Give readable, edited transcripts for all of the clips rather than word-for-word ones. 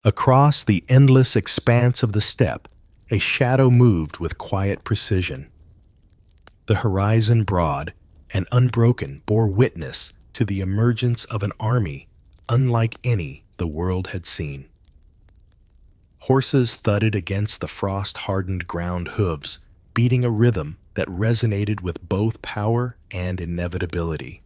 Across the endless expanse of the steppe, a shadow moved with quiet precision. The horizon, broad and unbroken, bore witness to the emergence of an army unlike any the world had seen. Horses thudded against the frost-hardened ground hooves, beating a rhythm that resonated with both power and inevitability.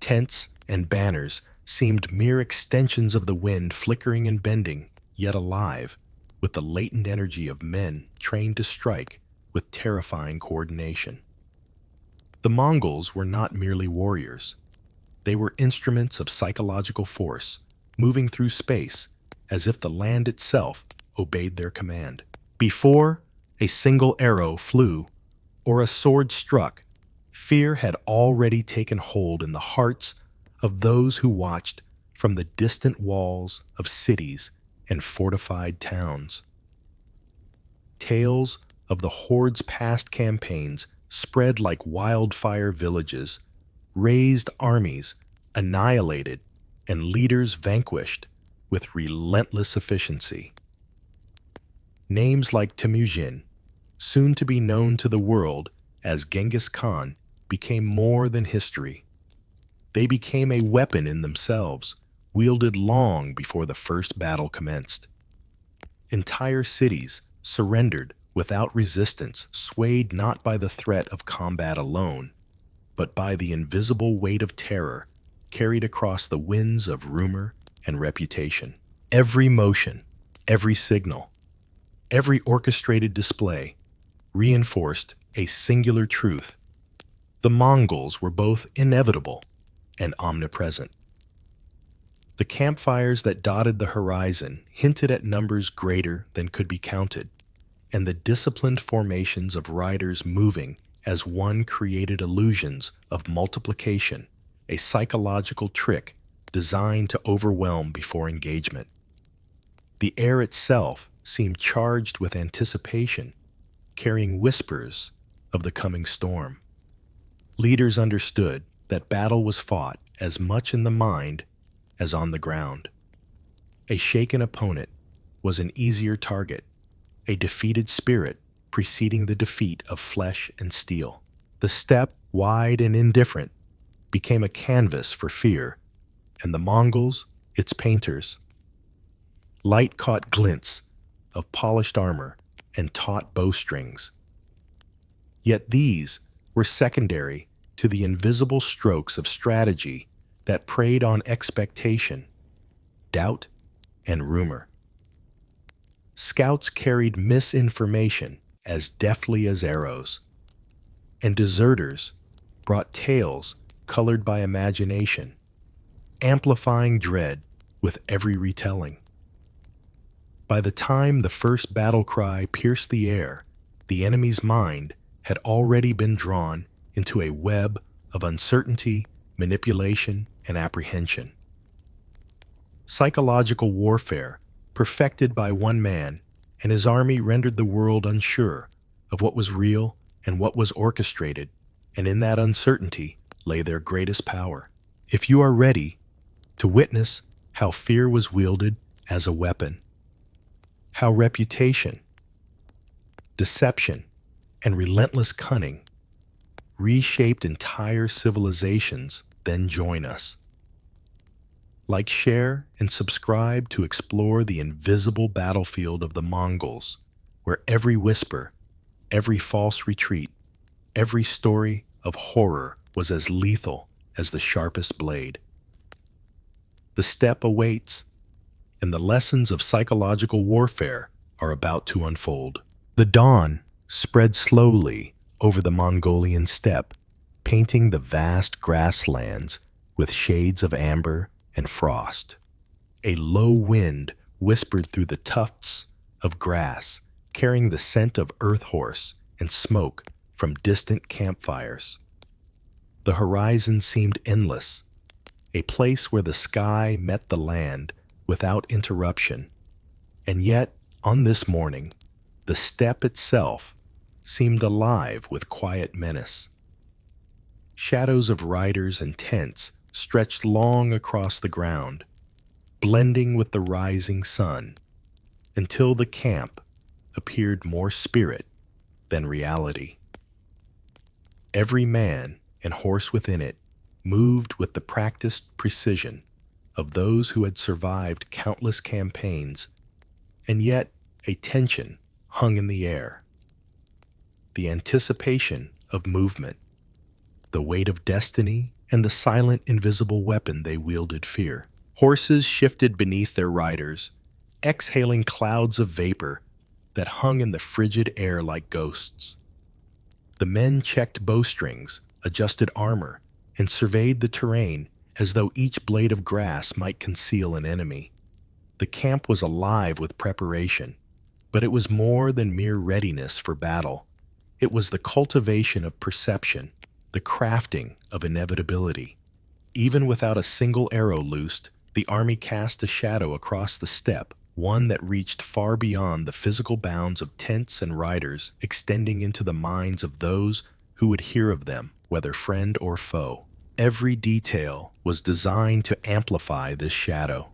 Tents and banners seemed mere extensions of the wind, flickering and bending, yet alive, with the latent energy of men trained to strike with terrifying coordination. The Mongols were not merely warriors. They were instruments of psychological force, moving through space as if the land itself obeyed their command. Before a single arrow flew or a sword struck, fear had already taken hold in the hearts of those who watched from the distant walls of cities and fortified towns. Tales of the horde's past campaigns spread like wildfire. Villages, raised armies annihilated, and leaders vanquished with relentless efficiency. Names like Temujin, soon to be known to the world as Genghis Khan, became more than history. They became a weapon in themselves, wielded long before the first battle commenced. Entire cities surrendered without resistance, swayed not by the threat of combat alone, but by the invisible weight of terror carried across the winds of rumor and reputation. Every motion, every signal, every orchestrated display reinforced a singular truth. The Mongols were both inevitable and omnipresent. The campfires that dotted the horizon hinted at numbers greater than could be counted, and the disciplined formations of riders moving as one created illusions of multiplication, a psychological trick designed to overwhelm before engagement. The air itself seemed charged with anticipation, carrying whispers of the coming storm. Leaders understood that battle was fought as much in the mind as on the ground. A shaken opponent was an easier target, a defeated spirit preceding the defeat of flesh and steel. The steppe, wide and indifferent, became a canvas for fear, and the Mongols, its painters. Light caught glints of polished armor and taut bowstrings. Yet these were secondary to the invisible strokes of strategy that preyed on expectation, doubt, and rumor. Scouts carried misinformation as deftly as arrows, and deserters brought tales colored by imagination, amplifying dread with every retelling. By the time the first battle cry pierced the air, the enemy's mind had already been drawn into a web of uncertainty, manipulation, and apprehension. Psychological warfare, perfected by one man and his army, rendered the world unsure of what was real and what was orchestrated, and in that uncertainty lay their greatest power. If you are ready to witness how fear was wielded as a weapon, how reputation, deception, and relentless cunning reshaped entire civilizations, then join us. Like, share, and subscribe to explore the invisible battlefield of the Mongols, where every whisper, every false retreat, every story of horror was as lethal as the sharpest blade. The steppe awaits, and the lessons of psychological warfare are about to unfold. The dawn spread slowly over the Mongolian steppe, painting the vast grasslands with shades of amber and frost. A low wind whispered through the tufts of grass, carrying the scent of earth horse and smoke from distant campfires. The horizon seemed endless, a place where the sky met the land without interruption. And yet, on this morning, the steppe itself seemed alive with quiet menace. Shadows of riders and tents stretched long across the ground, blending with the rising sun, until the camp appeared more spirit than reality. Every man and horse within it moved with the practiced precision of those who had survived countless campaigns, and yet a tension hung in the air. The anticipation of movement, the weight of destiny, and the silent, invisible weapon they wielded, fear. Horses shifted beneath their riders, exhaling clouds of vapor that hung in the frigid air like ghosts. The men checked bowstrings, adjusted armor, and surveyed the terrain as though each blade of grass might conceal an enemy. The camp was alive with preparation, but it was more than mere readiness for battle. It was the cultivation of perception, the crafting of inevitability. Even without a single arrow loosed, the army cast a shadow across the steppe, one that reached far beyond the physical bounds of tents and riders, extending into the minds of those who would hear of them, whether friend or foe. Every detail was designed to amplify this shadow.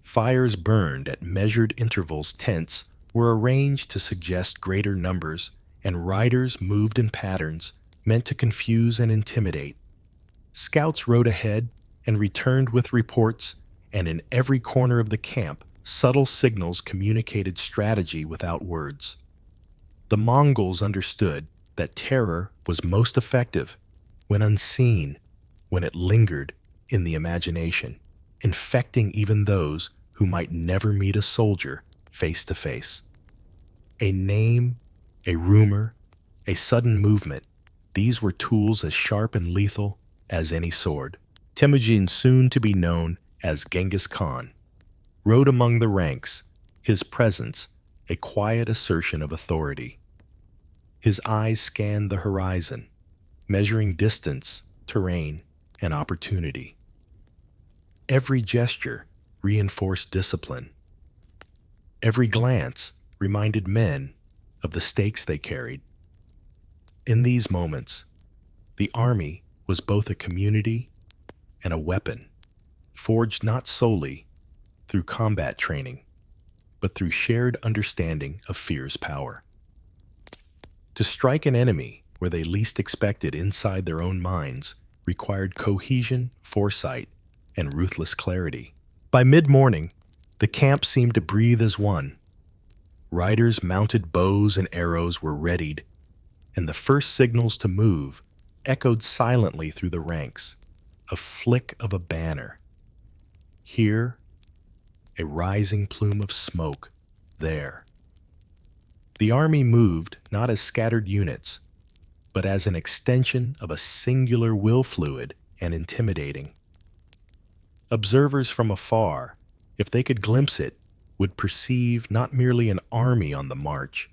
Fires burned at measured intervals, tents were arranged to suggest greater numbers, and riders moved in patterns meant to confuse and intimidate. Scouts rode ahead and returned with reports, and in every corner of the camp, subtle signals communicated strategy without words. The Mongols understood that terror was most effective when unseen, when it lingered in the imagination, infecting even those who might never meet a soldier face to face. A name, a rumor, a sudden movement, these were tools as sharp and lethal as any sword. Temujin, soon to be known as Genghis Khan, rode among the ranks, his presence a quiet assertion of authority. His eyes scanned the horizon, measuring distance, terrain, and opportunity. Every gesture reinforced discipline. Every glance reminded men of the stakes they carried. In these moments, the army was both a community and a weapon, forged not solely through combat training, but through shared understanding of fear's power. To strike an enemy where they least expected inside their own minds required cohesion, foresight, and ruthless clarity. By mid-morning, the camp seemed to breathe as one. Riders mounted bows and arrows were readied, and the first signals to move echoed silently through the ranks, a flick of a banner. Here, a rising plume of smoke. There. The army moved not as scattered units, but as an extension of a singular will, fluid and intimidating. Observers from afar, if they could glimpse it, would perceive not merely an army on the march,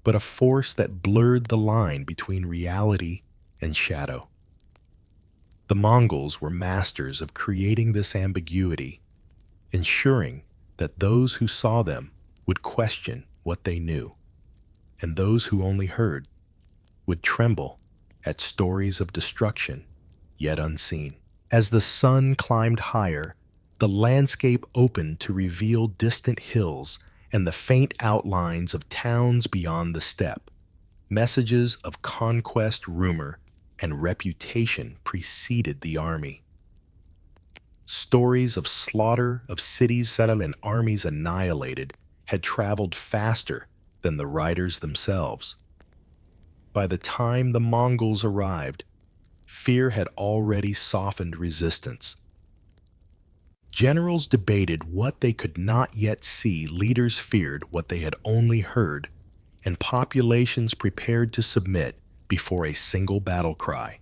but a force that blurred the line between reality and shadow. The Mongols were masters of creating this ambiguity, ensuring that those who saw them would question what they knew, and those who only heard would tremble at stories of destruction yet unseen. As the sun climbed higher, the landscape opened to reveal distant hills and the faint outlines of towns beyond the steppe. Messages of conquest, rumor, and reputation preceded the army. Stories of slaughter, of cities settled and armies annihilated, had traveled faster than the riders themselves. By the time the Mongols arrived, fear had already softened resistance. Generals debated what they could not yet see, leaders feared what they had only heard, and populations prepared to submit before a single battle cry.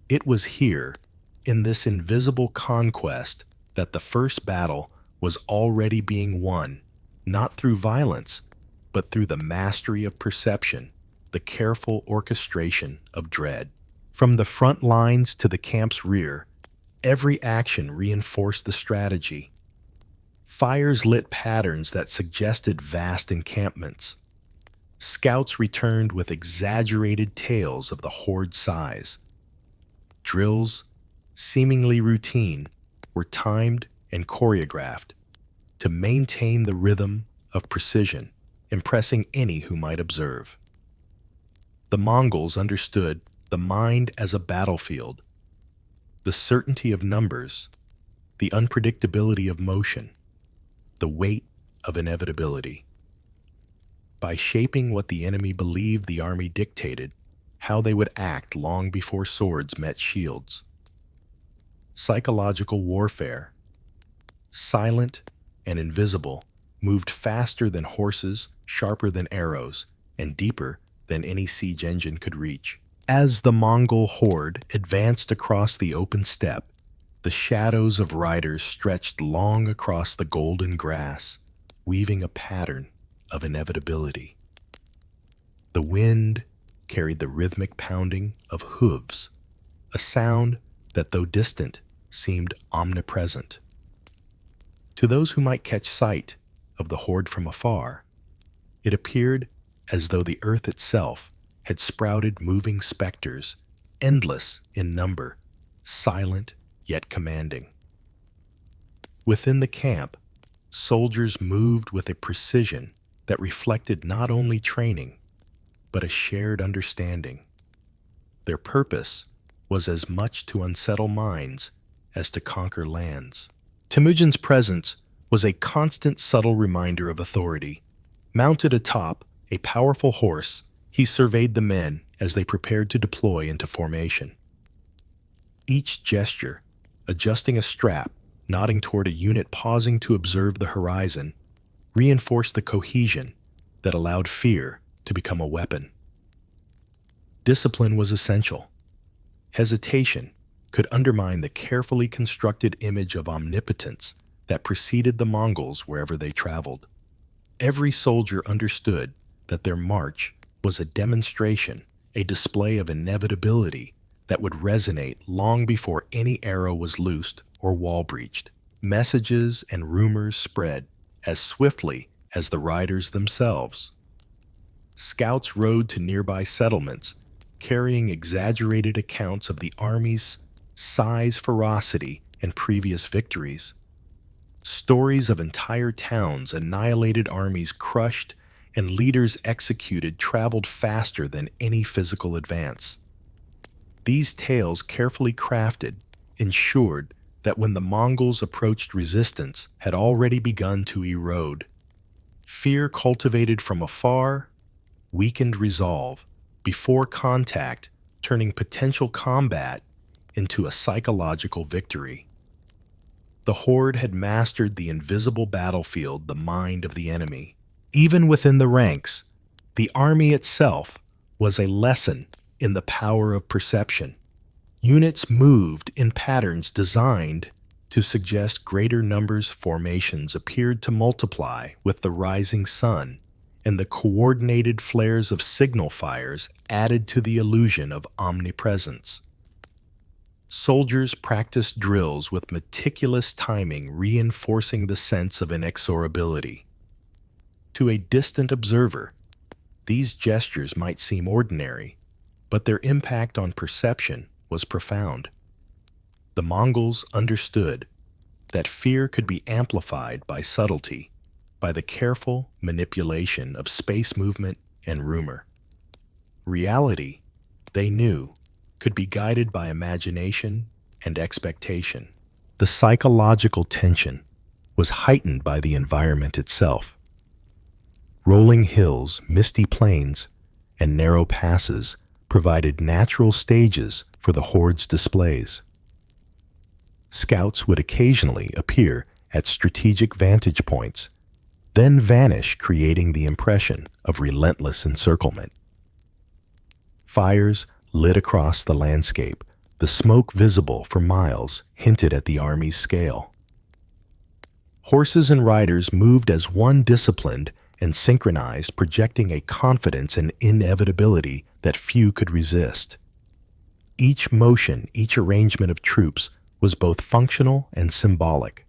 It was here, in this invisible conquest, that the first battle was already being won, not through violence, but through the mastery of perception, the careful orchestration of dread. From the front lines to the camp's rear, every action reinforced the strategy. Fires lit patterns that suggested vast encampments. Scouts returned with exaggerated tales of the horde's size. Drills, seemingly routine, were timed and choreographed to maintain the rhythm of precision, impressing any who might observe. The Mongols understood the mind as a battlefield, the certainty of numbers, the unpredictability of motion, the weight of inevitability. By shaping what the enemy believed the army dictated, how they would act long before swords met shields. Psychological warfare, silent and invisible, moved faster than horses, sharper than arrows, and deeper than any siege engine could reach. As the Mongol horde advanced across the open steppe, the shadows of riders stretched long across the golden grass, weaving a pattern of inevitability. The wind carried the rhythmic pounding of hooves, a sound that, though distant, seemed omnipresent. To those who might catch sight of the horde from afar, it appeared as though the earth itself had sprouted moving specters, endless in number, silent yet commanding. Within the camp, soldiers moved with a precision that reflected not only training, but a shared understanding. Their purpose was as much to unsettle minds as to conquer lands. Temujin's presence was a constant subtle reminder of authority. Mounted atop a powerful horse, he surveyed the men as they prepared to deploy into formation. Each gesture, adjusting a strap, nodding toward a unit pausing to observe the horizon, reinforced the cohesion that allowed fear to become a weapon. Discipline was essential. Hesitation could undermine the carefully constructed image of omnipotence that preceded the Mongols wherever they traveled. Every soldier understood that their march was a demonstration, a display of inevitability that would resonate long before any arrow was loosed or wall breached. Messages and rumors spread as swiftly as the riders themselves. Scouts rode to nearby settlements, carrying exaggerated accounts of the army's size, ferocity, and previous victories. Stories of entire towns, annihilated armies crushed, and leaders executed traveled faster than any physical advance. These tales, carefully crafted, ensured that when the Mongols approached, resistance had already begun to erode. Fear cultivated from afar weakened resolve before contact, turning potential combat into a psychological victory. The horde had mastered the invisible battlefield, the mind of the enemy. Even within the ranks, the army itself was a lesson in the power of perception. Units moved in patterns designed to suggest greater numbers. Formations appeared to multiply with the rising sun, and the coordinated flares of signal fires added to the illusion of omnipresence. Soldiers practiced drills with meticulous timing, reinforcing the sense of inexorability. To a distant observer, these gestures might seem ordinary, but their impact on perception was profound. The Mongols understood that fear could be amplified by subtlety, by the careful manipulation of space movement and rumor. Reality, they knew, could be guided by imagination and expectation. The psychological tension was heightened by the environment itself. Rolling hills, misty plains, and narrow passes provided natural stages for the horde's displays. Scouts would occasionally appear at strategic vantage points, then vanish, creating the impression of relentless encirclement. Fires lit across the landscape, the smoke visible for miles hinted at the army's scale. Horses and riders moved as one, disciplined and synchronized, projecting a confidence and inevitability that few could resist. Each motion, each arrangement of troops was both functional and symbolic,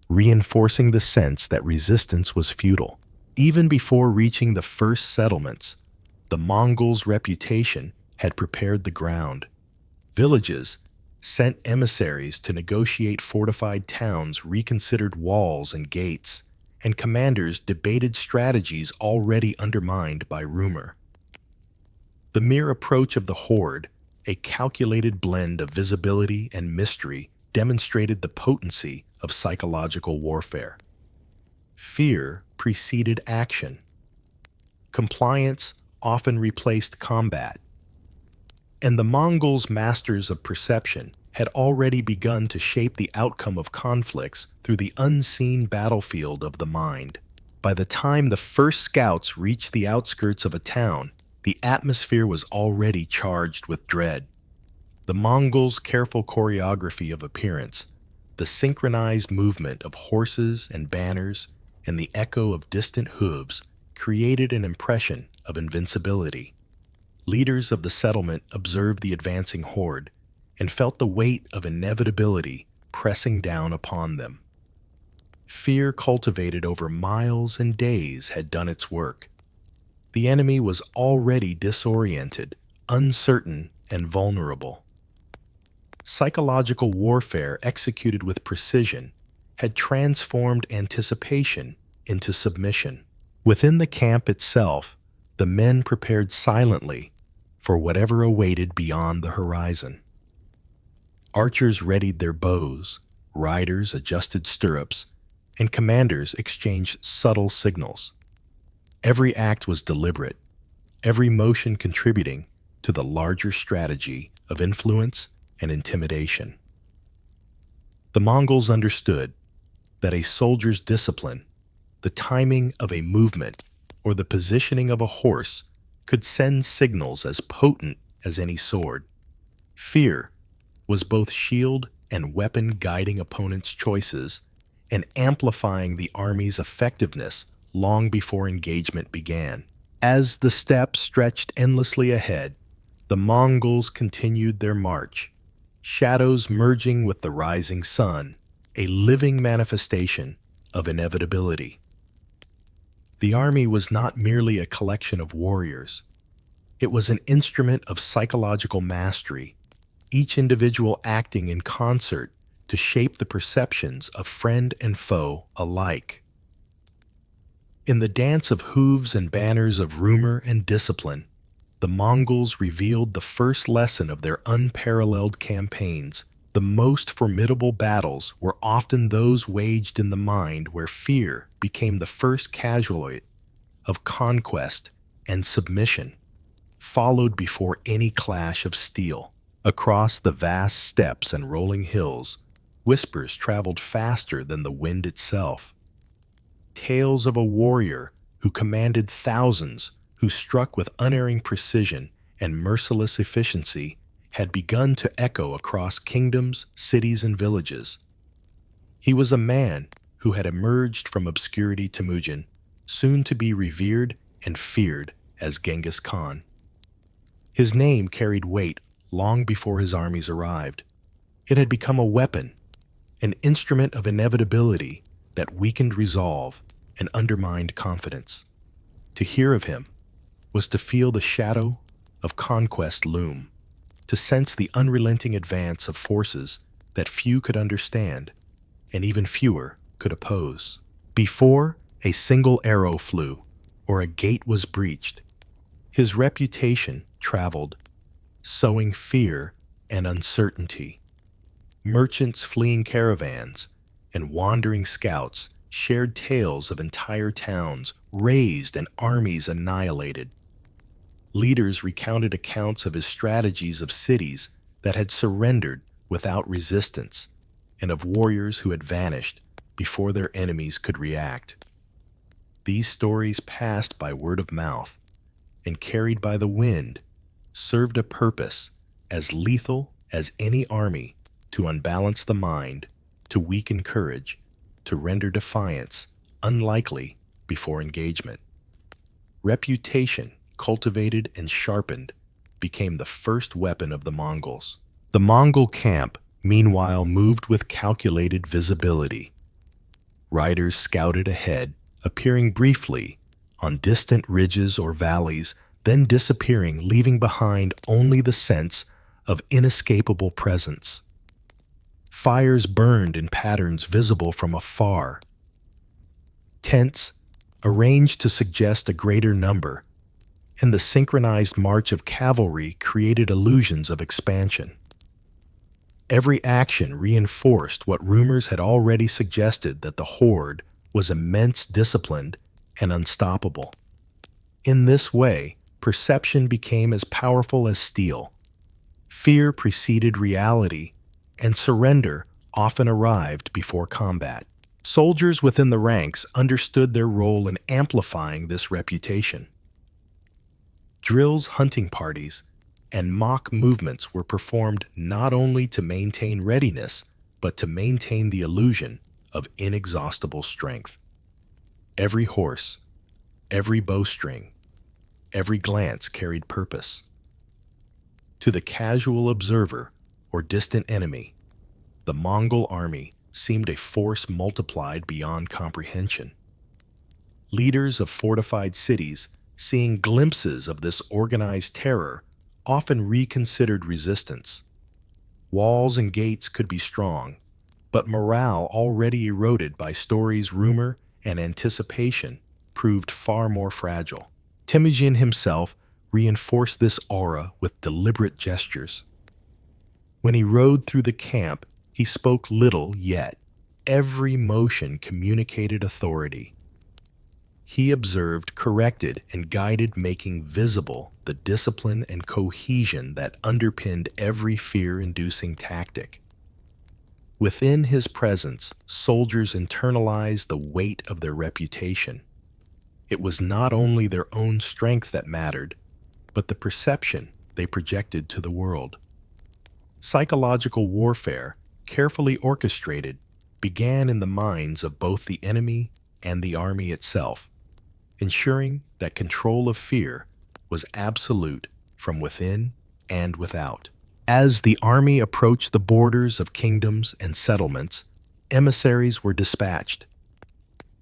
reinforcing the sense that resistance was futile. Even before reaching the first settlements, the Mongols' reputation had prepared the ground. Villages sent emissaries to negotiate fortified towns, reconsidered walls and gates, and commanders debated strategies already undermined by rumor. The mere approach of the horde, a calculated blend of visibility and mystery, demonstrated the potency of psychological warfare. Fear preceded action. Compliance often replaced combat. And the Mongols, masters of perception, had already begun to shape the outcome of conflicts through the unseen battlefield of the mind. By the time the first scouts reached the outskirts of a town, the atmosphere was already charged with dread. The Mongols' careful choreography of appearance, the synchronized movement of horses and banners, and the echo of distant hooves created an impression of invincibility. Leaders of the settlement observed the advancing horde and felt the weight of inevitability pressing down upon them. Fear cultivated over miles and days had done its work. The enemy was already disoriented, uncertain, and vulnerable. Psychological warfare executed with precision had transformed anticipation into submission. Within the camp itself, the men prepared silently for whatever awaited beyond the horizon. Archers readied their bows, riders adjusted stirrups, and commanders exchanged subtle signals. Every act was deliberate, every motion contributing to the larger strategy of influence and intimidation. The Mongols understood that a soldier's discipline, the timing of a movement, or the positioning of a horse could send signals as potent as any sword. Fear was both shield and weapon, guiding opponents' choices and amplifying the army's effectiveness long before engagement began. As the steppe stretched endlessly ahead, the Mongols continued their march, shadows merging with the rising sun, a living manifestation of inevitability. The army was not merely a collection of warriors. It was an instrument of psychological mastery, each individual acting in concert to shape the perceptions of friend and foe alike. In the dance of hooves and banners of rumor and discipline, the Mongols revealed the first lesson of their unparalleled campaigns. The most formidable battles were often those waged in the mind, where fear became the first casualty of conquest and submission, followed before any clash of steel. Across the vast steppes and rolling hills, whispers traveled faster than the wind itself. Tales of a warrior who commanded thousands, who struck with unerring precision and merciless efficiency, had begun to echo across kingdoms, cities, and villages. He was a man who had emerged from obscurity to Temujin, soon to be revered and feared as Genghis Khan. His name carried weight long before his armies arrived. It had become a weapon, an instrument of inevitability that weakened resolve and undermined confidence. To hear of him was to feel the shadow of conquest loom, to sense the unrelenting advance of forces that few could understand and even fewer could oppose. Before a single arrow flew or a gate was breached, his reputation traveled, sowing fear and uncertainty. Merchants fleeing caravans and wandering scouts shared tales of entire towns razed and armies annihilated. Leaders recounted accounts of his strategies of cities that had surrendered without resistance, and of warriors who had vanished before their enemies could react. These stories, passed by word of mouth and carried by the wind, served a purpose as lethal as any army: to unbalance the mind, to weaken courage, to render defiance unlikely before engagement. Reputation, cultivated and sharpened, became the first weapon of the Mongols. The Mongol camp, meanwhile, moved with calculated visibility. Riders scouted ahead, appearing briefly on distant ridges or valleys, then disappearing, leaving behind only the sense of inescapable presence. Fires burned in patterns visible from afar. Tents, arranged to suggest a greater number, and the synchronized march of cavalry created illusions of expansion. Every action reinforced what rumors had already suggested, that the horde was immense, disciplined, and unstoppable. In this way, perception became as powerful as steel. Fear preceded reality, and surrender often arrived before combat. Soldiers within the ranks understood their role in amplifying this reputation. Drills, hunting parties, and mock movements were performed not only to maintain readiness, but to maintain the illusion of inexhaustible strength. Every horse, every bowstring, every glance carried purpose. To the casual observer or distant enemy, the Mongol army seemed a force multiplied beyond comprehension. Leaders of fortified cities, seeing glimpses of this organized terror, often reconsidered resistance. Walls and gates could be strong, but morale, already eroded by stories, rumor, and anticipation, proved far more fragile. Temujin himself reinforced this aura with deliberate gestures. When he rode through the camp, he spoke little, yet every motion communicated authority. He observed, corrected, and guided, making visible the discipline and cohesion that underpinned every fear-inducing tactic. Within his presence, soldiers internalized the weight of their reputation. It was not only their own strength that mattered, but the perception they projected to the world. Psychological warfare, carefully orchestrated, began in the minds of both the enemy and the army itself, ensuring that control of fear was absolute from within and without. As the army approached the borders of kingdoms and settlements, emissaries were dispatched.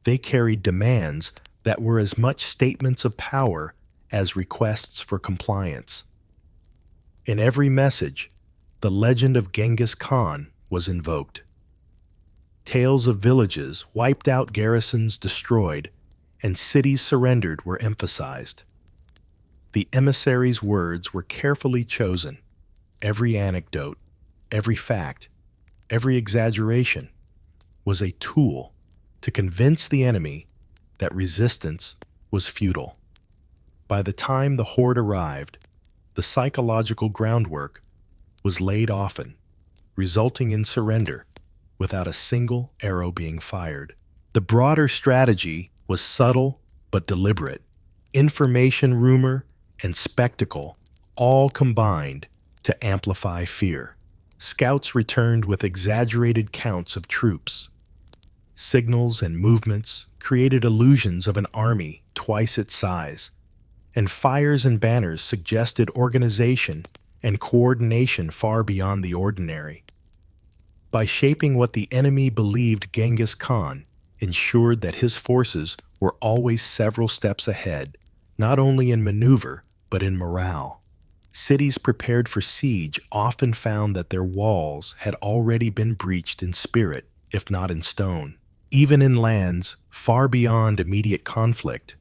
They carried demands that were as much statements of power as requests for compliance. In every message, the legend of Genghis Khan was invoked. Tales of villages wiped out, garrisons destroyed, and cities surrendered were emphasized. The emissaries' words were carefully chosen. Every anecdote, every fact, every exaggeration was a tool to convince the enemy that resistance was futile. By the time the horde arrived, the psychological groundwork was laid, often resulting in surrender without a single arrow being fired. The broader strategy was subtle but deliberate. Information, rumor, and spectacle all combined to amplify fear. Scouts returned with exaggerated counts of troops. Signals and movements created illusions of an army twice its size, and fires and banners suggested organization and coordination far beyond the ordinary. By shaping what the enemy believed, Genghis Khan ensured that his forces were always several steps ahead, not only in maneuver, but in morale. Cities prepared for siege often found that their walls had already been breached in spirit, if not in stone. Even in lands far beyond immediate conflict,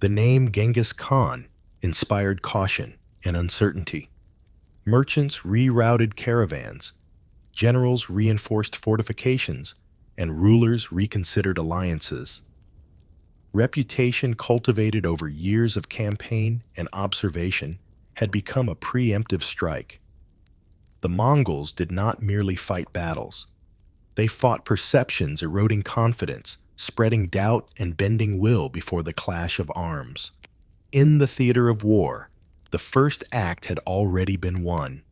the name Genghis Khan inspired caution and uncertainty. Merchants rerouted caravans, generals reinforced fortifications, and rulers reconsidered alliances. Reputation cultivated over years of campaign and observation had become a preemptive strike. The Mongols did not merely fight battles. They fought perceptions, eroding confidence, spreading doubt, and bending will before the clash of arms. In the theater of war, the first act had already been won.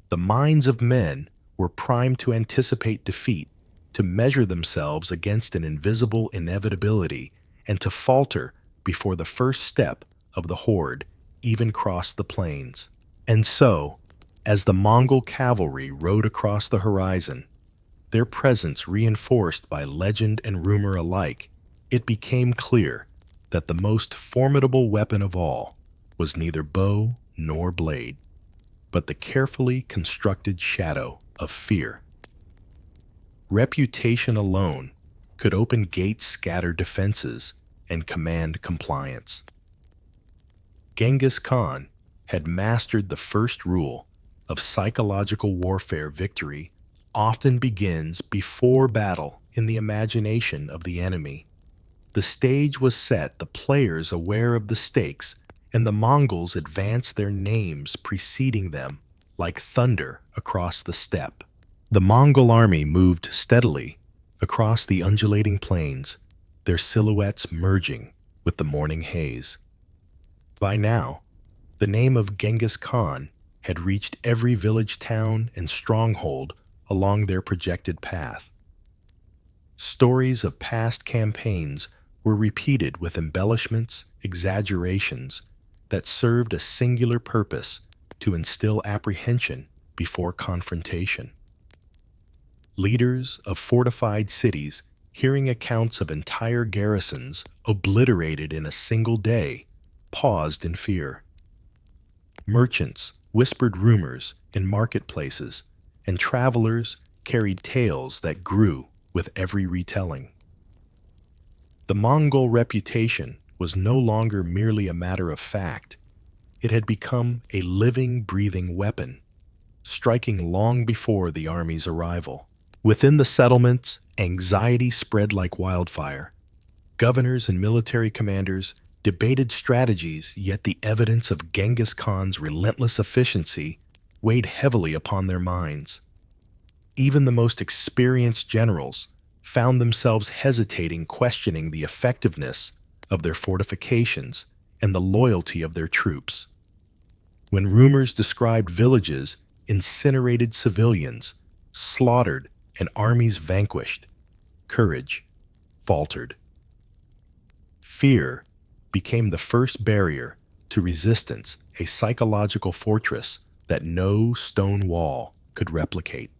The minds of men were primed to anticipate defeat, to measure themselves against an invisible inevitability, and to falter before the first step of the horde even crossed the plains. And so, as the Mongol cavalry rode across the horizon, their presence reinforced by legend and rumor alike, it became clear that the most formidable weapon of all was neither bow nor blade, but the carefully constructed shadow of fear. Reputation alone could open gates, scatter defenses, and command compliance. Genghis Khan had mastered the first rule of psychological warfare. Victory often begins before battle in the imagination of the enemy. The stage was set, the players aware of the stakes, and the Mongols advanced, their names preceding them like thunder across the steppe. The Mongol army moved steadily across the undulating plains, their silhouettes merging with the morning haze. By now, the name of Genghis Khan had reached every village, town, and stronghold along their projected path. Stories of past campaigns were repeated with embellishments, exaggerations that served a singular purpose: to instill apprehension before confrontation. Leaders of fortified cities, hearing accounts of entire garrisons obliterated in a single day, paused in fear. Merchants whispered rumors in marketplaces, and travelers carried tales that grew with every retelling. The Mongol reputation was no longer merely a matter of fact. It had become a living, breathing weapon, striking long before the army's arrival. Within the settlements, anxiety spread like wildfire. Governors and military commanders debated strategies, yet the evidence of Genghis Khan's relentless efficiency weighed heavily upon their minds. Even the most experienced generals found themselves hesitating, questioning the effectiveness of their fortifications and the loyalty of their troops. When rumors described villages, incinerated civilians, slaughtered, and armies vanquished, courage faltered. Fear became the first barrier to resistance, a psychological fortress that no stone wall could replicate.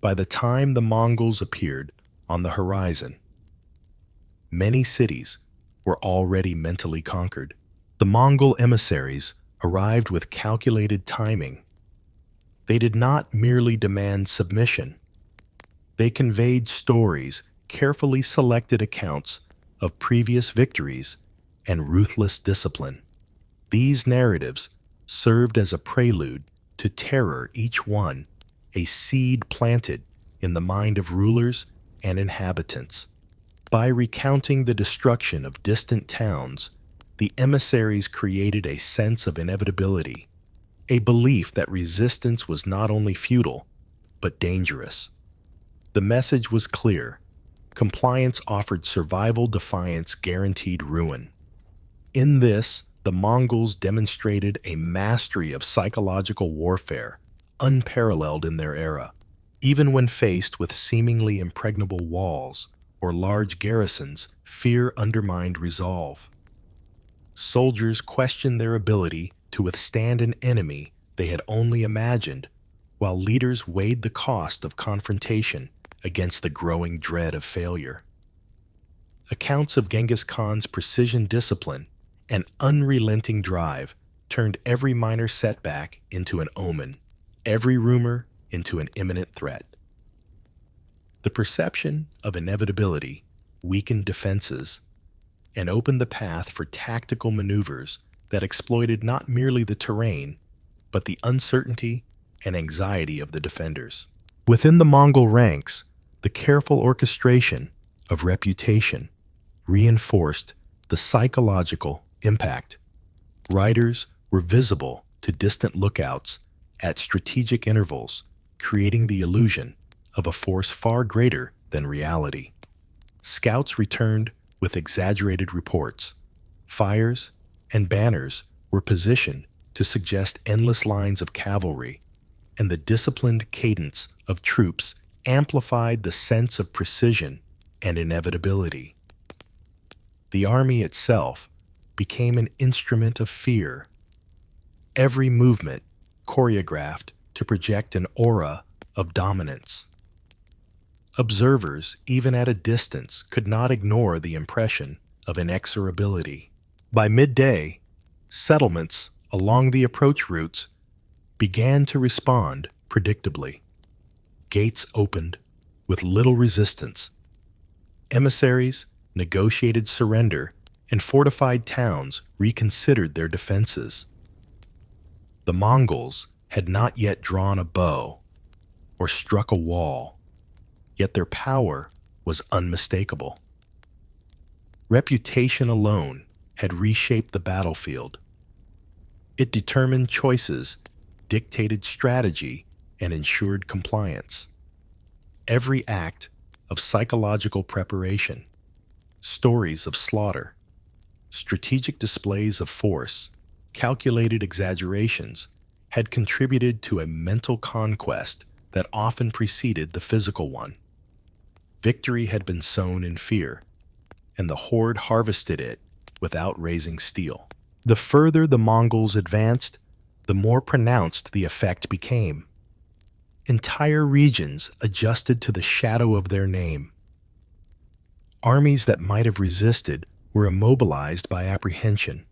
By the time the Mongols appeared on the horizon, many cities were already mentally conquered. The Mongol emissaries arrived with calculated timing. They did not merely demand submission. They conveyed stories, carefully selected accounts of previous victories, and ruthless discipline. These narratives served as a prelude to terror, each one a seed planted in the mind of rulers and inhabitants. By recounting the destruction of distant towns, the emissaries created a sense of inevitability, a belief that resistance was not only futile, but dangerous. The message was clear: compliance offered survival, defiance guaranteed ruin. In this, the Mongols demonstrated a mastery of psychological warfare, unparalleled in their era. Even when faced with seemingly impregnable walls or large garrisons, fear undermined resolve. Soldiers questioned their ability to withstand an enemy they had only imagined, while leaders weighed the cost of confrontation against the growing dread of failure. Accounts of Genghis Khan's precision, discipline, and unrelenting drive turned every minor setback into an omen, every rumor into an imminent threat. The perception of inevitability weakened defenses and opened the path for tactical maneuvers that exploited not merely the terrain, but the uncertainty and anxiety of the defenders. Within the Mongol ranks, the careful orchestration of reputation reinforced the psychological impact. Riders were visible to distant lookouts at strategic intervals, creating the illusion of a force far greater than reality. Scouts returned with exaggerated reports. Fires and banners were positioned to suggest endless lines of cavalry, and the disciplined cadence of troops amplified the sense of precision and inevitability. The army itself became an instrument of fear, every movement choreographed to project an aura of dominance. Observers, even at a distance, could not ignore the impression of inexorability. By midday, settlements along the approach routes began to respond predictably. Gates opened, with little resistance. Emissaries negotiated surrender, and fortified towns reconsidered their defenses. The Mongols had not yet drawn a bow or struck a wall, yet their power was unmistakable. Reputation alone had reshaped the battlefield. It determined choices, dictated strategy, and ensured compliance. Every act of psychological preparation, stories of slaughter, strategic displays of force, calculated exaggerations, had contributed to a mental conquest that often preceded the physical one. Victory had been sown in fear, and the horde harvested it without raising steel. The further the Mongols advanced, the more pronounced the effect became. Entire regions adjusted to the shadow of their name. Armies that might have resisted were immobilized by apprehension.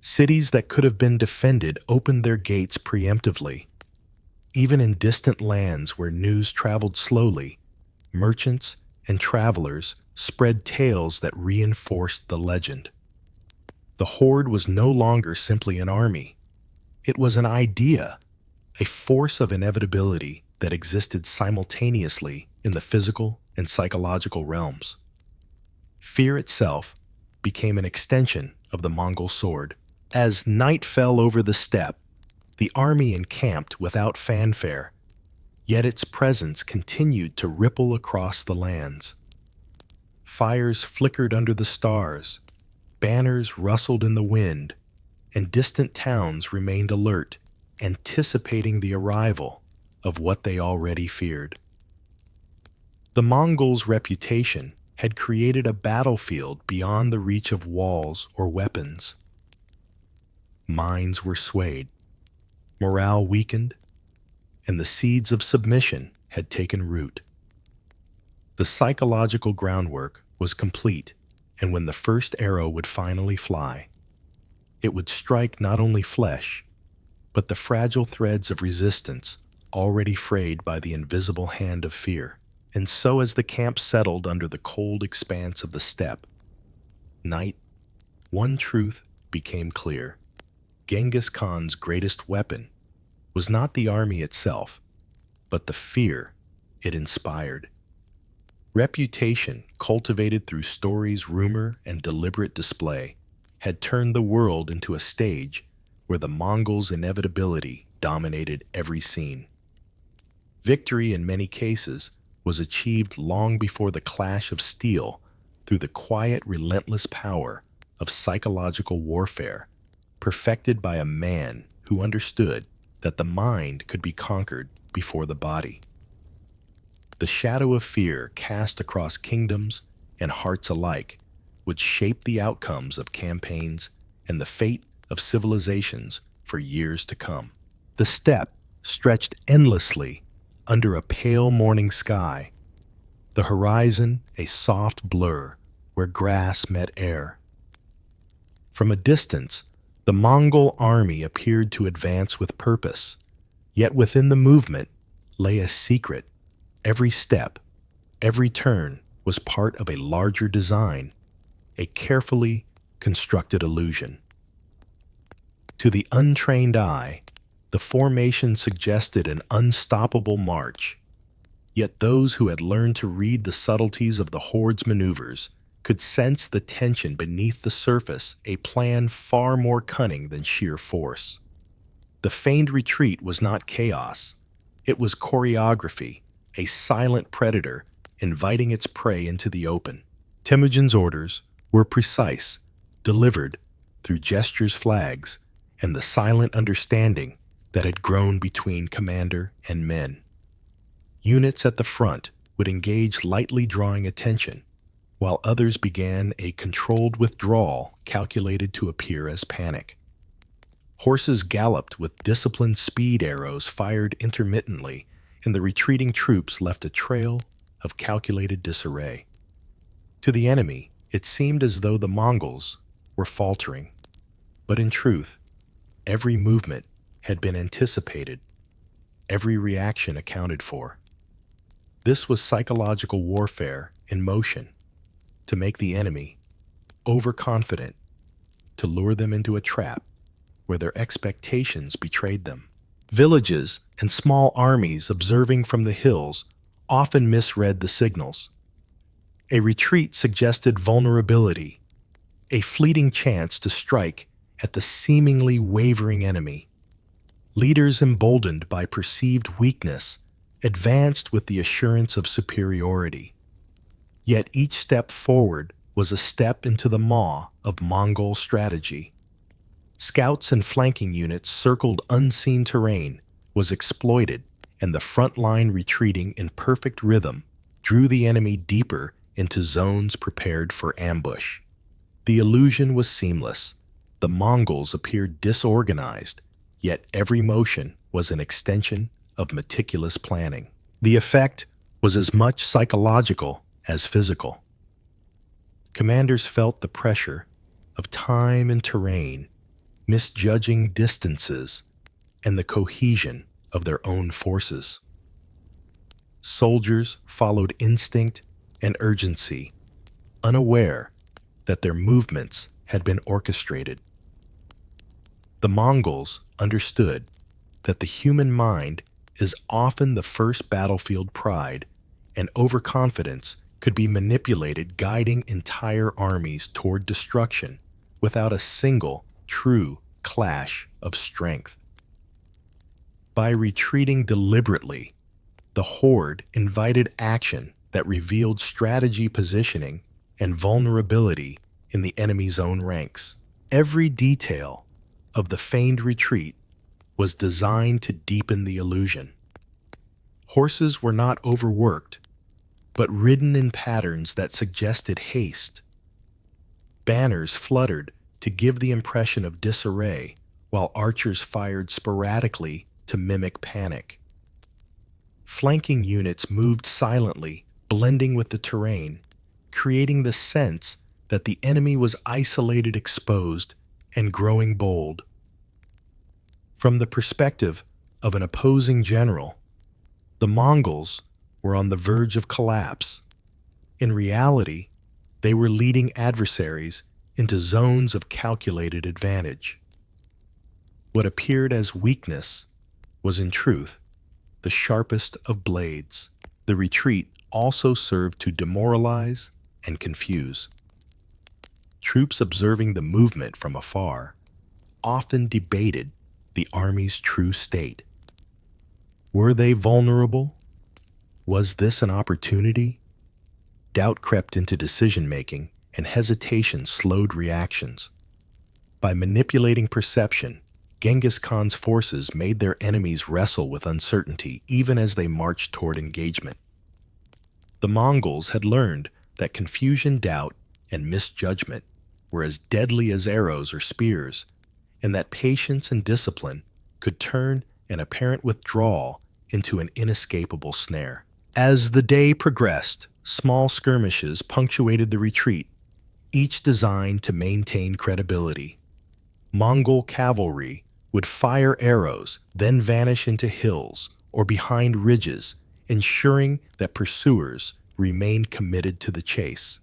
Cities that could have been defended opened their gates preemptively. Even in distant lands where news traveled slowly, merchants and travelers spread tales that reinforced the legend. The horde was no longer simply an army. It was an idea, a force of inevitability that existed simultaneously in the physical and psychological realms. Fear itself became an extension of the Mongol sword. As night fell over the steppe, the army encamped without fanfare, yet its presence continued to ripple across the lands. Fires flickered under the stars, banners rustled in the wind, and distant towns remained alert, anticipating the arrival of what they already feared. The Mongols' reputation had created a battlefield beyond the reach of walls or weapons. Minds were swayed, morale weakened, and the seeds of submission had taken root. The psychological groundwork was complete, and when the first arrow would finally fly, it would strike not only flesh, but the fragile threads of resistance already frayed by the invisible hand of fear. And so as the camp settled under the cold expanse of the steppe, night, one truth became clear. Genghis Khan's greatest weapon was not the army itself, but the fear it inspired. Reputation, cultivated through stories, rumor, and deliberate display, had turned the world into a stage where the Mongols' inevitability dominated every scene. Victory, in many cases, was achieved long before the clash of steel through the quiet, relentless power of psychological warfare, perfected by a man who understood that the mind could be conquered before the body. The shadow of fear cast across kingdoms and hearts alike would shape the outcomes of campaigns and the fate of civilizations for years to come. The steppe stretched endlessly under a pale morning sky, the horizon a soft blur where grass met air. From a distance, the Mongol army appeared to advance with purpose, yet within the movement lay a secret. Every step, every turn was part of a larger design, a carefully constructed illusion. To the untrained eye, the formation suggested an unstoppable march, yet those who had learned to read the subtleties of the horde's maneuvers could sense the tension beneath the surface, a plan far more cunning than sheer force. The feigned retreat was not chaos. It was choreography, a silent predator inviting its prey into the open. Temujin's orders were precise, delivered through gestures, flags, and the silent understanding that had grown between commander and men. Units at the front would engage, lightly drawing attention, while others began a controlled withdrawal calculated to appear as panic. Horses galloped with disciplined speed, arrows fired intermittently, and the retreating troops left a trail of calculated disarray. To the enemy, it seemed as though the Mongols were faltering, but in truth, every movement had been anticipated, every reaction accounted for. This was psychological warfare in motion to make the enemy overconfident, to lure them into a trap where their expectations betrayed them. Villages and small armies observing from the hills often misread the signals. A retreat suggested vulnerability, a fleeting chance to strike at the seemingly wavering enemy. Leaders emboldened by perceived weakness advanced with the assurance of superiority. Yet each step forward was a step into the maw of Mongol strategy. Scouts and flanking units circled unseen terrain, was exploited, and the front line retreating in perfect rhythm drew the enemy deeper into zones prepared for ambush. The illusion was seamless. The Mongols appeared disorganized, yet every motion was an extension of meticulous planning. The effect was as much psychological as physical. Commanders felt the pressure of time and terrain, misjudging distances, and the cohesion of their own forces. Soldiers followed instinct and urgency, unaware that their movements had been orchestrated. The Mongols understood that the human mind is often the first battlefield pride, and overconfidence could be manipulated, guiding entire armies toward destruction without a single true clash of strength. By retreating deliberately, the horde invited action that revealed strategy, positioning, and vulnerability in the enemy's own ranks. Every detail of the feigned retreat was designed to deepen the illusion. Horses were not overworked, but ridden in patterns that suggested haste. Banners fluttered to give the impression of disarray, while archers fired sporadically to mimic panic. Flanking units moved silently, blending with the terrain, creating the sense that the enemy was isolated, exposed, and growing bold. From the perspective of an opposing general, the Mongols were on the verge of collapse. In reality, they were leading adversaries into zones of calculated advantage. What appeared as weakness was in truth the sharpest of blades. The retreat also served to demoralize and confuse. Troops observing the movement from afar often debated the army's true state. Were they vulnerable? Was this an opportunity? Doubt crept into decision-making, and hesitation slowed reactions. By manipulating perception, Genghis Khan's forces made their enemies wrestle with uncertainty even as they marched toward engagement. The Mongols had learned that confusion, doubt, and misjudgment were as deadly as arrows or spears, and that patience and discipline could turn an apparent withdrawal into an inescapable snare. As the day progressed, small skirmishes punctuated the retreat, each designed to maintain credibility. Mongol cavalry would fire arrows, then vanish into hills or behind ridges, ensuring that pursuers remained committed to the chase.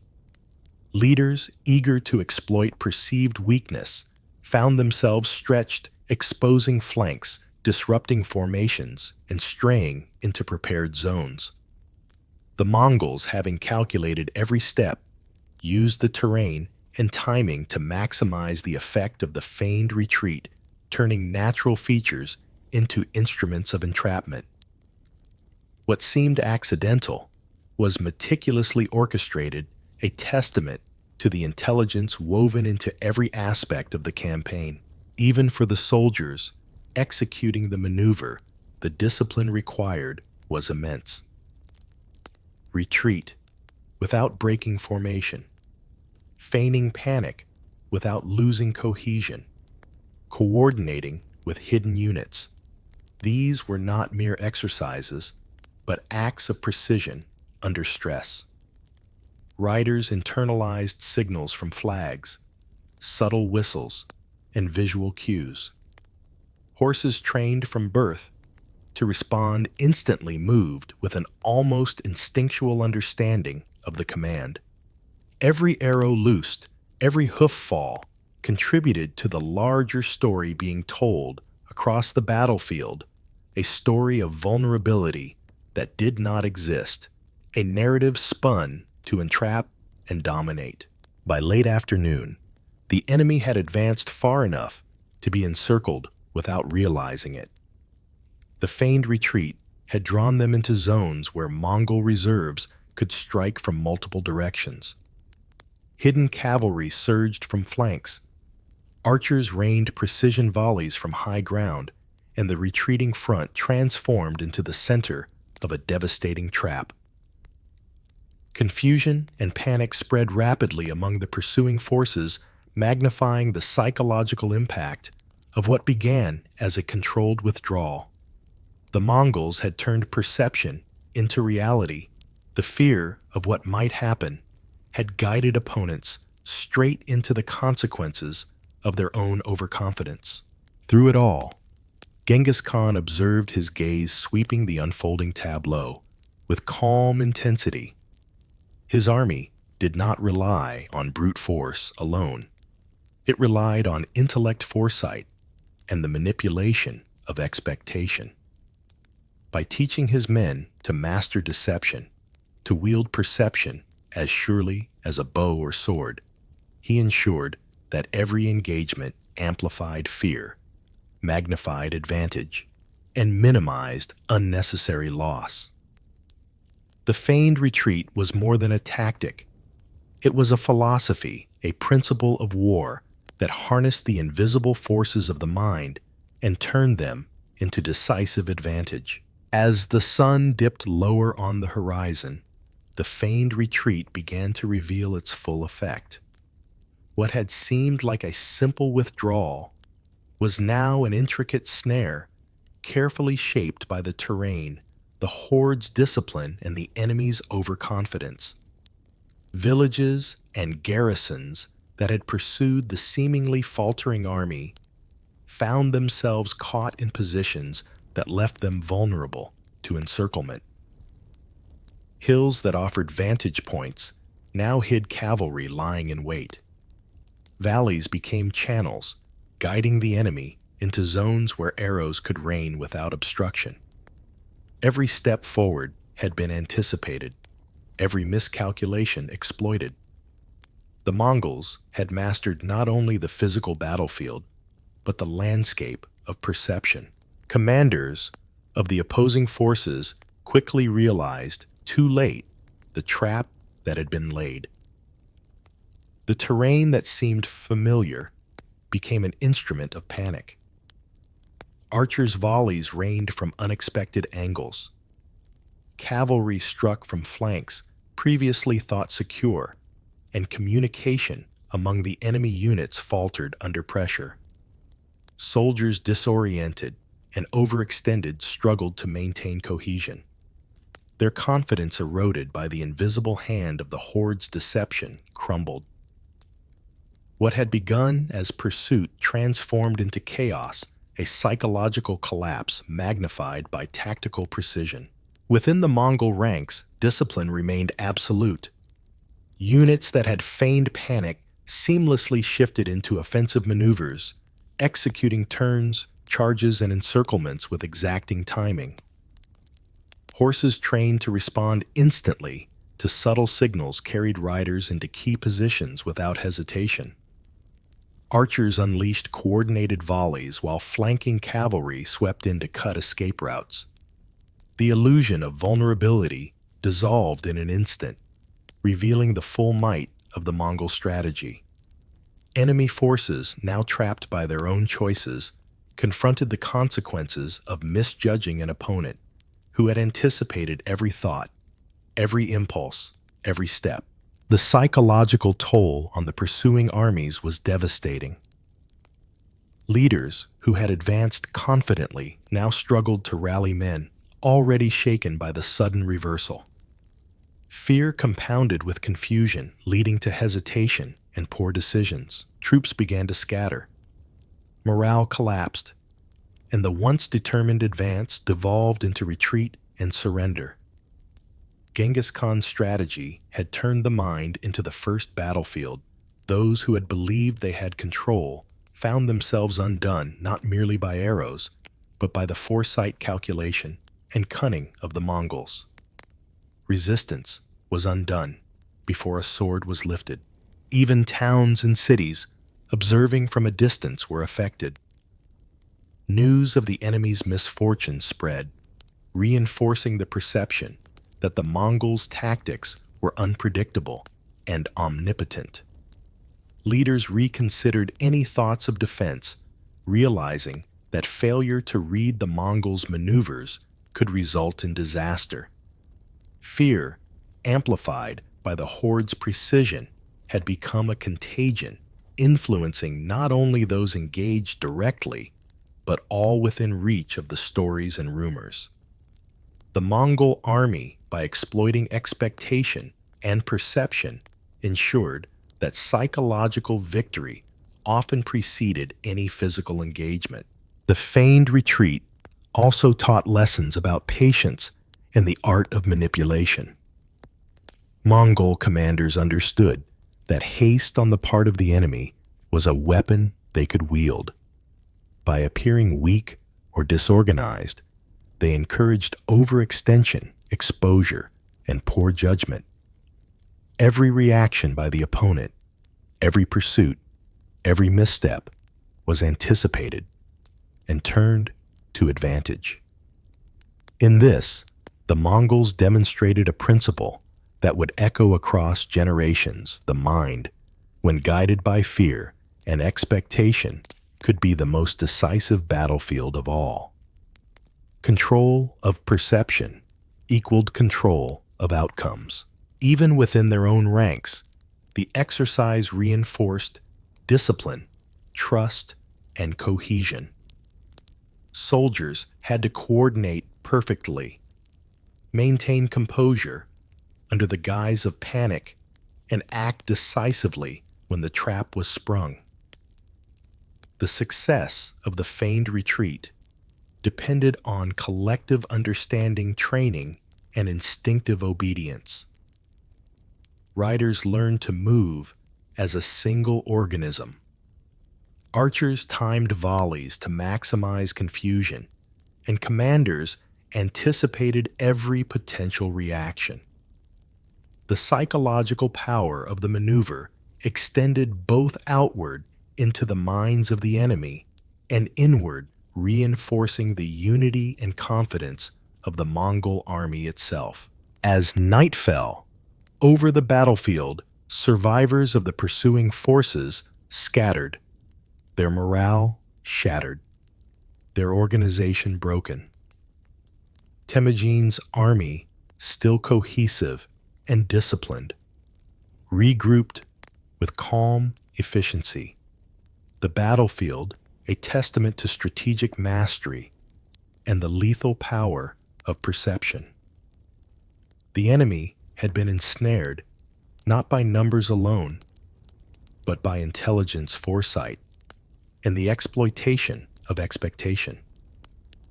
Leaders eager to exploit perceived weakness found themselves stretched, exposing flanks, disrupting formations, and straying into prepared zones. The Mongols, having calculated every step, used the terrain and timing to maximize the effect of the feigned retreat, turning natural features into instruments of entrapment. What seemed accidental was meticulously orchestrated, a testament to the intelligence woven into every aspect of the campaign. Even for the soldiers executing the maneuver, the discipline required was immense. Retreat without breaking formation, feigning panic without losing cohesion, coordinating with hidden units. These were not mere exercises, but acts of precision under stress. Riders internalized signals from flags, subtle whistles, and visual cues. Horses trained from birth to respond instantly moved with an almost instinctual understanding of the command. Every arrow loosed, every hoof fall, contributed to the larger story being told across the battlefield, a story of vulnerability that did not exist, a narrative spun to entrap and dominate. By late afternoon, the enemy had advanced far enough to be encircled without realizing it. The feigned retreat had drawn them into zones where Mongol reserves could strike from multiple directions. Hidden cavalry surged from flanks. Archers rained precision volleys from high ground, and the retreating front transformed into the center of a devastating trap. Confusion and panic spread rapidly among the pursuing forces, magnifying the psychological impact of what began as a controlled withdrawal. The Mongols had turned perception into reality. The fear of what might happen had guided opponents straight into the consequences of their own overconfidence. Through it all, Genghis Khan observed, his gaze sweeping the unfolding tableau with calm intensity. His army did not rely on brute force alone. It relied on intellect, foresight, and the manipulation of expectation. By teaching his men to master deception, to wield perception as surely as a bow or sword, he ensured that every engagement amplified fear, magnified advantage, and minimized unnecessary loss. The feigned retreat was more than a tactic. It was a philosophy, a principle of war that harnessed the invisible forces of the mind and turned them into decisive advantage. As the sun dipped lower on the horizon, the feigned retreat began to reveal its full effect. What had seemed like a simple withdrawal was now an intricate snare, carefully shaped by the terrain, the horde's discipline, and the enemy's overconfidence. Villages and garrisons that had pursued the seemingly faltering army found themselves caught in positions that left them vulnerable to encirclement. Hills that offered vantage points now hid cavalry lying in wait. Valleys became channels, guiding the enemy into zones where arrows could rain without obstruction. Every step forward had been anticipated, every miscalculation exploited. The Mongols had mastered not only the physical battlefield, but the landscape of perception. Commanders of the opposing forces quickly realized, too late, the trap that had been laid. The terrain that seemed familiar became an instrument of panic. Archers' volleys rained from unexpected angles. Cavalry struck from flanks previously thought secure, and communication among the enemy units faltered under pressure. Soldiers disoriented and overextended struggled to maintain cohesion. Their confidence eroded by the invisible hand of the horde's deception crumbled. What had begun as pursuit transformed into chaos, a psychological collapse magnified by tactical precision. Within the Mongol ranks, discipline remained absolute. Units that had feigned panic seamlessly shifted into offensive maneuvers, executing turns, charges, and encirclements with exacting timing. Horses trained to respond instantly to subtle signals carried riders into key positions without hesitation. Archers unleashed coordinated volleys while flanking cavalry swept in to cut escape routes. The illusion of vulnerability dissolved in an instant, revealing the full might of the Mongol strategy. Enemy forces, now trapped by their own choices, confronted the consequences of misjudging an opponent who had anticipated every thought, every impulse, every step. The psychological toll on the pursuing armies was devastating. Leaders who had advanced confidently now struggled to rally men already shaken by the sudden reversal. Fear compounded with confusion, leading to hesitation and poor decisions. Troops began to scatter. Morale collapsed, and the once determined advance devolved into retreat and surrender. Genghis Khan's strategy had turned the mind into the first battlefield. Those who had believed they had control found themselves undone not merely by arrows, but by the foresight, calculation, and cunning of the Mongols. Resistance was undone before a sword was lifted. Even towns and cities, observing from a distance, were affected. News of the enemy's misfortune spread, reinforcing the perception that the Mongols' tactics were unpredictable and omnipotent. Leaders reconsidered any thoughts of defense, realizing that failure to read the Mongols' maneuvers could result in disaster. Fear, amplified by the horde's precision, had become a contagion, influencing not only those engaged directly, but all within reach of the stories and rumors. The Mongol army, by exploiting expectation and perception, ensured that psychological victory often preceded any physical engagement. The feigned retreat also taught lessons about patience and the art of manipulation. Mongol commanders understood that haste on the part of the enemy was a weapon they could wield. By appearing weak or disorganized, they encouraged overextension, exposure, and poor judgment. Every reaction by the opponent, every pursuit, every misstep was anticipated and turned to advantage. In this, the Mongols demonstrated a principle that would echo across generations. The mind, when guided by fear and expectation, could be the most decisive battlefield of all. Control of perception equaled control of outcomes. Even within their own ranks, the exercise reinforced discipline, trust, and cohesion. Soldiers had to coordinate perfectly, maintain composure under the guise of panic, and act decisively when the trap was sprung. The success of the feigned retreat depended on collective understanding, training, and instinctive obedience. Riders learned to move as a single organism. Archers timed volleys to maximize confusion, and commanders anticipated every potential reaction. The psychological power of the maneuver extended both outward into the minds of the enemy and inward, reinforcing the unity and confidence of the Mongol army itself. As night fell over the battlefield, survivors of the pursuing forces scattered, their morale shattered, their organization broken. Temujin's army, still cohesive and disciplined, regrouped with calm efficiency. The battlefield, a testament to strategic mastery and the lethal power of perception. The enemy had been ensnared not by numbers alone, but by intelligence, foresight, and the exploitation of expectation.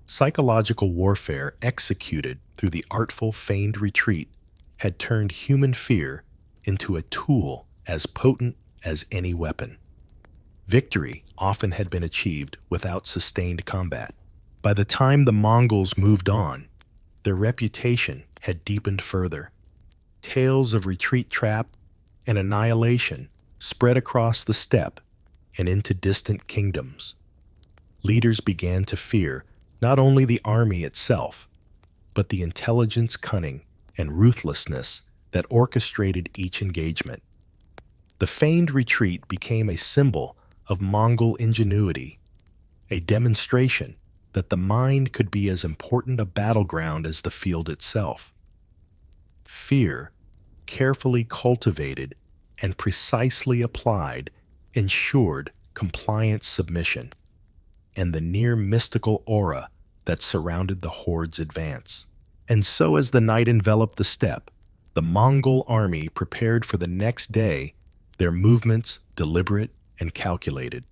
Psychological warfare executed through the artful feigned retreat had turned human fear into a tool as potent as any weapon. Victory often had been achieved without sustained combat. By the time the Mongols moved on, their reputation had deepened further. Tales of retreat trap and annihilation spread across the steppe and into distant kingdoms. Leaders began to fear not only the army itself, but the intelligence, cunning, and ruthlessness that orchestrated each engagement. The feigned retreat became a symbol of Mongol ingenuity, a demonstration that the mind could be as important a battleground as the field itself. Fear, carefully cultivated and precisely applied, ensured compliant submission and the near mystical aura that surrounded the horde's advance. And so as the night enveloped the steppe, the Mongol army prepared for the next day, their movements deliberate and calculated.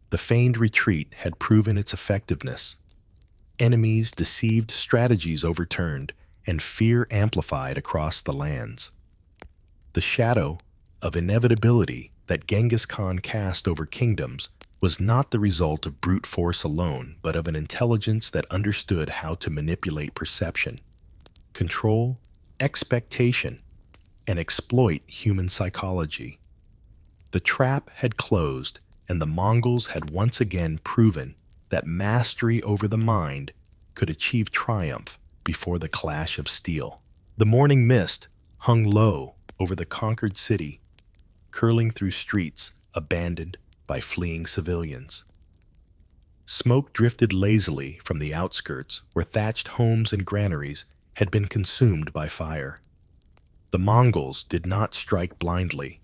The feigned retreat had proven its effectiveness. Enemies' deceived strategies overturned, and fear amplified across the lands. The shadow of inevitability that Genghis Khan cast over kingdoms was not the result of brute force alone, but of an intelligence that understood how to manipulate perception, control expectation, and exploit human psychology. The trap had closed, and the Mongols had once again proven that mastery over the mind could achieve triumph before the clash of steel. The morning mist hung low over the conquered city, curling through streets abandoned by fleeing civilians. Smoke drifted lazily from the outskirts where thatched homes and granaries had been consumed by fire. The Mongols did not strike blindly.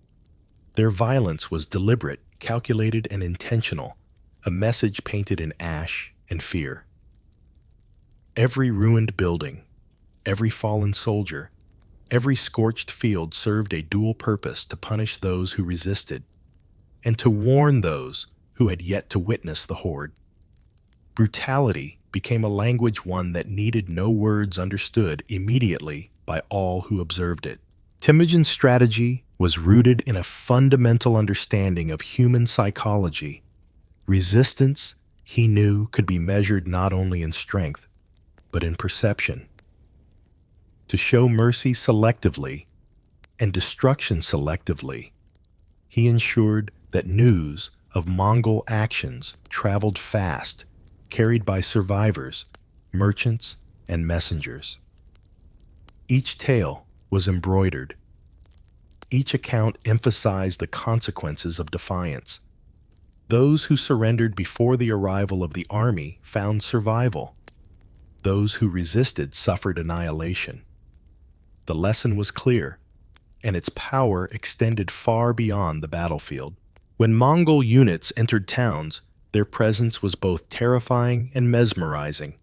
Their violence was deliberate, calculated, and intentional, a message painted in ash and fear. Every ruined building, every fallen soldier, every scorched field served a dual purpose: to punish those who resisted and to warn those who had yet to witness the horde. Brutality became a language, one that needed no words, understood immediately by all who observed it. Temujin's strategy was rooted in a fundamental understanding of human psychology. Resistance, he knew, could be measured not only in strength, but in perception. To show mercy selectively and destruction selectively, he ensured that news of Mongol actions traveled fast, carried by survivors, merchants, and messengers. Each tale was embroidered. Each account emphasized the consequences of defiance. Those who surrendered before the arrival of the army found survival. Those who resisted suffered annihilation. The lesson was clear, and its power extended far beyond the battlefield. When Mongol units entered towns, their presence was both terrifying and mesmerizing.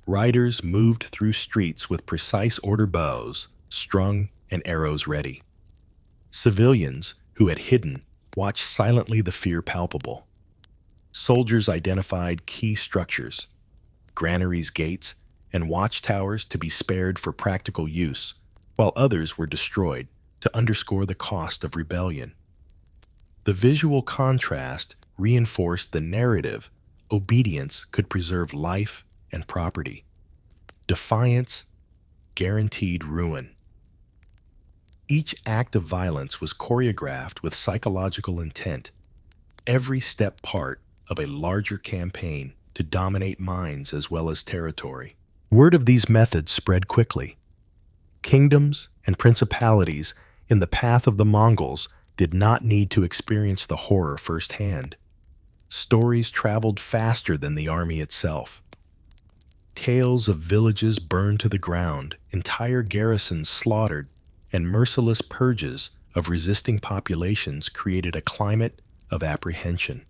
Riders moved through streets with precise order bows, strung and arrows ready. Civilians who had hidden watched silently, the fear palpable. Soldiers identified key structures, granaries, gates, and watchtowers to be spared for practical use, while others were destroyed to underscore the cost of rebellion. The visual contrast reinforced the narrative: obedience could preserve life and property. Defiance guaranteed ruin. Each act of violence was choreographed with psychological intent, every step part of a larger campaign to dominate minds as well as territory. Word of these methods spread quickly. Kingdoms and principalities in the path of the Mongols did not need to experience the horror firsthand. Stories traveled faster than the army itself. Tales of villages burned to the ground, entire garrisons slaughtered, and merciless purges of resisting populations created a climate of apprehension.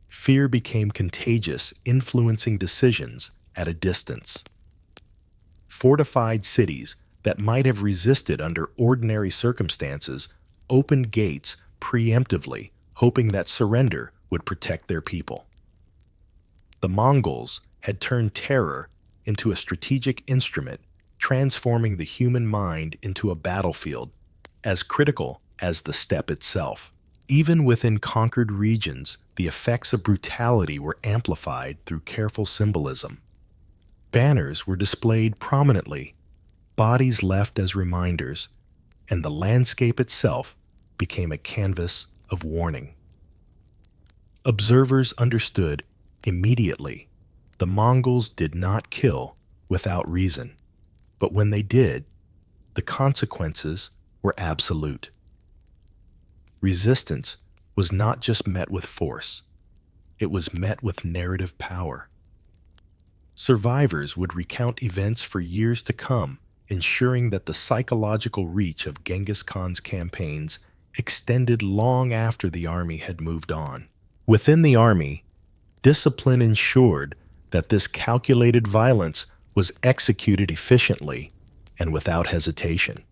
Fear became contagious, influencing decisions at a distance. Fortified cities that might have resisted under ordinary circumstances opened gates preemptively, hoping that surrender would protect their people. The Mongols had turned terror into a strategic instrument, transforming the human mind into a battlefield as critical as the steppe itself. Even within conquered regions, the effects of brutality were amplified through careful symbolism. Banners were displayed prominently, bodies left as reminders, and the landscape itself became a canvas of warning. Observers understood immediately the Mongols did not kill without reason, but when they did, the consequences were absolute. Resistance was not just met with force, it was met with narrative power. Survivors would recount events for years to come, ensuring that the psychological reach of Genghis Khan's campaigns extended long after the army had moved on. Within the army, discipline ensured that this calculated violence was executed efficiently and without hesitation.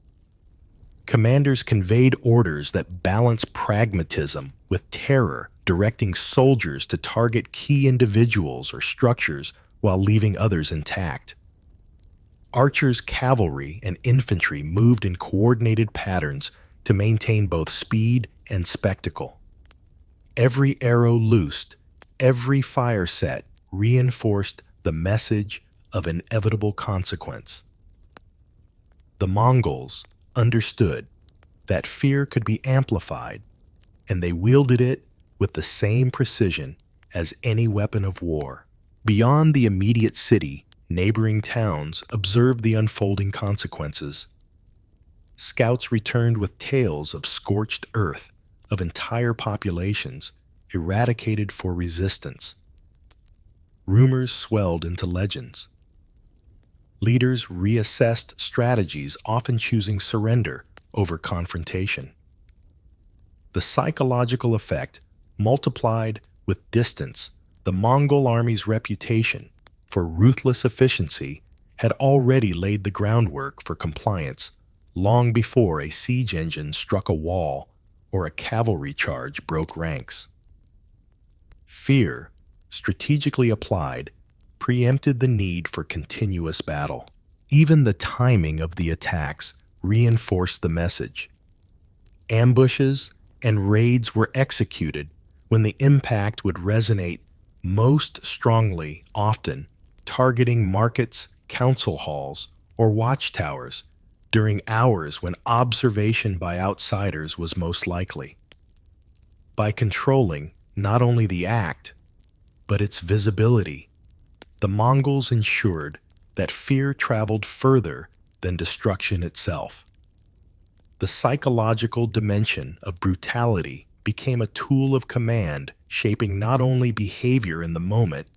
Commanders conveyed orders that balanced pragmatism with terror directing soldiers to target key individuals or structures while leaving others intact. Archers, cavalry, and infantry moved in coordinated patterns to maintain both speed and spectacle. Every arrow loosed, every fire set reinforced the message of inevitable consequence. The Mongols understood that fear could be amplified, and they wielded it with the same precision as any weapon of war. Beyond the immediate city, neighboring towns observed the unfolding consequences. Scouts returned with tales of scorched earth, of entire populations eradicated for resistance. Rumors swelled into legends. Leaders reassessed strategies, often choosing surrender over confrontation. The psychological effect multiplied with distance. The Mongol army's reputation for ruthless efficiency had already laid the groundwork for compliance long before a siege engine struck a wall or a cavalry charge broke ranks. Fear, strategically applied, preempted the need for continuous battle. Even the timing of the attacks reinforced the message. Ambushes and raids were executed when the impact would resonate most strongly, often targeting markets, council halls, or watchtowers during hours when observation by outsiders was most likely. By controlling not only the act, but its visibility, the Mongols ensured that fear traveled further than destruction itself. The psychological dimension of brutality became a tool of command, shaping not only behavior in the moment,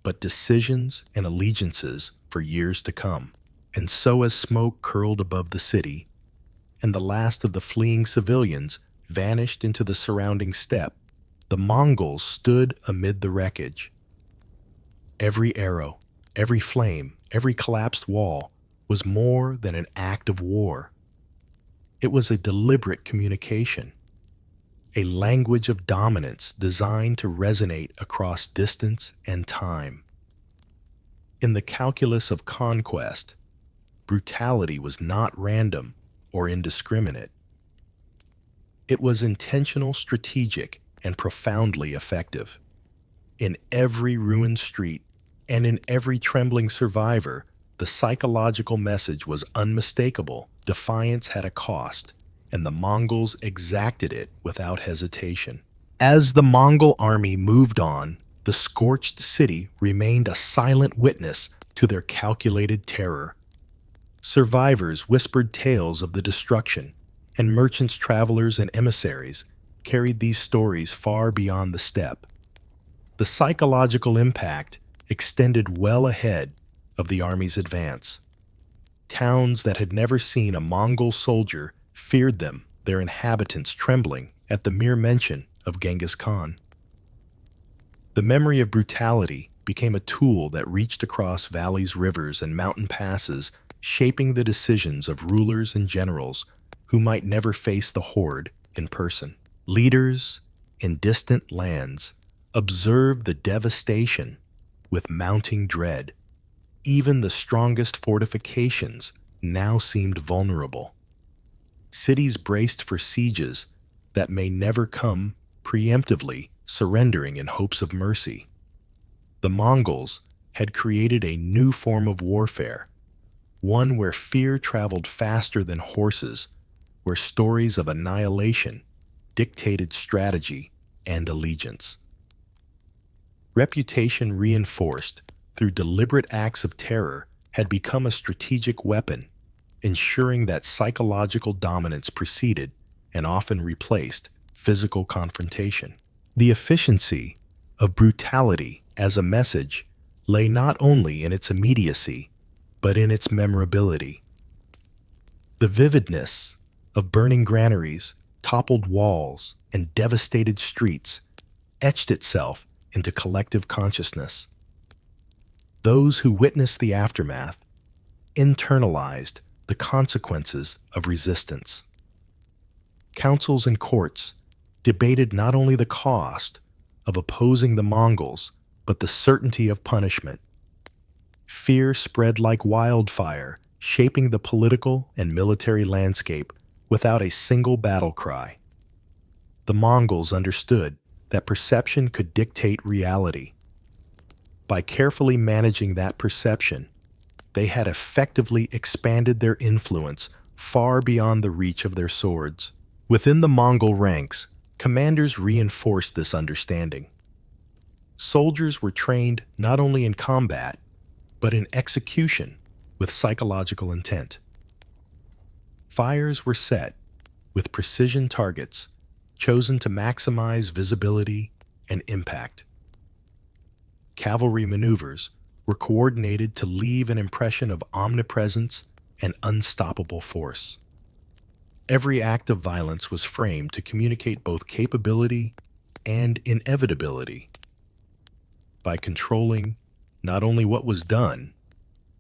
but decisions and allegiances for years to come. And so as smoke curled above the city, and the last of the fleeing civilians vanished into the surrounding steppe, the Mongols stood amid the wreckage. Every arrow, every flame, every collapsed wall was more than an act of war. It was a deliberate communication, a language of dominance designed to resonate across distance and time. In the calculus of conquest, brutality was not random or indiscriminate. It was intentional, strategic, and profoundly effective. In every ruined street and in every trembling survivor, the psychological message was unmistakable. Defiance had a cost, and the Mongols exacted it without hesitation. As the Mongol army moved on, the scorched city remained a silent witness to their calculated terror. Survivors whispered tales of the destruction, and merchants, travelers, and emissaries carried these stories far beyond the steppe. The psychological impact extended well ahead of the army's advance. Towns that had never seen a Mongol soldier feared them, their inhabitants trembling at the mere mention of Genghis Khan. The memory of brutality became a tool that reached across valleys, rivers, and mountain passes, shaping the decisions of rulers and generals who might never face the horde in person. Leaders in distant lands observed the devastation with mounting dread. Even the strongest fortifications now seemed vulnerable. Cities braced for sieges that may never come, preemptively surrendering in hopes of mercy. The Mongols had created a new form of warfare, one where fear traveled faster than horses, where stories of annihilation dictated strategy and allegiance. Reputation reinforced through deliberate acts of terror had become a strategic weapon, ensuring that psychological dominance preceded and often replaced physical confrontation. The efficiency of brutality as a message lay not only in its immediacy, but in its memorability. The vividness of burning granaries, toppled walls, and devastated streets etched itself into collective consciousness. Those who witnessed the aftermath internalized the consequences of resistance. Councils and courts debated not only the cost, of opposing the Mongols, but the certainty of punishment. Fear spread like wildfire, shaping the political and military landscape without a single battle cry. The Mongols understood that perception could dictate reality. By carefully managing that perception, they had effectively expanded their influence far beyond the reach of their swords. Within the Mongol ranks, commanders reinforced this understanding. Soldiers were trained not only in combat, but in execution with psychological intent. Fires were set with precision targets chosen to maximize visibility and impact. Cavalry maneuvers were coordinated to leave an impression of omnipresence and unstoppable force. Every act of violence was framed to communicate both capability and inevitability. By controlling not only what was done,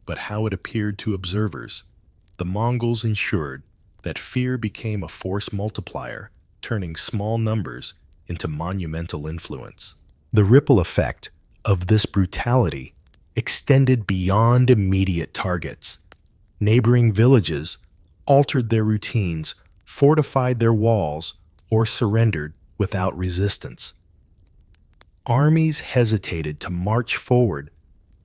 but how it appeared to observers, the Mongols ensured that fear became a force multiplier, turning small numbers into monumental influence. The ripple effect of this brutality extended beyond immediate targets. Neighboring villages altered their routines, fortified their walls, or surrendered without resistance. Armies hesitated to march forward,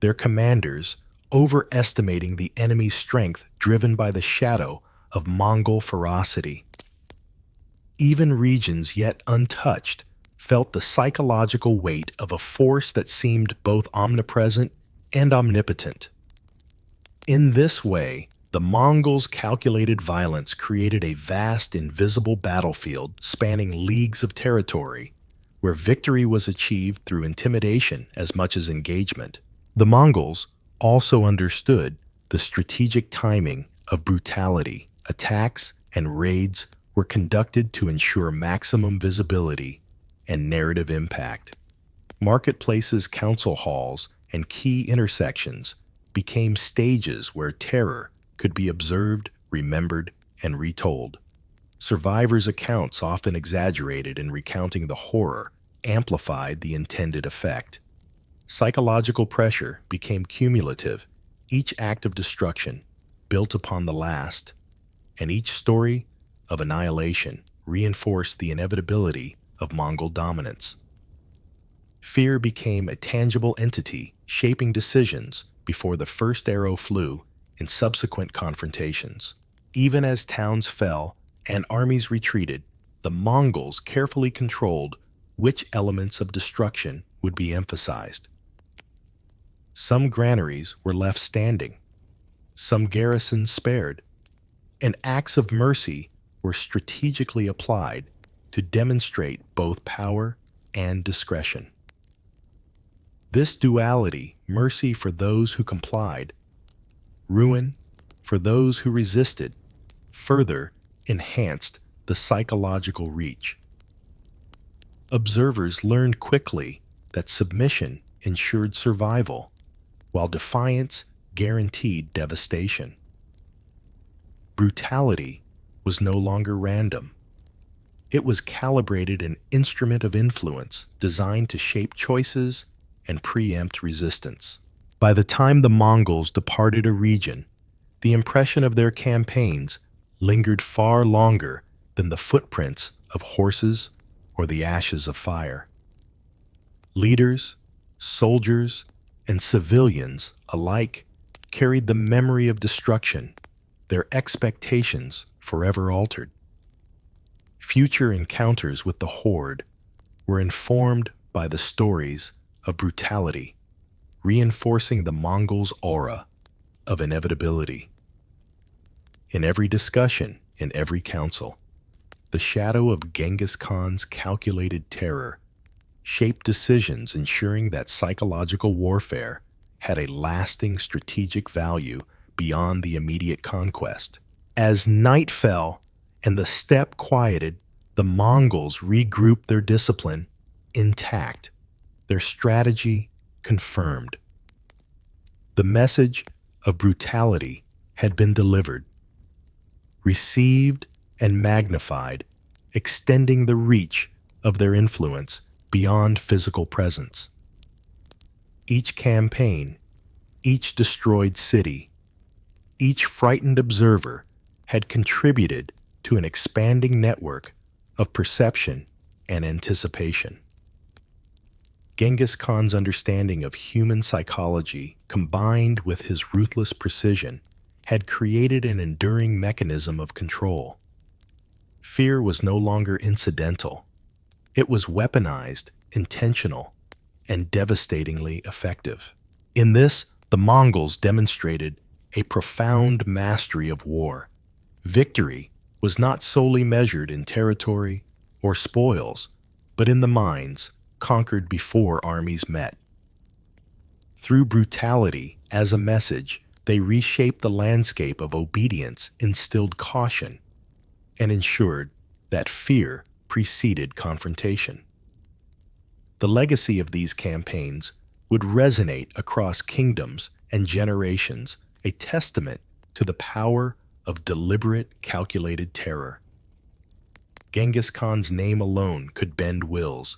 their commanders overestimating the enemy's strength driven by the shadow of Mongol ferocity. Even regions yet untouched felt the psychological weight of a force that seemed both omnipresent and omnipotent. In this way, the Mongols' calculated violence created a vast, invisible battlefield spanning leagues of territory, where victory was achieved through intimidation as much as engagement. The Mongols also understood the strategic timing of brutality. Attacks and raids were conducted to ensure maximum visibility and narrative impact. Marketplaces, council halls, and key intersections became stages where terror could be observed, remembered, and retold. Survivors' accounts, often exaggerated in recounting the horror, amplified the intended effect. Psychological pressure became cumulative, each act of destruction built upon the last, and each story of annihilation reinforced the inevitability of Mongol dominance. Fear became a tangible entity, shaping decisions before the first arrow flew in subsequent confrontations. Even as towns fell and armies retreated, the Mongols carefully controlled which elements of destruction would be emphasized. Some granaries were left standing, some garrisons spared, and acts of mercy were strategically applied to demonstrate both power and discretion. This duality, mercy for those who complied, ruin for those who resisted, further enhanced the psychological reach. Observers learned quickly that submission ensured survival, while defiance guaranteed devastation. Brutality was no longer random. It was calibrated an instrument of influence designed to shape choices and preempt resistance. By the time the Mongols departed a region, the impression of their campaigns lingered far longer than the footprints of horses or the ashes of fire. Leaders, soldiers, and civilians alike carried the memory of destruction, their expectations forever altered. Future encounters with the horde were informed by the stories of brutality, reinforcing the Mongols' aura of inevitability. In every discussion, in every council, the shadow of Genghis Khan's calculated terror shaped decisions, ensuring that psychological warfare had a lasting strategic value beyond the immediate conquest. As night fell and the steppe quieted, the Mongols regrouped their discipline intact, their strategy confirmed. The message of brutality had been delivered, received and magnified, extending the reach of their influence beyond physical presence. Each campaign, each destroyed city, each frightened observer had contributed to an expanding network of perception and anticipation. Genghis Khan's understanding of human psychology, combined with his ruthless precision, had created an enduring mechanism of control. Fear was no longer incidental. It was weaponized, intentional, and devastatingly effective. In this, the Mongols demonstrated a profound mastery of war. Victory was not solely measured in territory or spoils, but in the minds conquered before armies met. Through brutality as a message, they reshaped the landscape of obedience, instilled caution, and ensured that fear preceded confrontation. The legacy of these campaigns would resonate across kingdoms and generations, a testament to the power of deliberate, calculated terror. Genghis Khan's name alone could bend wills,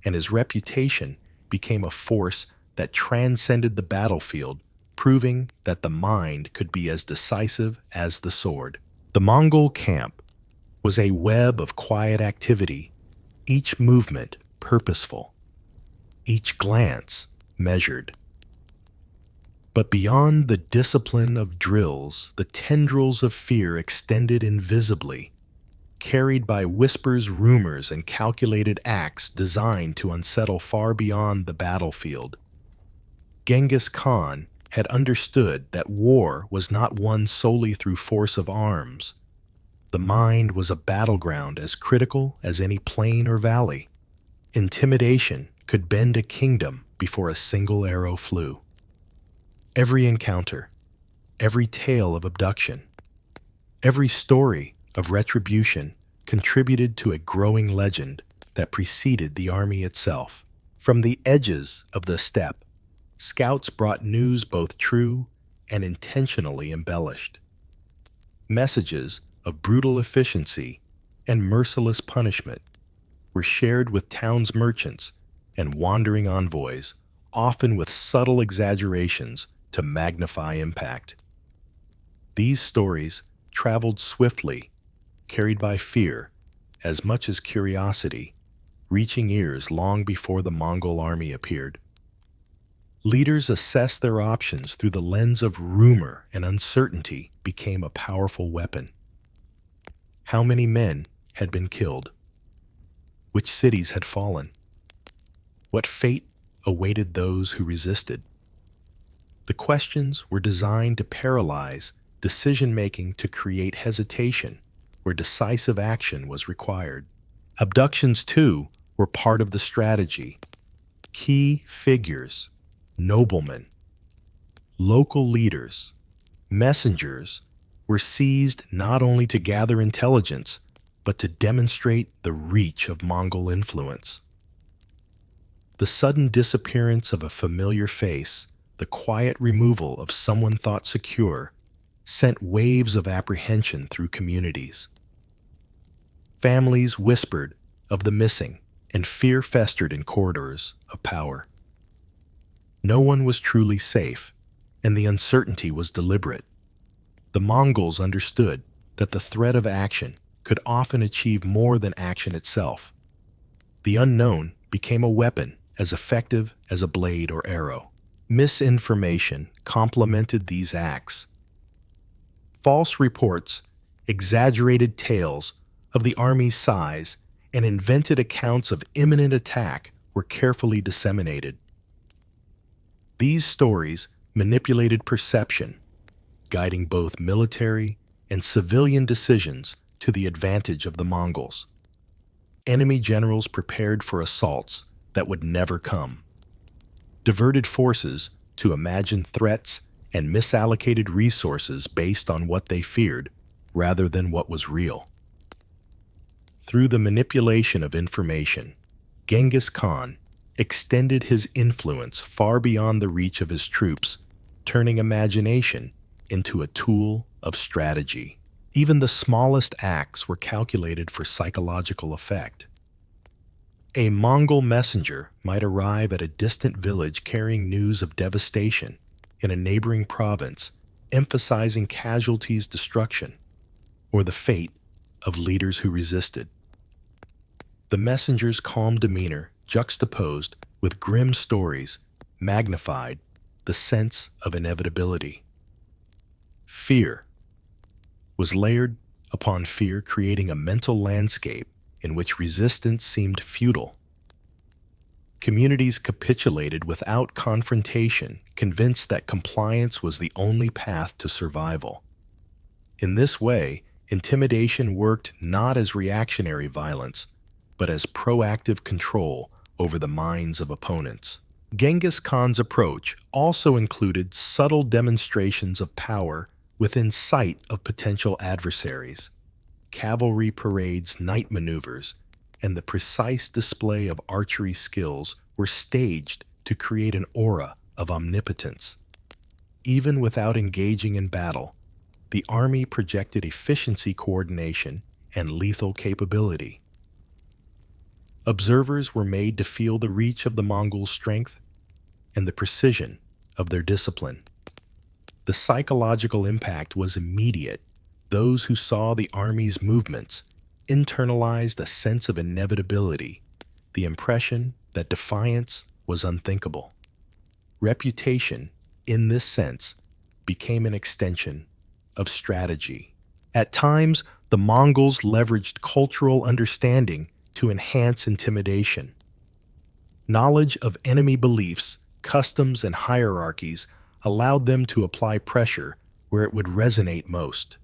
and his reputation became a force that transcended the battlefield, proving that the mind could be as decisive as the sword. The Mongol camp was a web of quiet activity, each movement purposeful, each glance measured. But beyond the discipline of drills, the tendrils of fear extended invisibly, carried by whispers, rumors, and calculated acts designed to unsettle far beyond the battlefield. Genghis Khan had understood that war was not won solely through force of arms. The mind was a battleground as critical as any plain or valley. Intimidation could bend a kingdom before a single arrow flew. Every encounter, every tale of abduction, every story of retribution contributed to a growing legend that preceded the army itself. From the edges of the steppe, scouts brought news both true and intentionally embellished. Messages of brutal efficiency and merciless punishment were shared with towns merchants and wandering envoys, often with subtle exaggerations to magnify impact. These stories traveled swiftly, carried by fear as much as curiosity, reaching ears long before the Mongol army appeared. Leaders assessed their options through the lens of rumor, and uncertainty became a powerful weapon. How many men had been killed? Which cities had fallen? What fate awaited those who resisted? The questions were designed to paralyze decision-making, to create hesitation where decisive action was required. Abductions, too, were part of the strategy. Key figures, noblemen, local leaders, messengers were seized not only to gather intelligence, but to demonstrate the reach of Mongol influence. The sudden disappearance of a familiar face, the quiet removal of someone thought secure, sent waves of apprehension through communities. Families whispered of the missing, and fear festered in corridors of power. No one was truly safe, and the uncertainty was deliberate. The Mongols understood that the threat of action could often achieve more than action itself. The unknown became a weapon as effective as a blade or arrow. Misinformation complemented these acts. False reports, exaggerated tales of the army's size, and invented accounts of imminent attack were carefully disseminated. These stories manipulated perception, guiding both military and civilian decisions to the advantage of the Mongols. Enemy generals prepared for assaults that would never come, diverted forces to imagine threats, and misallocated resources based on what they feared rather than what was real. Through the manipulation of information, Genghis Khan extended his influence far beyond the reach of his troops, turning imagination into a tool of strategy. Even the smallest acts were calculated for psychological effect. A Mongol messenger might arrive at a distant village carrying news of devastation in a neighboring province, emphasizing casualties, destruction, or the fate of leaders who resisted. The messenger's calm demeanor, juxtaposed with grim stories, magnified the sense of inevitability. Fear was layered upon fear, creating a mental landscape in which resistance seemed futile. Communities capitulated without confrontation, convinced that compliance was the only path to survival. In this way, intimidation worked not as reactionary violence, but as proactive control over the minds of opponents. Genghis Khan's approach also included subtle demonstrations of power within sight of potential adversaries. Cavalry parades, night maneuvers, and the precise display of archery skills were staged to create an aura of omnipotence. Even without engaging in battle, the army projected efficiency, coordination, and lethal capability. Observers were made to feel the reach of the Mongols' strength and the precision of their discipline. The psychological impact was immediate. Those who saw the army's movements internalized a sense of inevitability, the impression that defiance was unthinkable. Reputation, in this sense, became an extension of strategy. At times, the Mongols leveraged cultural understanding to enhance intimidation. Knowledge of enemy beliefs, customs, and hierarchies allowed them to apply pressure where it would resonate most.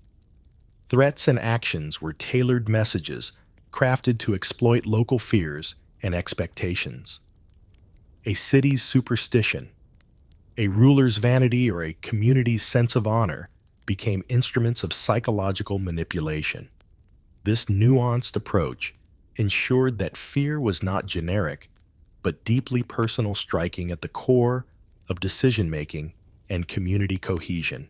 Threats and actions were tailored messages crafted to exploit local fears and expectations. A city's superstition, a ruler's vanity, or a community's sense of honor became instruments of psychological manipulation. This nuanced approach ensured that fear was not generic, but deeply personal, striking at the core of decision-making and community cohesion.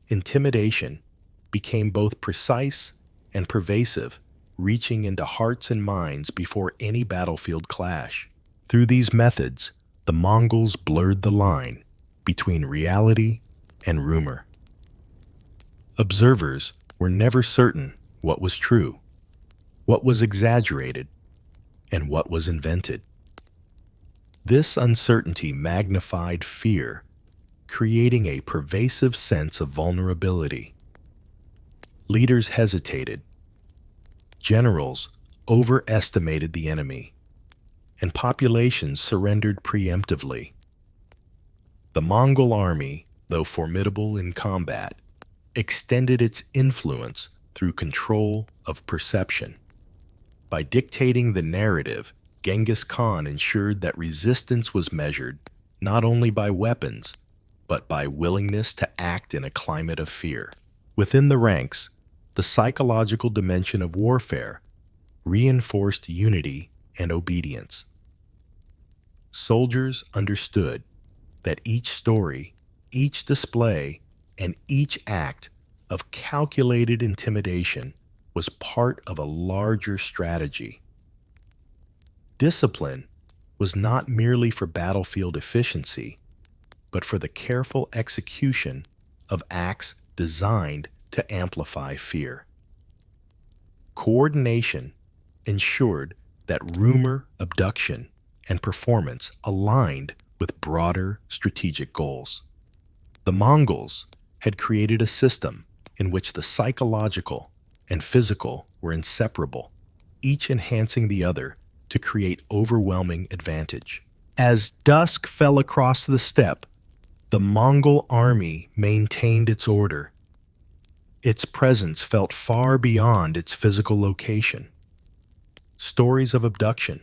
Intimidation became both precise and pervasive, reaching into hearts and minds before any battlefield clash. Through these methods, the Mongols blurred the line between reality and rumor. Observers were never certain what was true, what was exaggerated, and what was invented. This uncertainty magnified fear, creating a pervasive sense of vulnerability. Leaders hesitated, generals overestimated the enemy, and populations surrendered preemptively. The Mongol army, though formidable in combat, extended its influence through control of perception. By dictating the narrative, Genghis Khan ensured that resistance was measured not only by weapons, but by willingness to act in a climate of fear. Within the ranks, the psychological dimension of warfare reinforced unity and obedience. Soldiers understood that each story, each display, and each act of calculated intimidation was part of a larger strategy. Discipline was not merely for battlefield efficiency, but for the careful execution of acts designed to amplify fear. Coordination ensured that rumor, abduction, and performance aligned with broader strategic goals. The Mongols had created a system in which the psychological and physical were inseparable, each enhancing the other to create overwhelming advantage. As dusk fell across the steppe, the Mongol army maintained its order. Its presence felt far beyond its physical location. Stories of abduction,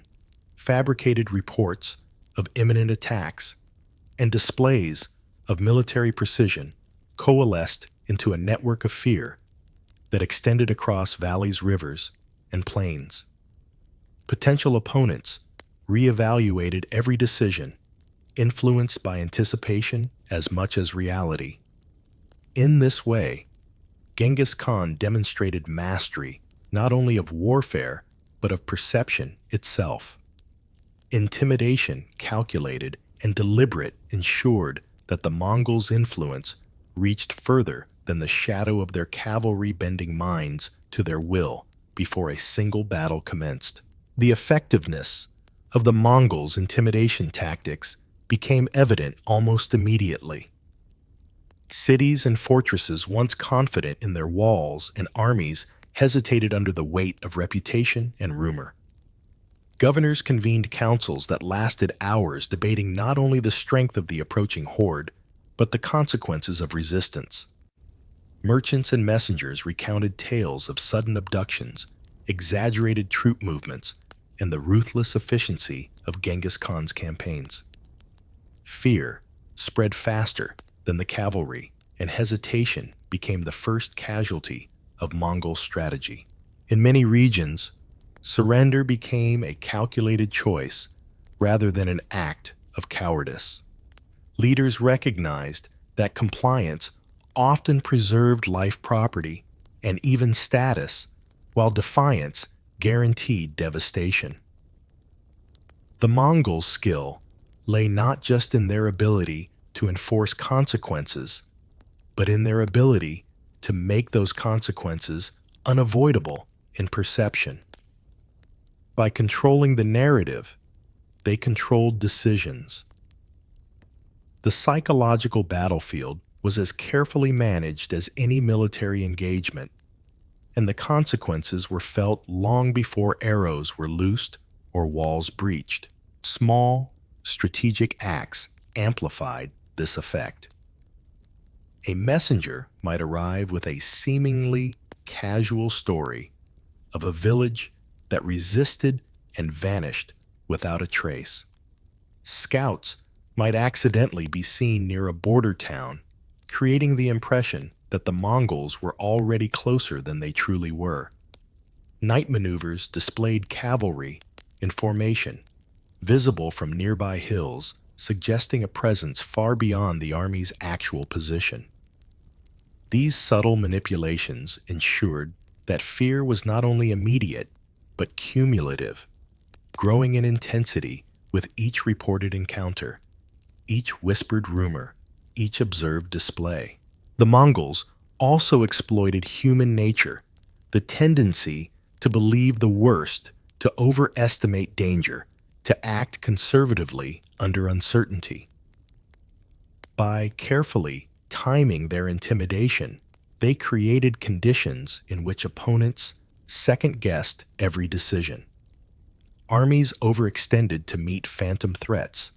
fabricated reports of imminent attacks, and displays of military precision coalesced into a network of fear that extended across valleys, rivers, and plains. Potential opponents reevaluated every decision, influenced by anticipation as much as reality. In this way, Genghis Khan demonstrated mastery not only of warfare, but of perception itself. Intimidation, calculated and deliberate, ensured that the Mongols' influence reached further than the shadow of their cavalry, bending minds to their will before a single battle commenced. The effectiveness of the Mongols' intimidation tactics became evident almost immediately. Cities and fortresses, once confident in their walls and armies, hesitated under the weight of reputation and rumor. Governors convened councils that lasted hours, debating not only the strength of the approaching horde, but the consequences of resistance. Merchants and messengers recounted tales of sudden abductions, exaggerated troop movements, and the ruthless efficiency of Genghis Khan's campaigns. Fear spread faster than the cavalry, and hesitation became the first casualty of Mongol strategy. In many regions, surrender became a calculated choice rather than an act of cowardice. Leaders recognized that compliance often preserved life, property, and even status, while defiance guaranteed devastation. The Mongols' skill lay not just in their ability to enforce consequences, but in their ability to make those consequences unavoidable in perception. By controlling the narrative, they controlled decisions. The psychological battlefield was as carefully managed as any military engagement, and the consequences were felt long before arrows were loosed or walls breached. Small, strategic acts amplified this effect. A messenger might arrive with a seemingly casual story of a village that resisted and vanished without a trace. Scouts might accidentally be seen near a border town, creating the impression that the Mongols were already closer than they truly were. Night maneuvers displayed cavalry in formation, visible from nearby hills, suggesting a presence far beyond the army's actual position. These subtle manipulations ensured that fear was not only immediate, but cumulative, growing in intensity with each reported encounter, each whispered rumor, each observed display. The Mongols also exploited human nature, the tendency to believe the worst, to overestimate danger, to act conservatively under uncertainty. By carefully timing their intimidation, they created conditions in which opponents second-guessed every decision. Armies overextended to meet phantom threats.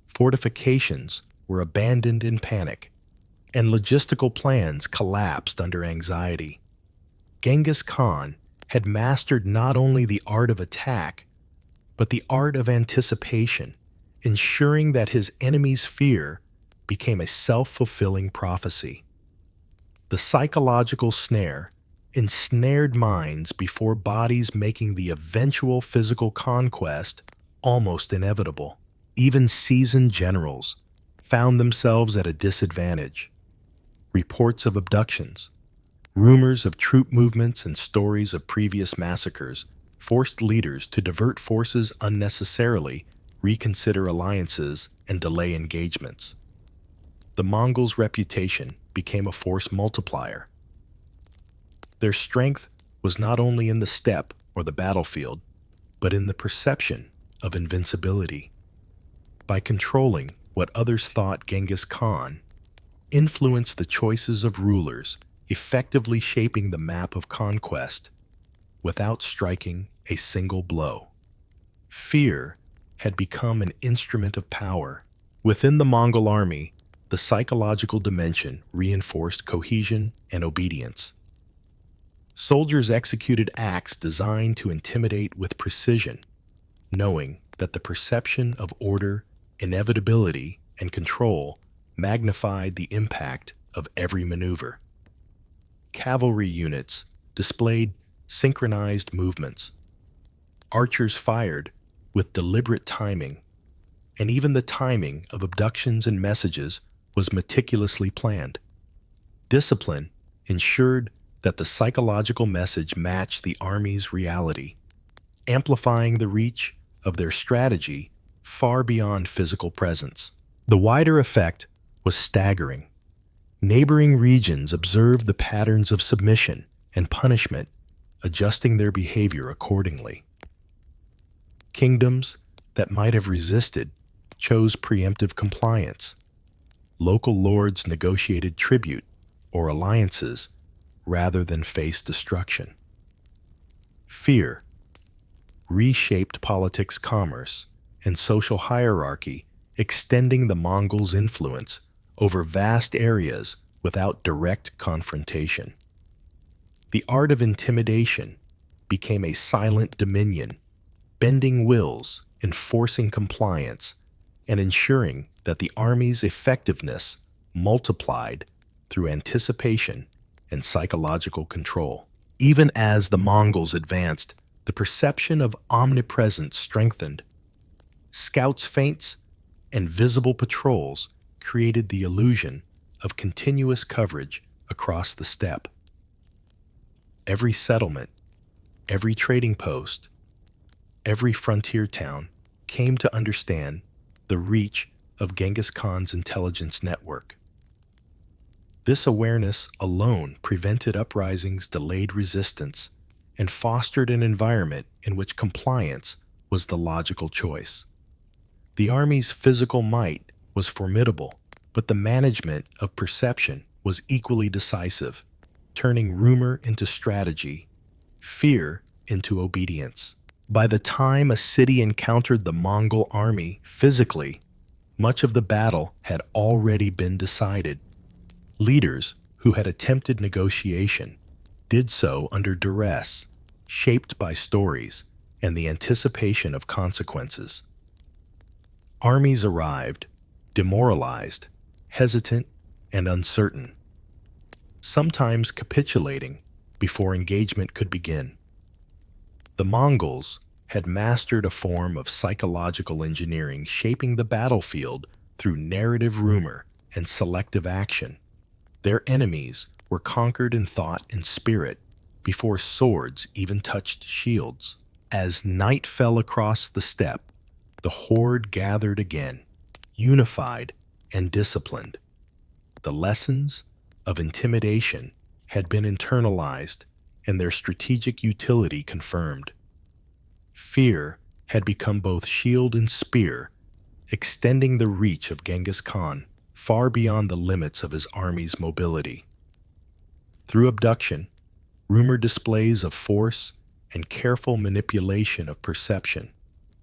Fortifications were abandoned in panic, and logistical plans collapsed under anxiety. Genghis Khan had mastered not only the art of attack, but the art of anticipation, ensuring that his enemy's fear became a self-fulfilling prophecy. The psychological snare ensnared minds before bodies, making the eventual physical conquest almost inevitable. Even seasoned generals found themselves at a disadvantage. Reports of abductions, rumors of troop movements, and stories of previous massacres forced leaders to divert forces unnecessarily, reconsider alliances, and delay engagements. The Mongols' reputation became a force multiplier. Their strength was not only in the steppe or the battlefield, but in the perception of invincibility. By controlling what others thought, Genghis Khan influenced the choices of rulers, effectively shaping the map of conquest without striking a single blow. Fear had become an instrument of power. Within the Mongol army, the psychological dimension reinforced cohesion and obedience. Soldiers executed acts designed to intimidate with precision, knowing that the perception of order, inevitability, and control magnified the impact of every maneuver. Cavalry units displayed synchronized movements. Archers fired with deliberate timing, and even the timing of abductions and messages was meticulously planned. Discipline ensured that the psychological message matched the army's reality, amplifying the reach of their strategy far beyond physical presence. The wider effect was staggering. Neighboring regions observed the patterns of submission and punishment, adjusting their behavior accordingly. Kingdoms that might have resisted chose preemptive compliance. Local lords negotiated tribute or alliances rather than face destruction. Fear reshaped politics, commerce, and social hierarchy, extending the Mongols' influence over vast areas without direct confrontation. The art of intimidation became a silent dominion, bending wills, enforcing compliance, and ensuring that the army's effectiveness multiplied through anticipation and psychological control. Even as the Mongols advanced, the perception of omnipresence strengthened. Scouts' feints and visible patrols created the illusion of continuous coverage across the steppe. Every settlement, every trading post, every frontier town came to understand the reach of Genghis Khan's intelligence network. This awareness alone prevented uprisings, delayed resistance, and fostered an environment in which compliance was the logical choice. The army's physical might was formidable, but the management of perception was equally decisive, turning rumor into strategy, fear into obedience. By the time a city encountered the Mongol army physically, much of the battle had already been decided. Leaders who had attempted negotiation did so under duress, shaped by stories and the anticipation of consequences. Armies arrived, demoralized, hesitant, and uncertain, sometimes capitulating before engagement could begin. The Mongols had mastered a form of psychological engineering, shaping the battlefield through narrative rumor and selective action. Their enemies were conquered in thought and spirit before swords even touched shields. As night fell across the steppe, the horde gathered again, unified and disciplined. The lessons of intimidation had been internalized and their strategic utility confirmed. Fear had become both shield and spear, extending the reach of Genghis Khan far beyond the limits of his army's mobility. Through abduction, rumored displays of force, and careful manipulation of perception,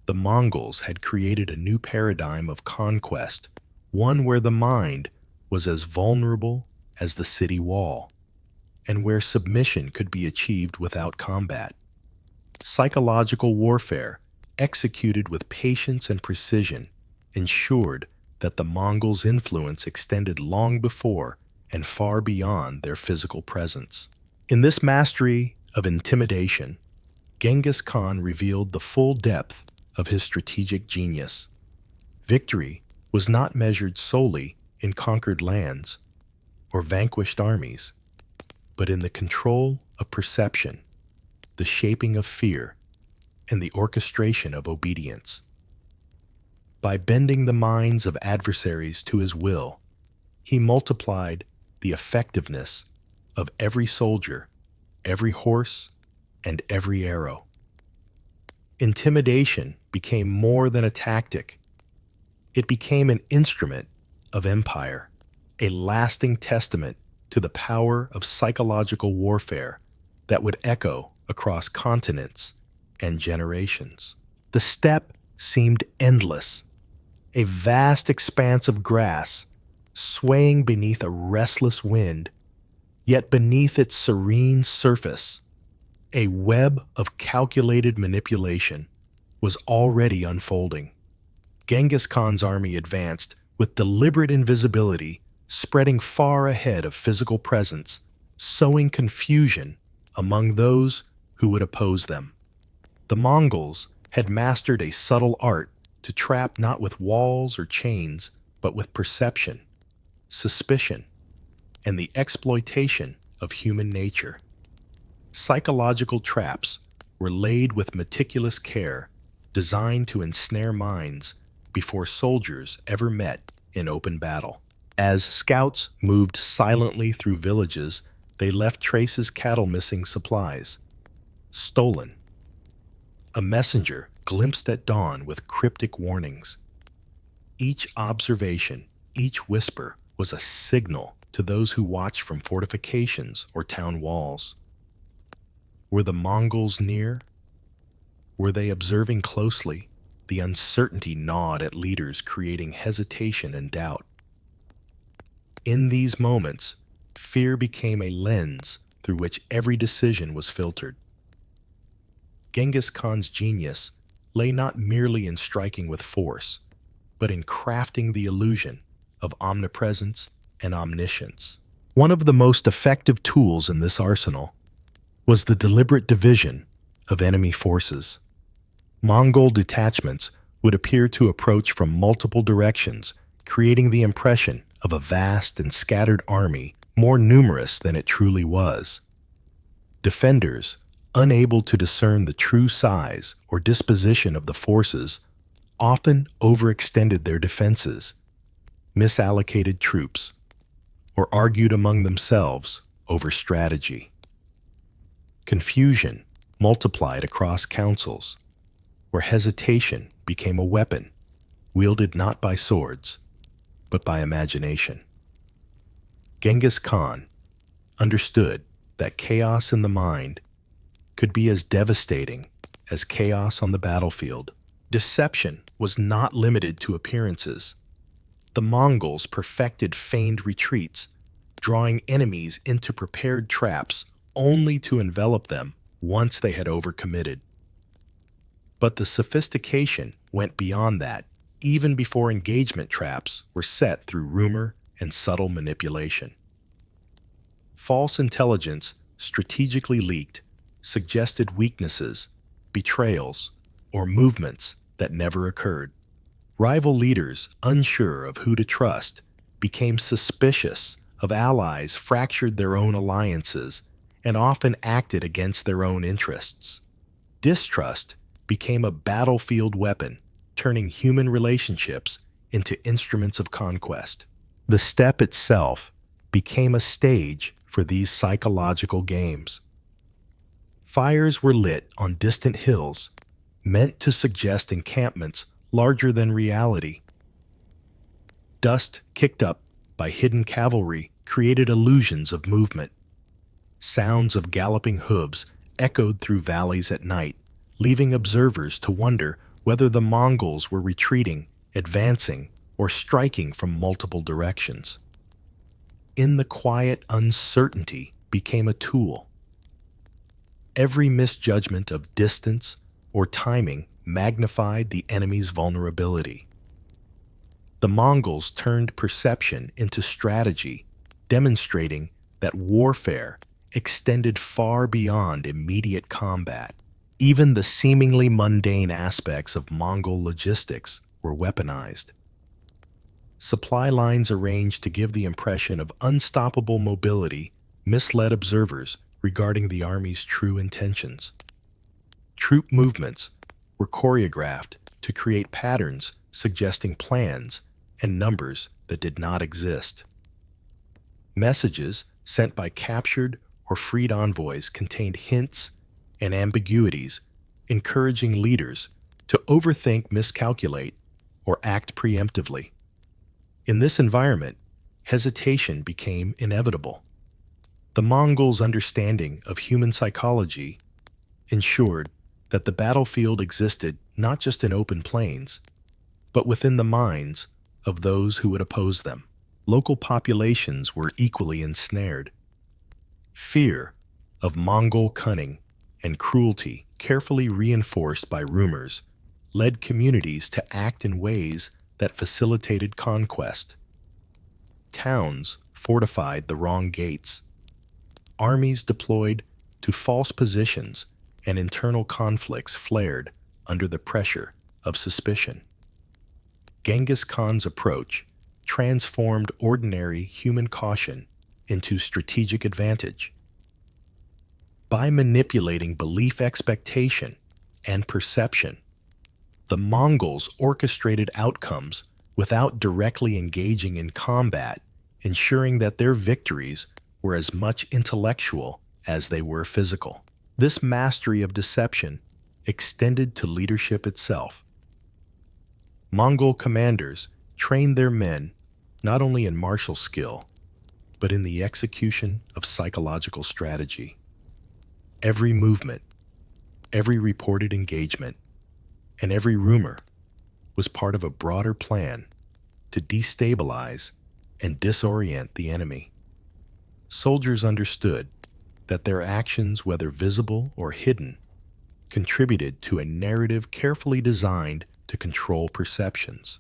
the Mongols had created a new paradigm of conquest, one where the mind was as vulnerable as the city wall, and where submission could be achieved without combat. Psychological warfare, executed with patience and precision, ensured that the Mongols' influence extended long before and far beyond their physical presence. In this mastery of intimidation, Genghis Khan revealed the full depth of his strategic genius. Victory was not measured solely in conquered lands or vanquished armies, but in the control of perception, the shaping of fear, and the orchestration of obedience. By bending the minds of adversaries to his will, he multiplied the effectiveness of every soldier, every horse, and every arrow. Intimidation became more than a tactic. It became an instrument of empire, a lasting testament to the power of psychological warfare that would echo across continents and generations. The steppe seemed endless, a vast expanse of grass swaying beneath a restless wind, yet beneath its serene surface, a web of calculated manipulation was already unfolding. Genghis Khan's army advanced with deliberate invisibility, spreading far ahead of physical presence, sowing confusion among those who would oppose them. The Mongols had mastered a subtle art to trap not with walls or chains, but with perception, suspicion, and the exploitation of human nature. Psychological traps were laid with meticulous care, designed to ensnare minds before soldiers ever met in open battle. As scouts moved silently through villages, they left traces: cattle missing, supplies stolen. A messenger glimpsed at dawn with cryptic warnings. Each observation, each whisper, was a signal to those who watched from fortifications or town walls. Were the Mongols near? Were they observing closely? The uncertainty gnawed at leaders, creating hesitation and doubt. In these moments, fear became a lens through which every decision was filtered. Genghis Khan's genius lay not merely in striking with force, but in crafting the illusion of omnipresence and omniscience. One of the most effective tools in this arsenal was the deliberate division of enemy forces. Mongol detachments would appear to approach from multiple directions, creating the impression of a vast and scattered army, more numerous than it truly was. Defenders, unable to discern the true size or disposition of the forces, often overextended their defenses, misallocated troops, or argued among themselves over strategy. Confusion multiplied across councils, where hesitation became a weapon, wielded not by swords, but by imagination. Genghis Khan understood that chaos in the mind could be as devastating as chaos on the battlefield. Deception was not limited to appearances. The Mongols perfected feigned retreats, drawing enemies into prepared traps only to envelop them once they had overcommitted. But the sophistication went beyond that, even before engagement traps were set through rumor and subtle manipulation. False intelligence strategically leaked suggested weaknesses, betrayals, or movements that never occurred. Rival leaders, unsure of who to trust, became suspicious of allies, fractured their own alliances, and often acted against their own interests. Distrust became a battlefield weapon, turning human relationships into instruments of conquest. The steppe itself became a stage for these psychological games. Fires were lit on distant hills, meant to suggest encampments larger than reality. Dust kicked up by hidden cavalry created illusions of movement. Sounds of galloping hooves echoed through valleys at night, leaving observers to wonder whether the Mongols were retreating, advancing, or striking from multiple directions. In the quiet, uncertainty became a tool. Every misjudgment of distance or timing magnified the enemy's vulnerability. The Mongols turned perception into strategy, demonstrating that warfare extended far beyond immediate combat. Even the seemingly mundane aspects of Mongol logistics were weaponized. Supply lines arranged to give the impression of unstoppable mobility misled observers regarding the army's true intentions. Troop movements were choreographed to create patterns suggesting plans and numbers that did not exist. Messages sent by captured or freed envoys contained hints and ambiguities, encouraging leaders to overthink, miscalculate, or act preemptively. In this environment, hesitation became inevitable. The Mongols' understanding of human psychology ensured that the battlefield existed not just in open plains, but within the minds of those who would oppose them. Local populations were equally ensnared. Fear of Mongol cunning and cruelty, carefully reinforced by rumors, led communities to act in ways that facilitated conquest. Towns fortified the wrong gates. Armies deployed to false positions, and internal conflicts flared under the pressure of suspicion. Genghis Khan's approach transformed ordinary human caution into strategic advantage. By manipulating belief, expectation, and perception, The Mongols orchestrated outcomes without directly engaging in combat, ensuring that their victories were as much intellectual as they were physical. This mastery of deception extended to leadership itself. Mongol commanders trained their men not only in martial skill, but in the execution of psychological strategy. Every movement, every reported engagement, and every rumor was part of a broader plan to destabilize and disorient the enemy. Soldiers understood that their actions, whether visible or hidden, contributed to a narrative carefully designed to control perceptions.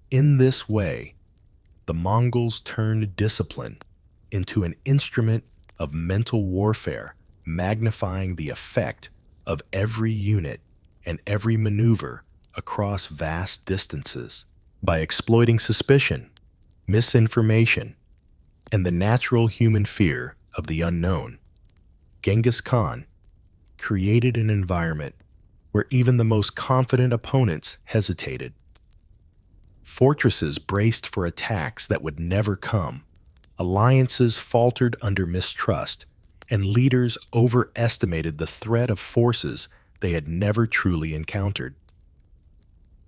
In this way, the Mongols turned discipline into an instrument of mental warfare, magnifying the effect of every unit and every maneuver across vast distances. By exploiting suspicion, misinformation, and the natural human fear of the unknown, Genghis Khan created an environment where even the most confident opponents hesitated. Fortresses braced for attacks that would never come, alliances faltered under mistrust, and leaders overestimated the threat of forces they had never truly encountered.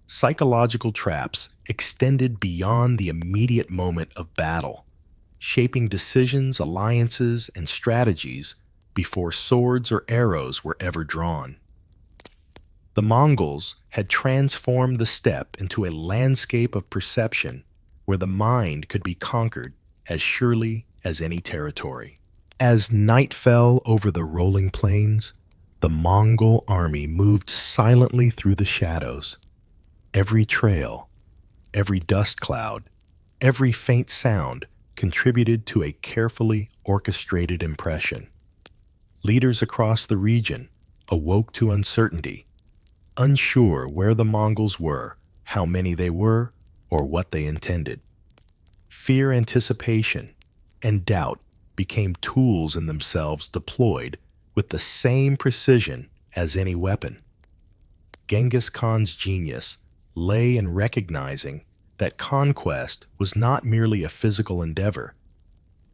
Psychological traps extended beyond the immediate moment of battle, shaping decisions, alliances, and strategies before swords or arrows were ever drawn. The Mongols had transformed the steppe into a landscape of perception where the mind could be conquered as surely as any territory. As night fell over the rolling plains, the Mongol army moved silently through the shadows. Every trail, every dust cloud, every faint sound contributed to a carefully orchestrated impression. Leaders across the region awoke to uncertainty, unsure where the Mongols were, how many they were, or what they intended. Fear, anticipation, and doubt became tools in themselves deployed with the same precision as any weapon. Genghis Khan's genius lay in recognizing that conquest was not merely a physical endeavor,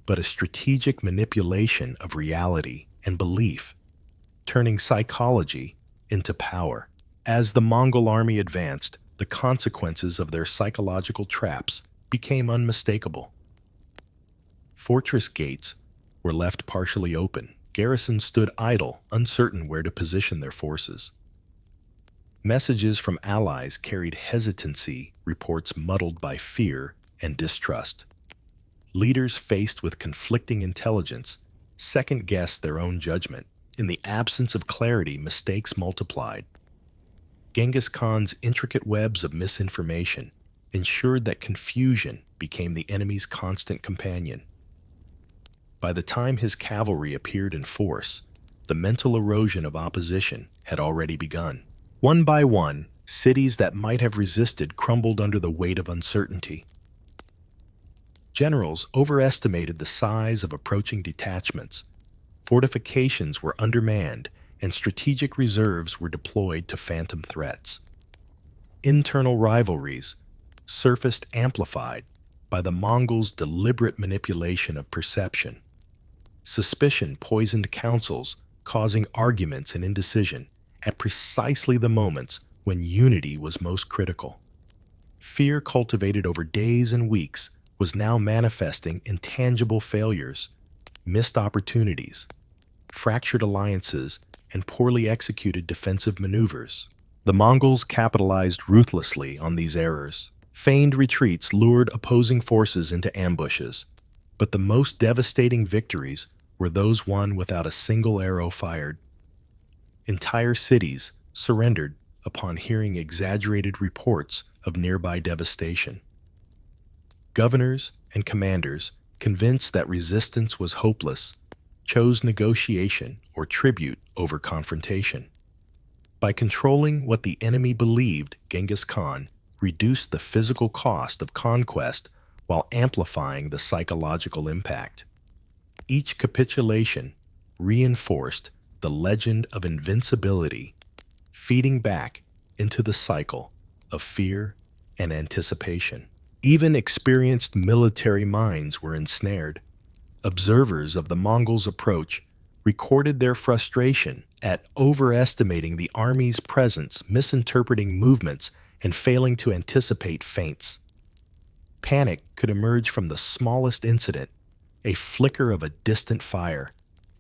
but a strategic manipulation of reality and belief, turning psychology into power. As the Mongol army advanced, the consequences of their psychological traps became unmistakable. Fortress gates were left partially open. Garrisons stood idle, uncertain where to position their forces. Messages from allies carried hesitancy, reports muddled by fear and distrust. Leaders faced with conflicting intelligence second-guessed their own judgment. In the absence of clarity, mistakes multiplied. Genghis Khan's intricate webs of misinformation ensured that confusion became the enemy's constant companion. By the time his cavalry appeared in force, the mental erosion of opposition had already begun. One by one, cities that might have resisted crumbled under the weight of uncertainty. Generals overestimated the size of approaching detachments. Fortifications were undermanned, and strategic reserves were deployed to phantom threats. Internal rivalries surfaced, amplified by the Mongols' deliberate manipulation of perception. Suspicion poisoned councils, causing arguments and indecision at precisely the moments when unity was most critical. Fear cultivated over days and weeks was now manifesting in tangible failures, missed opportunities, fractured alliances, and poorly executed defensive maneuvers. The Mongols capitalized ruthlessly on these errors. Feigned retreats lured opposing forces into ambushes, but the most devastating victories were those won without a single arrow fired. Entire cities surrendered upon hearing exaggerated reports of nearby devastation. Governors and commanders, convinced that resistance was hopeless, chose negotiation or tribute over confrontation. By controlling what the enemy believed, Genghis Khan reduced the physical cost of conquest while amplifying the psychological impact. Each capitulation reinforced the legend of invincibility, feeding back into the cycle of fear and anticipation. Even experienced military minds were ensnared. Observers of the Mongols' approach recorded their frustration at overestimating the army's presence, misinterpreting movements, and failing to anticipate feints. Panic could emerge from the smallest incident, a flicker of a distant fire,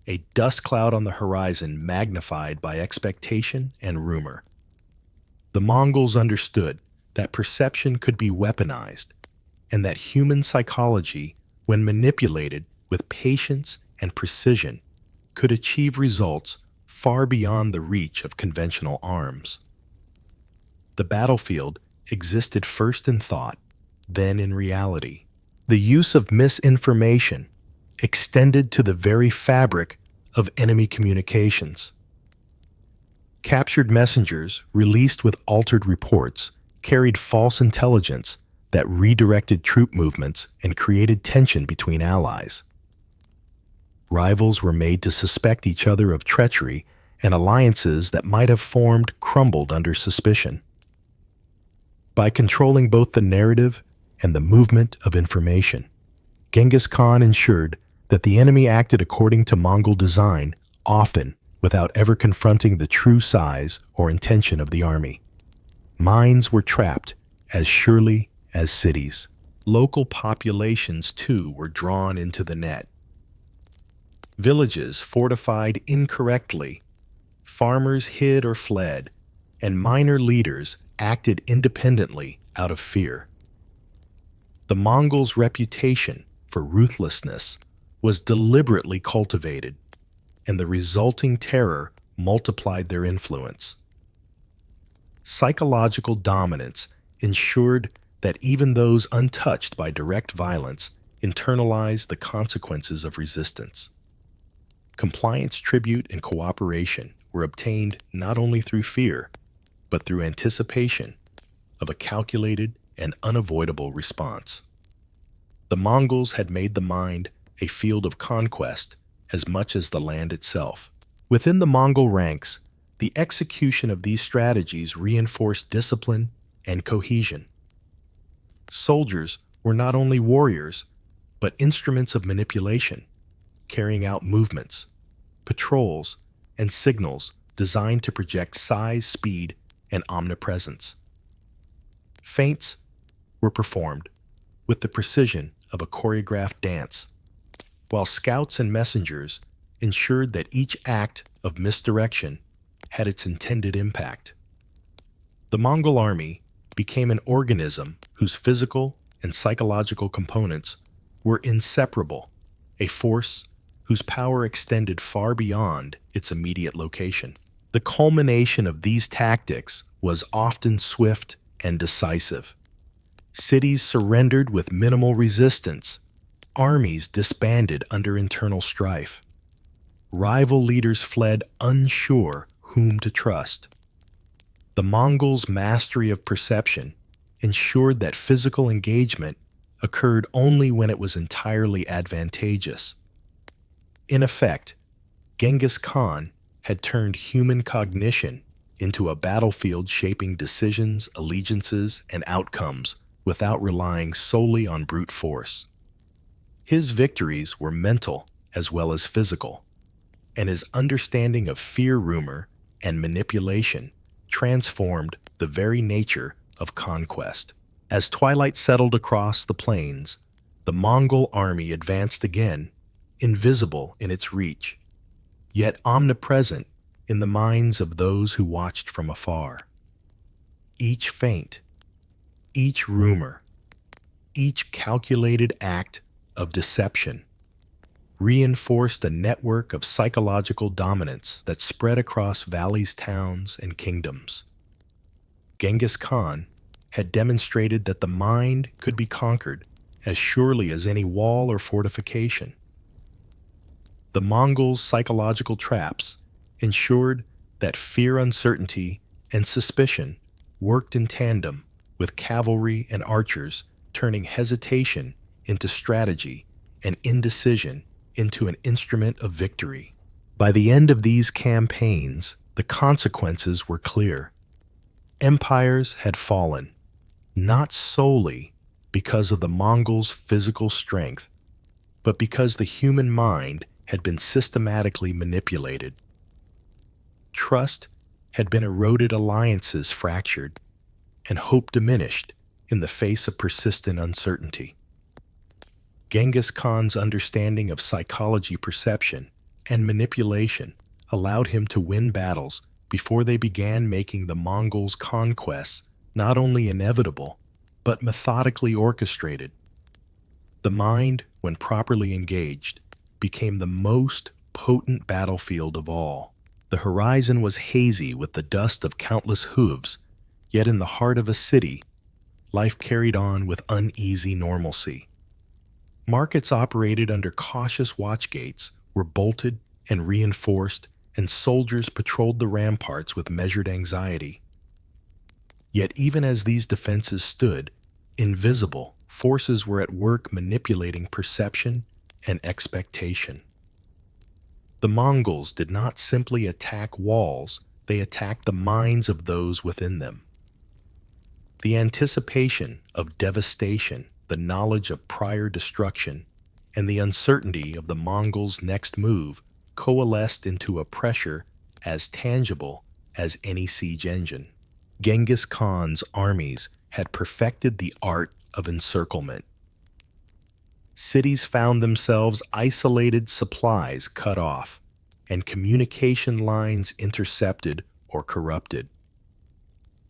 a dust cloud on the horizon magnified by expectation and rumor. The Mongols understood that perception could be weaponized, and that human psychology, when manipulated with patience and precision, could achieve results far beyond the reach of conventional arms. The battlefield existed first in thought, then in reality. The use of misinformation extended to the very fabric of enemy communications. Captured messengers, released with altered reports, carried false intelligence that redirected troop movements and created tension between allies. Rivals were made to suspect each other of treachery, and alliances that might have formed crumbled under suspicion. By controlling both the narrative and the movement of information, Genghis Khan ensured that the enemy acted according to Mongol design, often without ever confronting the true size or intention of the army. Minds were trapped as surely as cities. Local populations, too, were drawn into the net. Villages fortified incorrectly, farmers hid or fled, and minor leaders acted independently out of fear. The Mongols' reputation for ruthlessness was deliberately cultivated, and the resulting terror multiplied their influence. Psychological dominance ensured that even those untouched by direct violence internalized the consequences of resistance. Compliance, tribute, and cooperation were obtained not only through fear, but through anticipation of a calculated and unavoidable response. The Mongols had made the mind a field of conquest as much as the land itself. Within the Mongol ranks, the execution of these strategies reinforced discipline and cohesion. Soldiers were not only warriors, but instruments of manipulation, carrying out movements, patrols, and signals designed to project size, speed, and omnipresence. Feints were performed with the precision of a choreographed dance, while scouts and messengers ensured that each act of misdirection had its intended impact. The Mongol army became an organism whose physical and psychological components were inseparable, a force whose power extended far beyond its immediate location. The culmination of these tactics was often swift and decisive. Cities surrendered with minimal resistance. Armies disbanded under internal strife. Rival leaders fled unsure whom to trust. The Mongols' mastery of perception ensured that physical engagement occurred only when it was entirely advantageous. In effect, Genghis Khan had turned human cognition into a battlefield shaping decisions, allegiances, and outcomes without relying solely on brute force. His victories were mental as well as physical, and his understanding of fear, rumor, and manipulation transformed the very nature of conquest. As twilight settled across the plains, the Mongol army advanced again, invisible in its reach, yet omnipresent in the minds of those who watched from afar. Each feint, each rumor, each calculated act of deception reinforced a network of psychological dominance that spread across valleys, towns, and kingdoms. Genghis Khan had demonstrated that the mind could be conquered as surely as any wall or fortification. The Mongols' psychological traps ensured that fear, uncertainty, and suspicion worked in tandem with cavalry and archers, turning hesitation into strategy and indecision into an instrument of victory. By the end of these campaigns, the consequences were clear. Empires had fallen, not solely because of the Mongols' physical strength, but because the human mind had been systematically manipulated. Trust had been eroded, alliances fractured, and hope diminished in the face of persistent uncertainty. Genghis Khan's understanding of psychology, perception, and manipulation allowed him to win battles before they began, making the Mongols' conquests not only inevitable, but methodically orchestrated. The mind, when properly engaged, became the most potent battlefield of all. The horizon was hazy with the dust of countless hooves, yet in the heart of a city, life carried on with uneasy normalcy. Markets operated under cautious watchgates, were bolted and reinforced, and soldiers patrolled the ramparts with measured anxiety. Yet even as these defenses stood, invisible forces were at work manipulating perception and expectation. The Mongols did not simply attack walls, they attacked the minds of those within them. The anticipation of devastation, the knowledge of prior destruction, and the uncertainty of the Mongols' next move coalesced into a pressure as tangible as any siege engine. Genghis Khan's armies had perfected the art of encirclement. Cities found themselves isolated, supplies cut off, and communication lines intercepted or corrupted.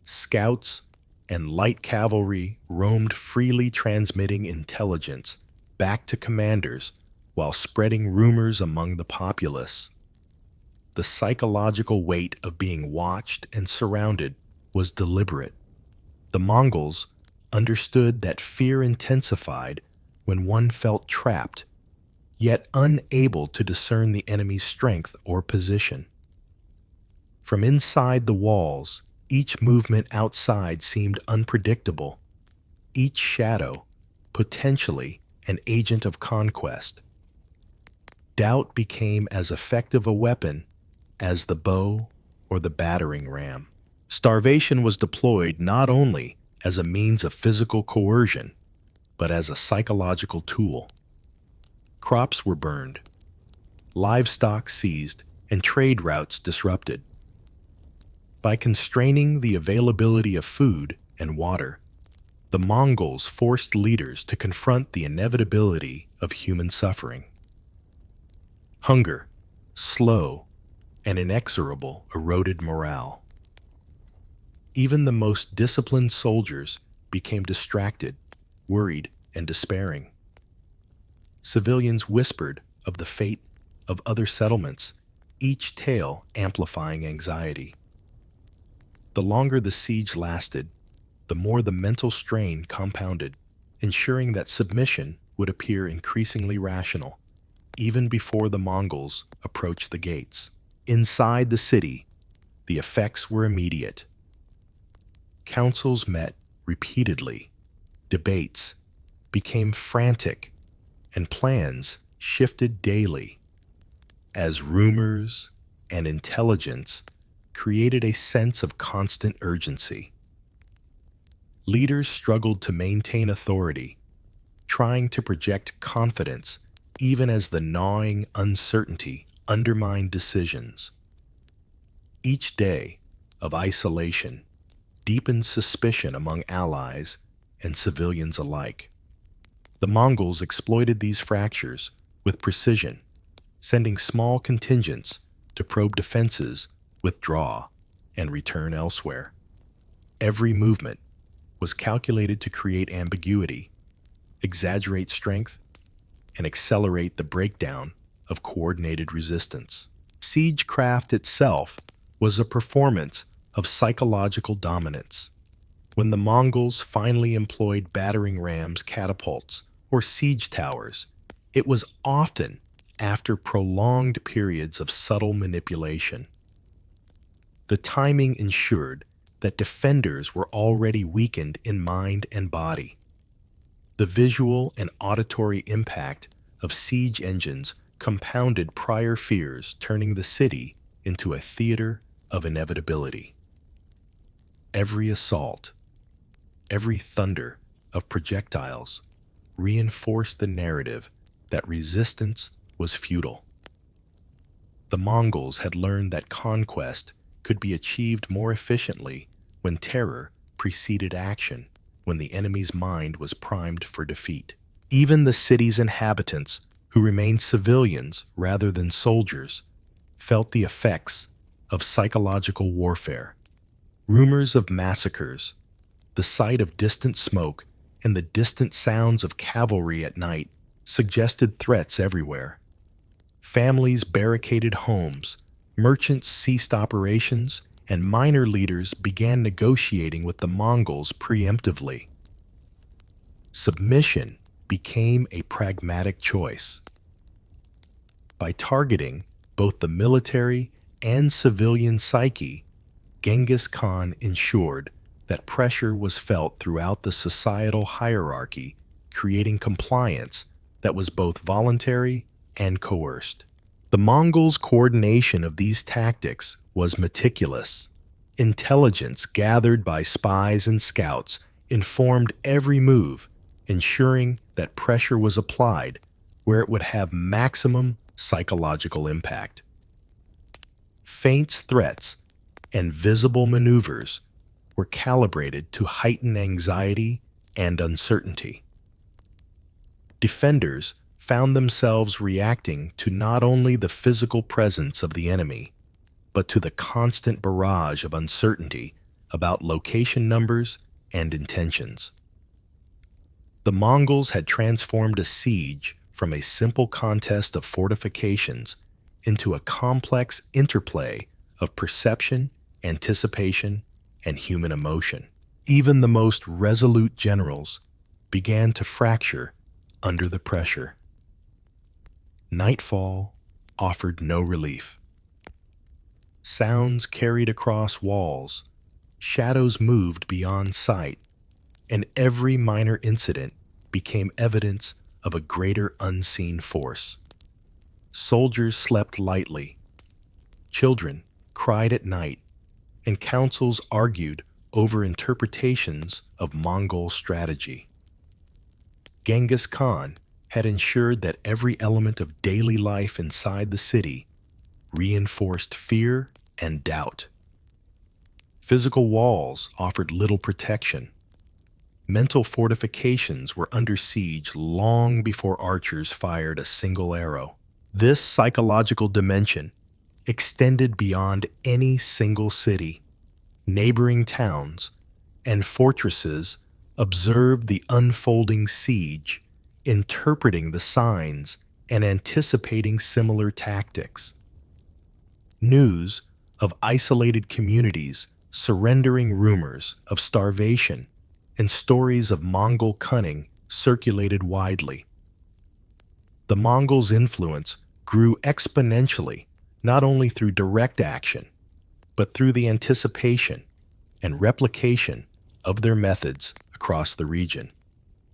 Scouts and light cavalry roamed freely, transmitting intelligence back to commanders while spreading rumors among the populace. The psychological weight of being watched and surrounded was deliberate. The Mongols understood that fear intensified when one felt trapped, yet unable to discern the enemy's strength or position. From inside the walls, each movement outside seemed unpredictable, each shadow potentially an agent of conquest. Doubt became as effective a weapon as the bow or the battering ram. Starvation was deployed not only as a means of physical coercion, but as a psychological tool. Crops were burned, livestock seized, and trade routes disrupted. By constraining the availability of food and water, the Mongols forced leaders to confront the inevitability of human suffering. Hunger, slow and inexorable, eroded morale. Even the most disciplined soldiers became distracted, worried, and despairing. Civilians whispered of the fate of other settlements, each tale amplifying anxiety. The longer the siege lasted, the more the mental strain compounded, ensuring that submission would appear increasingly rational, even before the Mongols approached the gates. Inside the city, the effects were immediate. Councils met repeatedly, debates became frantic, and plans shifted daily, as rumors and intelligence created a sense of constant urgency. Leaders struggled to maintain authority, trying to project confidence even as the gnawing uncertainty undermined decisions. Each day of isolation deepened suspicion among allies and civilians alike. The Mongols exploited these fractures with precision, sending small contingents to probe defenses, withdraw, and return elsewhere. Every movement was calculated to create ambiguity, exaggerate strength, and accelerate the breakdown of coordinated resistance. Siegecraft itself was a performance of psychological dominance. When the Mongols finally employed battering rams, catapults, or siege towers, it was often after prolonged periods of subtle manipulation. The timing ensured that defenders were already weakened in mind and body. The visual and auditory impact of siege engines compounded prior fears, turning the city into a theater of inevitability. Every assault, every thunder of projectiles reinforced the narrative that resistance was futile. The Mongols had learned that conquest could be achieved more efficiently when terror preceded action, when the enemy's mind was primed for defeat. Even the city's inhabitants, who remained civilians rather than soldiers, felt the effects of psychological warfare. Rumors of massacres, the sight of distant smoke, and the distant sounds of cavalry at night suggested threats everywhere. Families barricaded homes, merchants ceased operations, and minor leaders began negotiating with the Mongols preemptively. Submission became a pragmatic choice. By targeting both the military and civilian psyche, Genghis Khan ensured that pressure was felt throughout the societal hierarchy, creating compliance that was both voluntary and coerced. The Mongols' coordination of these tactics was meticulous. Intelligence gathered by spies and scouts informed every move, ensuring that pressure was applied where it would have maximum psychological impact. Feint threats and visible maneuvers were calibrated to heighten anxiety and uncertainty. Defenders found themselves reacting to not only the physical presence of the enemy, but to the constant barrage of uncertainty about location numbers and intentions. The Mongols had transformed a siege from a simple contest of fortifications into a complex interplay of perception, anticipation, and human emotion. Even the most resolute generals began to fracture under the pressure. Nightfall offered no relief. Sounds carried across walls, shadows moved beyond sight, and every minor incident became evidence of a greater unseen force. Soldiers slept lightly. Children cried at night, and councils argued over interpretations of Mongol strategy. Genghis Khan had ensured that every element of daily life inside the city reinforced fear and doubt. Physical walls offered little protection. Mental fortifications were under siege long before archers fired a single arrow. This psychological dimension extended beyond any single city. Neighboring towns and fortresses observed the unfolding siege, interpreting the signs and anticipating similar tactics. News of isolated communities surrendering, rumors of starvation, and stories of Mongol cunning circulated widely. The Mongols' influence grew exponentially, not only through direct action, but through the anticipation and replication of their methods across the region.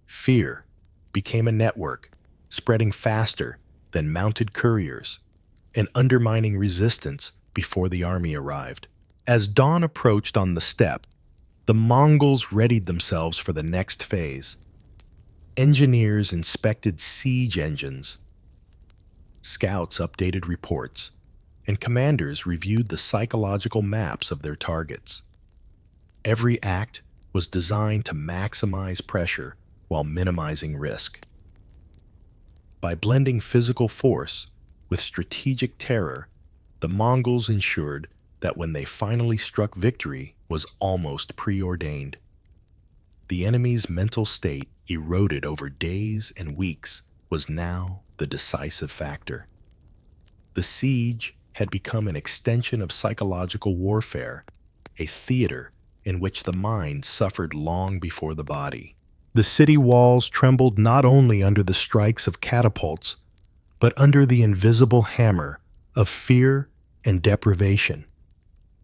Fear became a network, spreading faster than mounted couriers and undermining resistance before the army arrived. As dawn approached on the steppe, the Mongols readied themselves for the next phase. Engineers inspected siege engines. Scouts updated reports, and commanders reviewed the psychological maps of their targets. Every act was designed to maximize pressure while minimizing risk. By blending physical force with strategic terror, the Mongols ensured that when they finally struck, victory was almost preordained. The enemy's mental state, eroded over days and weeks, was now the decisive factor. The siege had become an extension of psychological warfare, a theater in which the mind suffered long before the body. The city walls trembled not only under the strikes of catapults, but under the invisible hammer of fear and deprivation.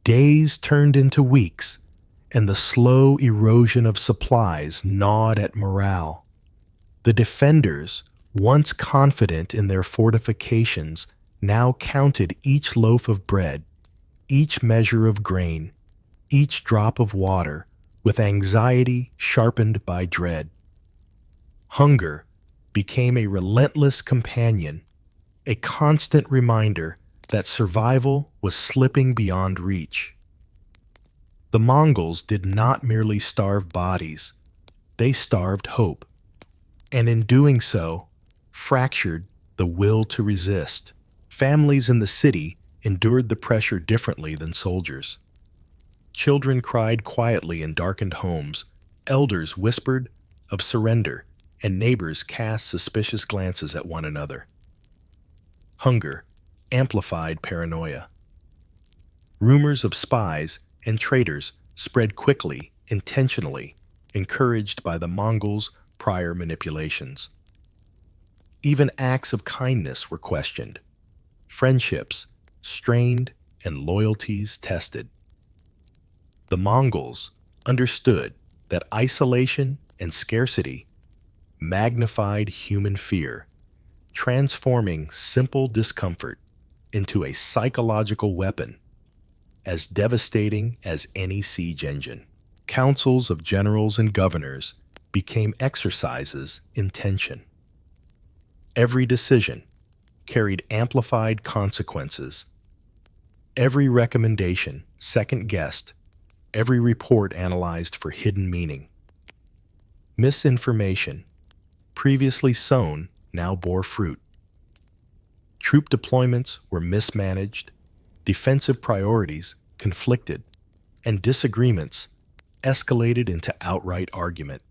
Days turned into weeks, and the slow erosion of supplies gnawed at morale. The defenders, once confident in their fortifications, now counted each loaf of bread, each measure of grain, each drop of water with anxiety sharpened by dread. Hunger became a relentless companion, a constant reminder that survival was slipping beyond reach. The Mongols did not merely starve bodies, they starved hope, and in doing so, fractured the will to resist. Families in the city endured the pressure differently than soldiers. Children cried quietly in darkened homes, elders whispered of surrender, and neighbors cast suspicious glances at one another. Hunger amplified paranoia. Rumors of spies and traitors spread quickly, intentionally, encouraged by the Mongols' prior manipulations. Even acts of kindness were questioned, friendships strained, and loyalties tested. The Mongols understood that isolation and scarcity magnified human fear, transforming simple discomfort into a psychological weapon as devastating as any siege engine. Councils of generals and governors became exercises in tension. Every decision carried amplified consequences. Every recommendation second-guessed, every report analyzed for hidden meaning. Misinformation, previously sown, now bore fruit. Troop deployments were mismanaged, defensive priorities conflicted, and disagreements escalated into outright argument.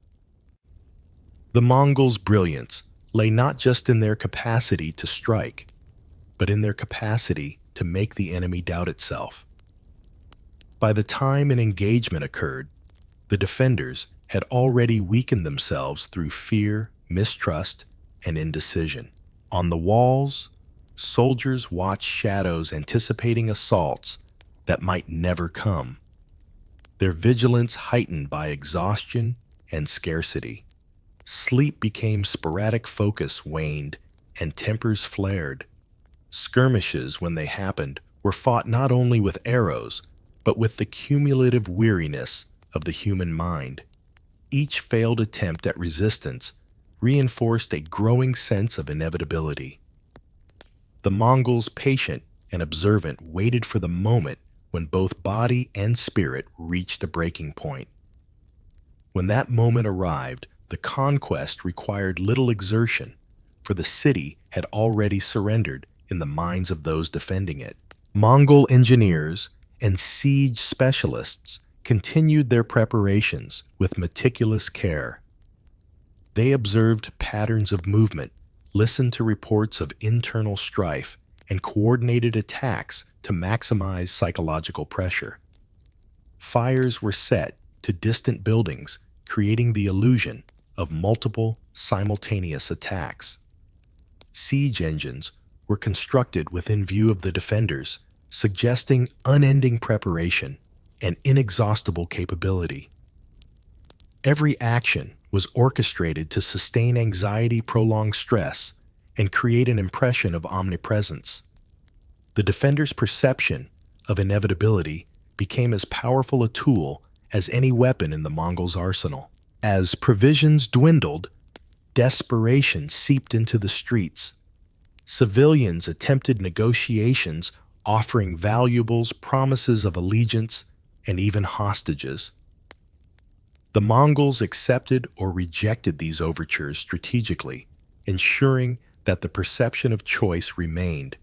The Mongols' brilliance lay not just in their capacity to strike, but in their capacity to make the enemy doubt itself. By the time an engagement occurred, the defenders had already weakened themselves through fear, mistrust, and indecision. On the walls, soldiers watched shadows anticipating assaults that might never come, their vigilance heightened by exhaustion and scarcity. Sleep became sporadic, focus waned, and tempers flared. Skirmishes, when they happened, were fought not only with arrows, but with the cumulative weariness of the human mind. Each failed attempt at resistance reinforced a growing sense of inevitability. The Mongols, patient and observant, waited for the moment when both body and spirit reached a breaking point. When that moment arrived, the conquest required little exertion, for the city had already surrendered in the minds of those defending it. Mongol engineers and siege specialists continued their preparations with meticulous care. They observed patterns of movement, listened to reports of internal strife, and coordinated attacks to maximize psychological pressure. Fires were set to distant buildings, creating the illusion of multiple simultaneous attacks. Siege engines were constructed within view of the defenders, suggesting unending preparation and inexhaustible capability. Every action was orchestrated to sustain anxiety, prolong stress, and create an impression of omnipresence. The defender's perception of inevitability became as powerful a tool as any weapon in the Mongols' arsenal. As provisions dwindled, desperation seeped into the streets. Civilians attempted negotiations, offering valuables, promises of allegiance, and even hostages. The Mongols accepted or rejected these overtures strategically, ensuring that the perception of choice remained,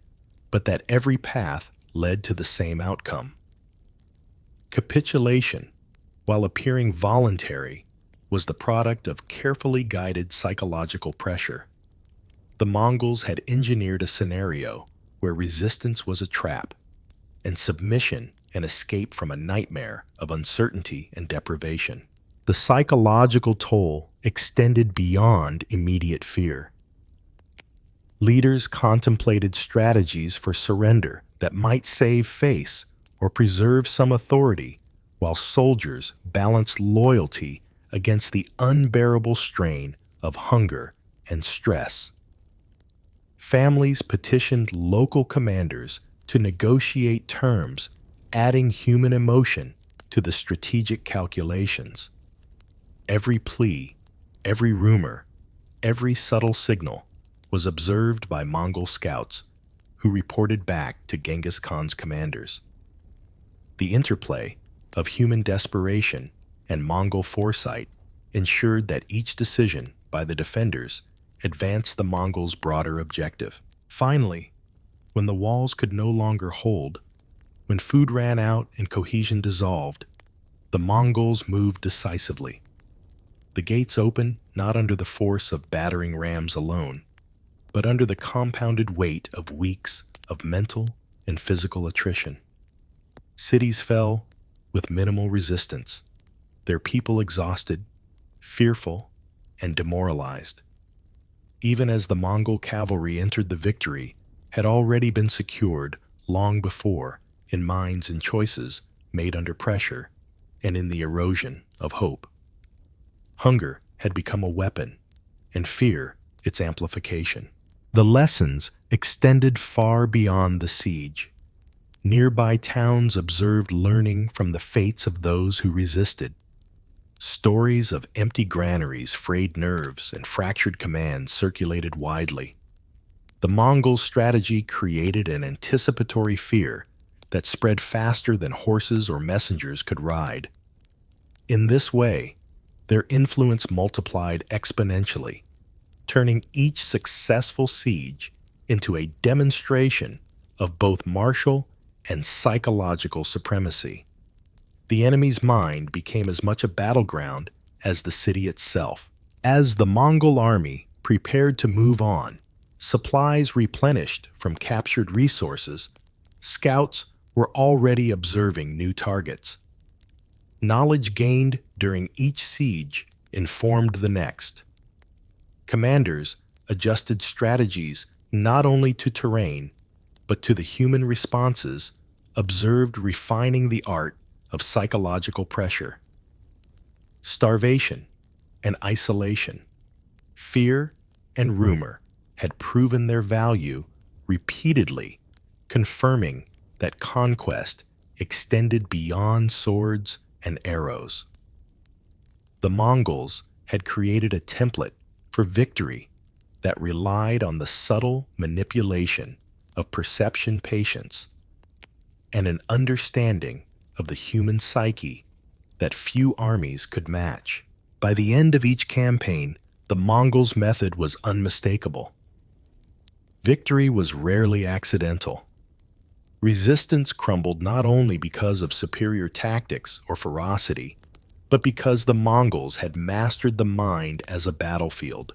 but that every path led to the same outcome. Capitulation, while appearing voluntary, was the product of carefully guided psychological pressure. The Mongols had engineered a scenario where resistance was a trap, and submission an escape from a nightmare of uncertainty and deprivation. The psychological toll extended beyond immediate fear. Leaders contemplated strategies for surrender that might save face or preserve some authority, while soldiers balanced loyalty against the unbearable strain of hunger and stress. Families petitioned local commanders to negotiate terms, adding human emotion to the strategic calculations. Every plea, every rumor, every subtle signal was observed by Mongol scouts who reported back to Genghis Khan's commanders. The interplay of human desperation and Mongol foresight ensured that each decision by the defenders advanced the Mongols' broader objective. Finally, when the walls could no longer hold, when food ran out and cohesion dissolved, the Mongols moved decisively. The gates opened not under the force of battering rams alone, but under the compounded weight of weeks of mental and physical attrition. Cities fell with minimal resistance, their people exhausted, fearful, and demoralized. Even as the Mongol cavalry entered, the victory had already been secured long before in minds and choices made under pressure and in the erosion of hope. Hunger had become a weapon, and fear its amplification. The lessons extended far beyond the siege. Nearby towns observed learning from the fates of those who resisted. Stories of empty granaries, frayed nerves, and fractured commands circulated widely. The Mongol strategy created an anticipatory fear that spread faster than horses or messengers could ride. In this way, their influence multiplied exponentially, turning each successful siege into a demonstration of both martial and psychological supremacy. The enemy's mind became as much a battleground as the city itself. As the Mongol army prepared to move on, supplies replenished from captured resources, scouts were already observing new targets. Knowledge gained during each siege informed the next. Commanders adjusted strategies not only to terrain, but to the human responses observed, refining the art of psychological pressure. Starvation and isolation, fear and rumor had proven their value repeatedly, confirming that conquest extended beyond swords and arrows. The Mongols had created a template for victory that relied on the subtle manipulation of perception, patience, and an understanding of the human psyche that few armies could match. By the end of each campaign, the Mongols' method was unmistakable. Victory was rarely accidental. Resistance crumbled not only because of superior tactics or ferocity, but because the Mongols had mastered the mind as a battlefield.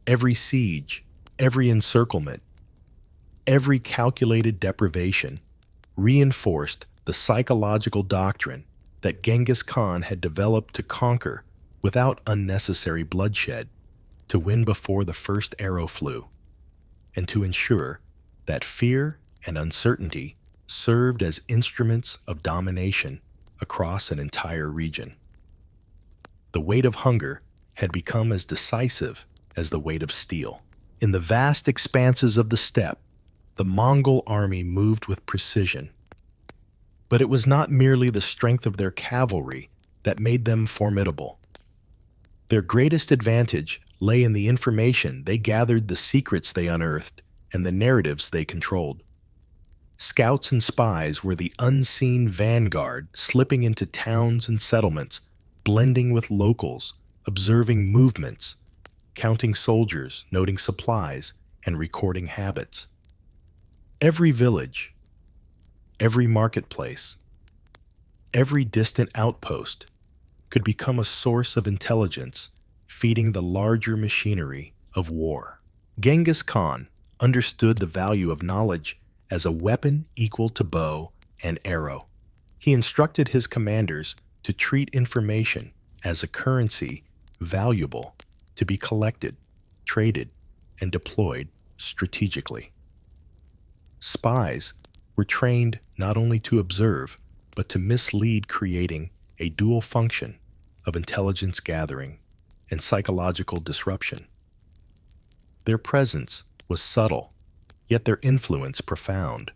Every siege, every encirclement, every calculated deprivation reinforced the psychological doctrine that Genghis Khan had developed to conquer without unnecessary bloodshed, to win before the first arrow flew, and to ensure that fear and uncertainty served as instruments of domination across an entire region. The weight of hunger had become as decisive as the weight of steel. In the vast expanses of the steppe, the Mongol army moved with precision. But it was not merely the strength of their cavalry that made them formidable. Their greatest advantage lay in the information they gathered, the secrets they unearthed, and the narratives they controlled. Scouts and spies were the unseen vanguard, slipping into towns and settlements, blending with locals, observing movements, counting soldiers, noting supplies, and recording habits. Every village, every marketplace, every distant outpost could become a source of intelligence, feeding the larger machinery of war. Genghis Khan understood the value of knowledge as a weapon equal to bow and arrow. He instructed his commanders to treat information as a currency valuable to be collected, traded, and deployed strategically. Spies were trained not only to observe, but to mislead, creating a dual function of intelligence gathering and psychological disruption. Their presence was subtle, yet their influence profound.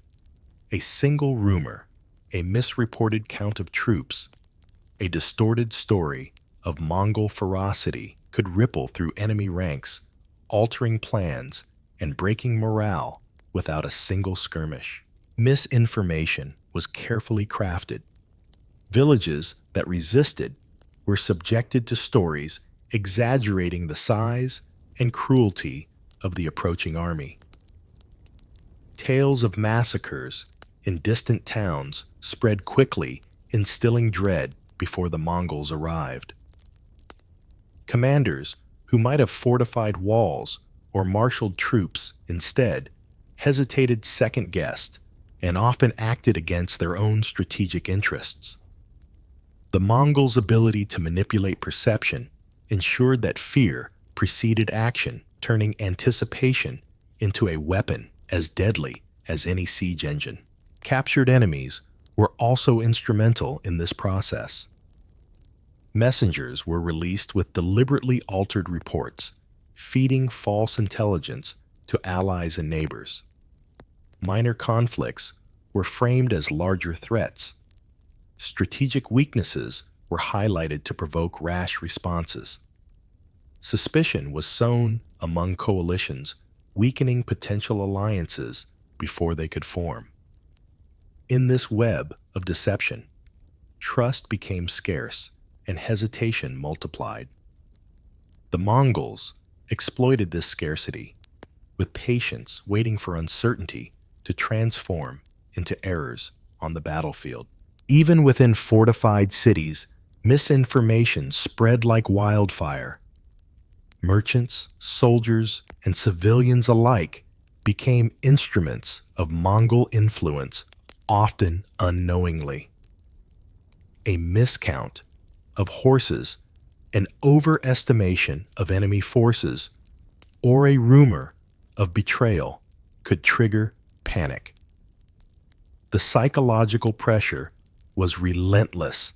A single rumor, a misreported count of troops, a distorted story of Mongol ferocity could ripple through enemy ranks, altering plans and breaking morale without a single skirmish. Misinformation was carefully crafted. Villages that resisted were subjected to stories exaggerating the size and cruelty of the approaching army. Tales of massacres in distant towns spread quickly, instilling dread before the Mongols arrived. Commanders who might have fortified walls or marshaled troops instead hesitated second-guessed and often acted against their own strategic interests. The Mongols' ability to manipulate perception ensured that fear preceded action, turning anticipation into a weapon as deadly as any siege engine. Captured enemies were also instrumental in this process. Messengers were released with deliberately altered reports, feeding false intelligence to allies and neighbors. Minor conflicts were framed as larger threats. Strategic weaknesses were highlighted to provoke rash responses. Suspicion was sown among coalitions, weakening potential alliances before they could form. In this web of deception, trust became scarce and hesitation multiplied. The Mongols exploited this scarcity, with patience waiting for uncertainty to transform into errors on the battlefield. Even within fortified cities, misinformation spread like wildfire. Merchants, soldiers, and civilians alike became instruments of Mongol influence, often unknowingly. A miscount of horses, an overestimation of enemy forces, or a rumor of betrayal could trigger panic. The psychological pressure was relentless,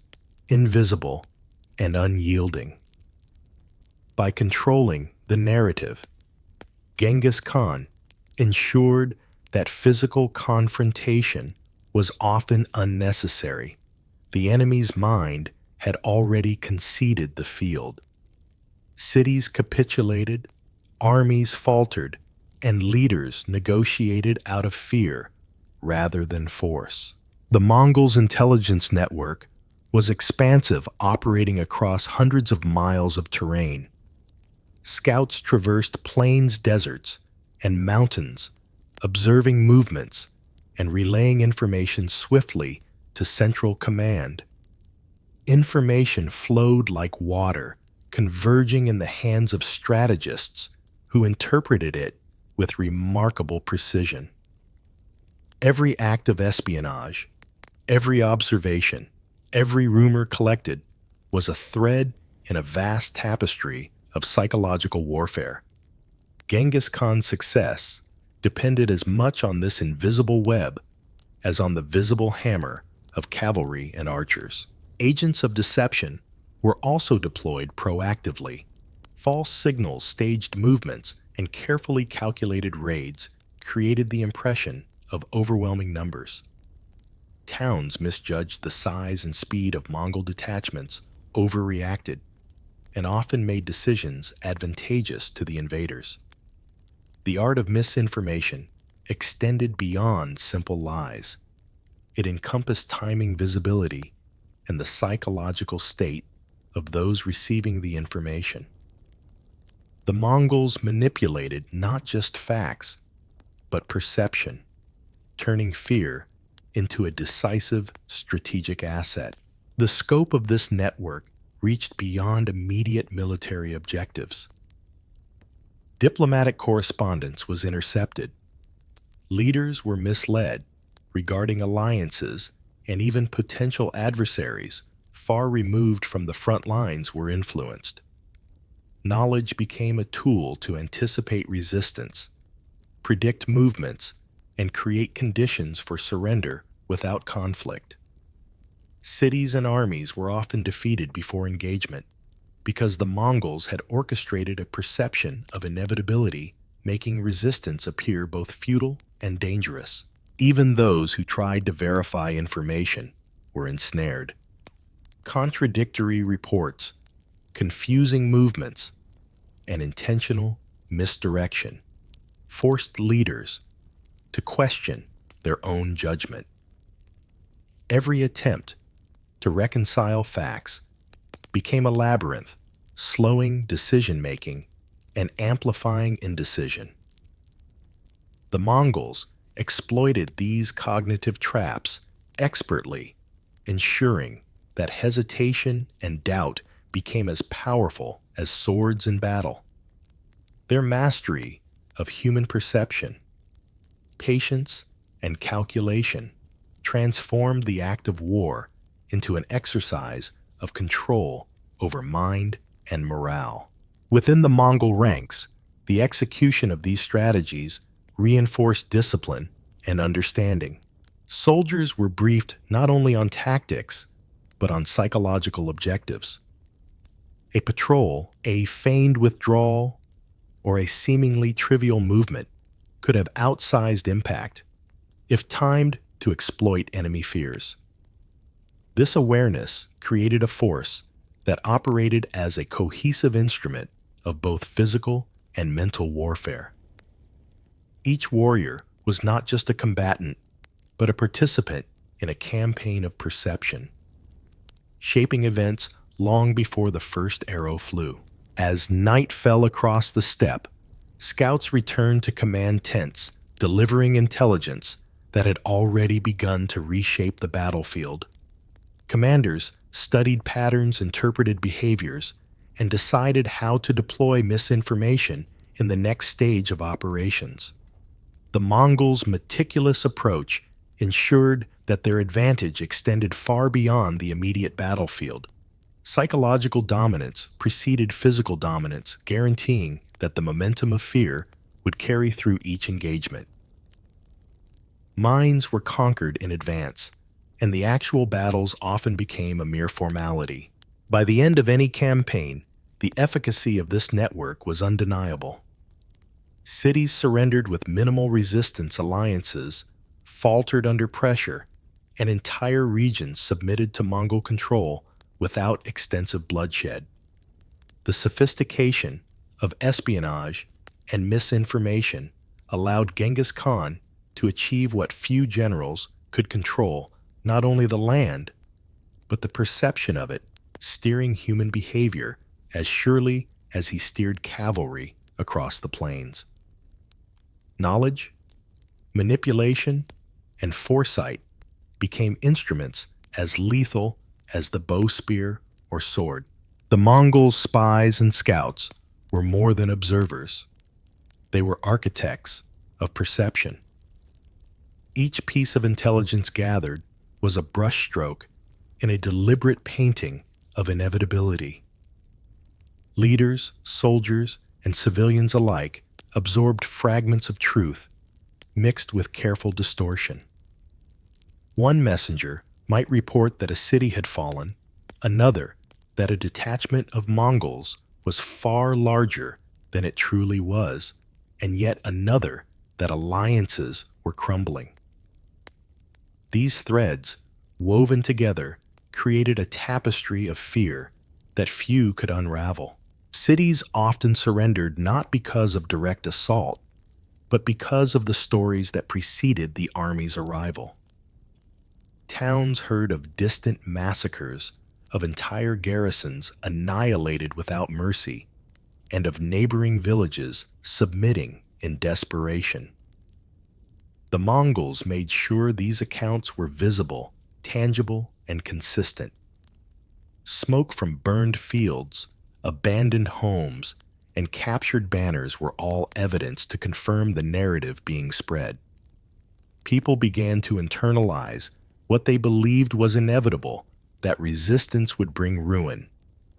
invisible, and unyielding. By controlling the narrative, Genghis Khan ensured that physical confrontation was often unnecessary. The enemy's mind had already conceded the field. Cities capitulated, armies faltered, and leaders negotiated out of fear rather than force. The Mongols' intelligence network was expansive, operating across hundreds of miles of terrain. Scouts traversed plains, deserts, and mountains, observing movements and relaying information swiftly to central command. Information flowed like water, converging in the hands of strategists who interpreted it with remarkable precision. Every act of espionage, every observation, every rumor collected was a thread in a vast tapestry of psychological warfare. Genghis Khan's success depended as much on this invisible web as on the visible hammer of cavalry and archers. Agents of deception were also deployed proactively. False signals, staged movements, and carefully calculated raids created the impression of overwhelming numbers. Towns misjudged the size and speed of Mongol detachments, overreacted, and often made decisions advantageous to the invaders. The art of misinformation extended beyond simple lies. It encompassed timing, visibility, and the psychological state of those receiving the information. The Mongols manipulated not just facts, but perception, turning fear into a decisive strategic asset. The scope of this network reached beyond immediate military objectives. Diplomatic correspondence was intercepted. Leaders were misled regarding alliances, and even potential adversaries far removed from the front lines were influenced. Knowledge became a tool to anticipate resistance, predict movements, and create conditions for surrender without conflict. Cities and armies were often defeated before engagement because the Mongols had orchestrated a perception of inevitability, making resistance appear both futile and dangerous. Even those who tried to verify information were ensnared. Contradictory reports, confusing movements, and intentional misdirection forced leaders to question their own judgment. Every attempt to reconcile facts became a labyrinth, slowing decision-making and amplifying indecision. The Mongols exploited these cognitive traps expertly, ensuring that hesitation and doubt became as powerful as swords in battle. Their mastery of human perception, patience, and calculation transformed the act of war into an exercise of control over mind and morale. Within the Mongol ranks, the execution of these strategies reinforced discipline and understanding. Soldiers were briefed not only on tactics, but on psychological objectives. A patrol, a feigned withdrawal, or a seemingly trivial movement could have outsized impact if timed to exploit enemy fears. This awareness created a force that operated as a cohesive instrument of both physical and mental warfare. Each warrior was not just a combatant, but a participant in a campaign of perception, shaping events long before the first arrow flew. As night fell across the steppe, scouts returned to command tents, delivering intelligence that had already begun to reshape the battlefield. Commanders studied patterns, interpreted behaviors, and decided how to deploy misinformation in the next stage of operations. The Mongols' meticulous approach ensured that their advantage extended far beyond the immediate battlefield. Psychological dominance preceded physical dominance, guaranteeing that the momentum of fear would carry through each engagement. Minds were conquered in advance, and the actual battles often became a mere formality. By the end of any campaign, the efficacy of this network was undeniable. Cities surrendered with minimal resistance, alliances faltered under pressure, and entire regions submitted to Mongol control without extensive bloodshed. The sophistication of espionage and misinformation allowed Genghis Khan to achieve what few generals could control: not only the land, but the perception of it, steering human behavior as surely as he steered cavalry across the plains. Knowledge, manipulation, and foresight became instruments as lethal as the bowspear or sword. The Mongols' spies and scouts were more than observers. They were architects of perception. Each piece of intelligence gathered was a brushstroke in a deliberate painting of inevitability. Leaders, soldiers, and civilians alike absorbed fragments of truth mixed with careful distortion. One messenger might report that a city had fallen, another that a detachment of Mongols was far larger than it truly was, and yet another that alliances were crumbling. These threads, woven together, created a tapestry of fear that few could unravel. Cities often surrendered not because of direct assault, but because of the stories that preceded the army's arrival. Towns heard of distant massacres, of entire garrisons annihilated without mercy, and of neighboring villages submitting in desperation. The Mongols made sure these accounts were visible, tangible, and consistent. Smoke from burned fields, abandoned homes, and captured banners were all evidence to confirm the narrative being spread. People began to internalize what they believed was inevitable: that resistance would bring ruin,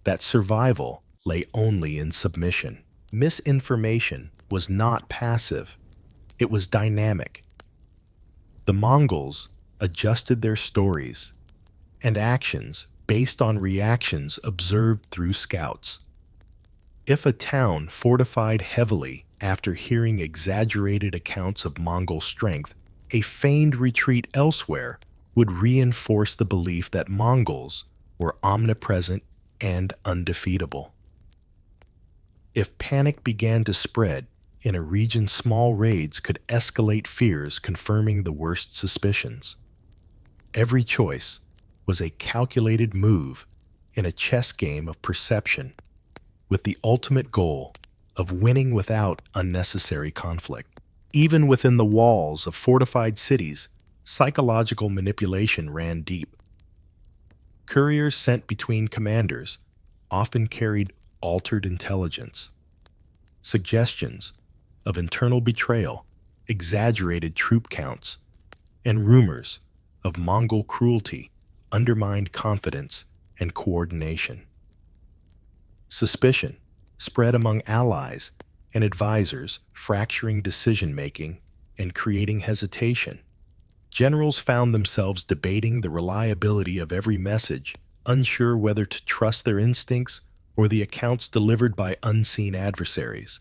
that survival lay only in submission. Misinformation was not passive, it was dynamic. The Mongols adjusted their stories and actions based on reactions observed through scouts. If a town fortified heavily after hearing exaggerated accounts of Mongol strength, A feigned retreat elsewhere would reinforce the belief that Mongols were omnipresent and undefeatable. If panic began to spread in a region, small raids could escalate fears, confirming the worst suspicions. Every choice was a calculated move in a chess game of perception, with the ultimate goal of winning without unnecessary conflict. Even within the walls of fortified cities, psychological manipulation ran deep. Couriers sent between commanders often carried altered intelligence, suggestions of internal betrayal, exaggerated troop counts, and rumors of Mongol cruelty undermined confidence and coordination. Suspicion spread among allies and advisors, fracturing decision-making and creating hesitation. Generals found themselves debating the reliability of every message, unsure whether to trust their instincts or the accounts delivered by unseen adversaries.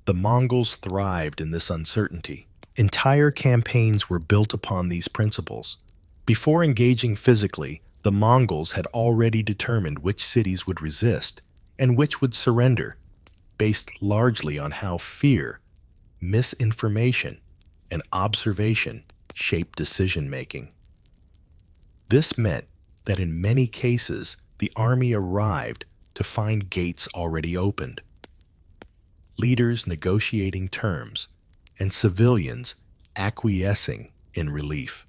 The Mongols thrived in this uncertainty. Entire campaigns were built upon these principles. Before engaging physically, the Mongols had already determined which cities would resist and which would surrender, based largely on how fear, misinformation, and observation shaped decision-making. This meant that in many cases, the army arrived to find gates already opened, leaders negotiating terms, and civilians acquiescing in relief.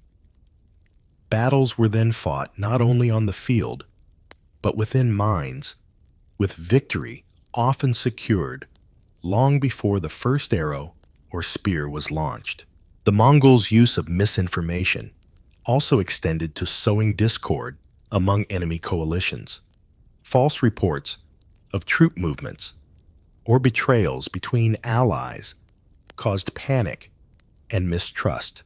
Battles were then fought not only on the field, but within minds, with victory often secured long before the first arrow or spear was launched. The Mongols' use of misinformation also extended to sowing discord among enemy coalitions. False reports of troop movements or betrayals between allies caused panic and mistrust.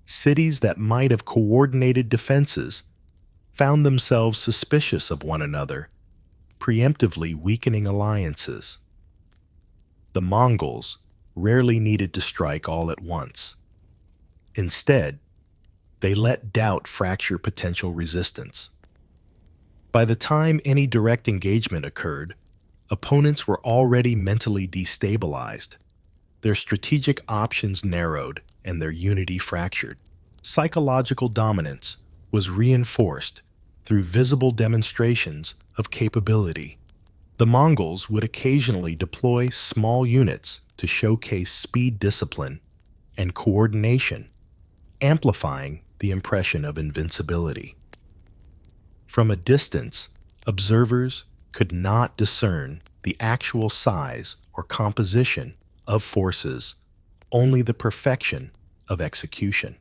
Cities that might have coordinated defenses found themselves suspicious of one another, preemptively weakening alliances. The Mongols rarely needed to strike all at once. Instead, they let doubt fracture potential resistance. By the time any direct engagement occurred, opponents were already mentally destabilized. Their strategic options narrowed and their unity fractured. Psychological dominance was reinforced through visible demonstrations of capability. The Mongols would occasionally deploy small units to showcase speed, discipline, and coordination, amplifying the impression of invincibility. From a distance, observers could not discern the actual size or composition of forces, only the perfection of execution.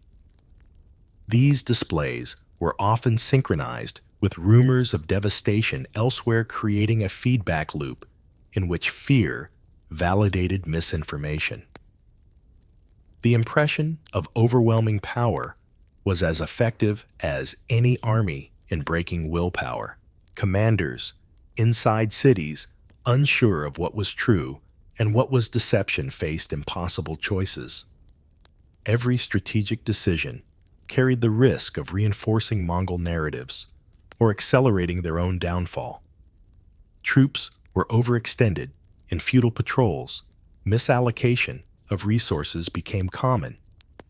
These displays were often synchronized with rumors of devastation elsewhere, creating a feedback loop in which fear validated misinformation. The impression of overwhelming power was as effective as any army in breaking willpower. Commanders inside cities, unsure of what was true and what was deception, faced impossible choices. Every strategic decision carried the risk of reinforcing Mongol narratives or accelerating their own downfall. Troops were overextended in futile patrols, misallocation of resources became common,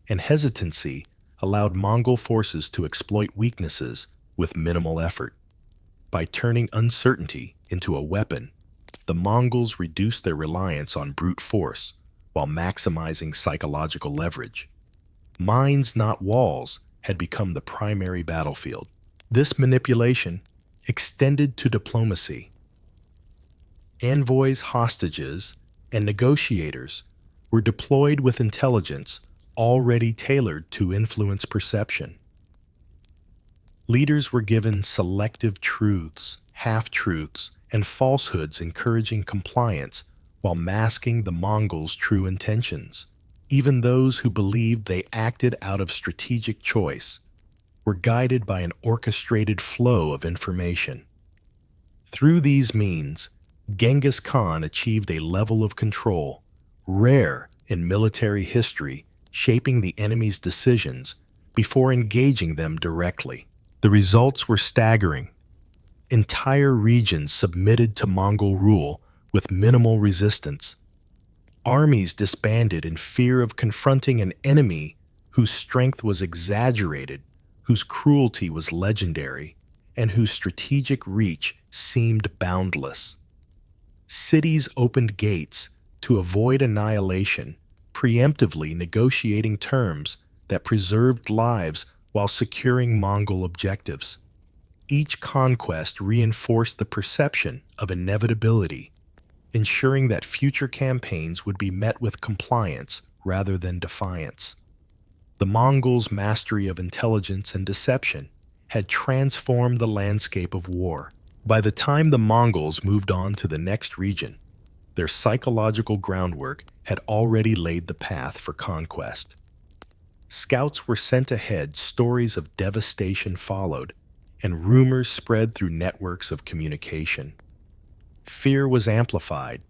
and hesitancy allowed Mongol forces to exploit weaknesses with minimal effort. By turning uncertainty into a weapon, the Mongols reduced their reliance on brute force while maximizing psychological leverage. Mines, not walls, had become the primary battlefield. This manipulation extended to diplomacy. Envoys, hostages, and negotiators were deployed with intelligence already tailored to influence perception. Leaders were given selective truths, half-truths, and falsehoods, encouraging compliance while masking the Mongols' true intentions. Even those who believed they acted out of strategic choice were guided by an orchestrated flow of information. Through these means, Genghis Khan achieved a level of control rare in military history, shaping the enemy's decisions before engaging them directly. The results were staggering. Entire regions submitted to Mongol rule with minimal resistance. Armies disbanded in fear of confronting an enemy whose strength was exaggerated, whose cruelty was legendary, and whose strategic reach seemed boundless. Cities opened gates to avoid annihilation, preemptively negotiating terms that preserved lives while securing Mongol objectives. Each conquest reinforced the perception of inevitability, ensuring that future campaigns would be met with compliance rather than defiance. The Mongols' mastery of intelligence and deception had transformed the landscape of war. By the time the Mongols moved on to the next region, their psychological groundwork had already laid the path for conquest. Scouts were sent ahead, stories of devastation followed, and rumors spread through networks of communication. Fear was amplified,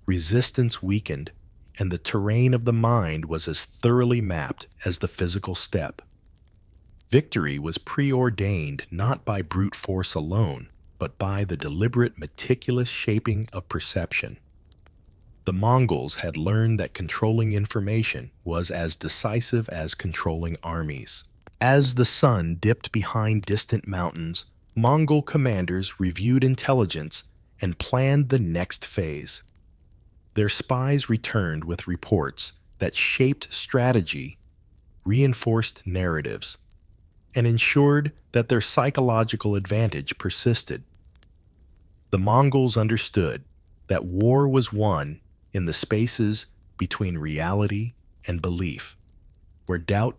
resistance weakened, and the terrain of the mind was as thoroughly mapped as the physical steppe. Victory was preordained not by brute force alone, but by the deliberate, meticulous shaping of perception. The Mongols had learned that controlling information was as decisive as controlling armies. As the sun dipped behind distant mountains, Mongol commanders reviewed intelligence and planned the next phase. Their spies returned with reports that shaped strategy, reinforced narratives, and ensured that their psychological advantage persisted. The Mongols understood that war was won in the spaces between reality and belief, where doubt,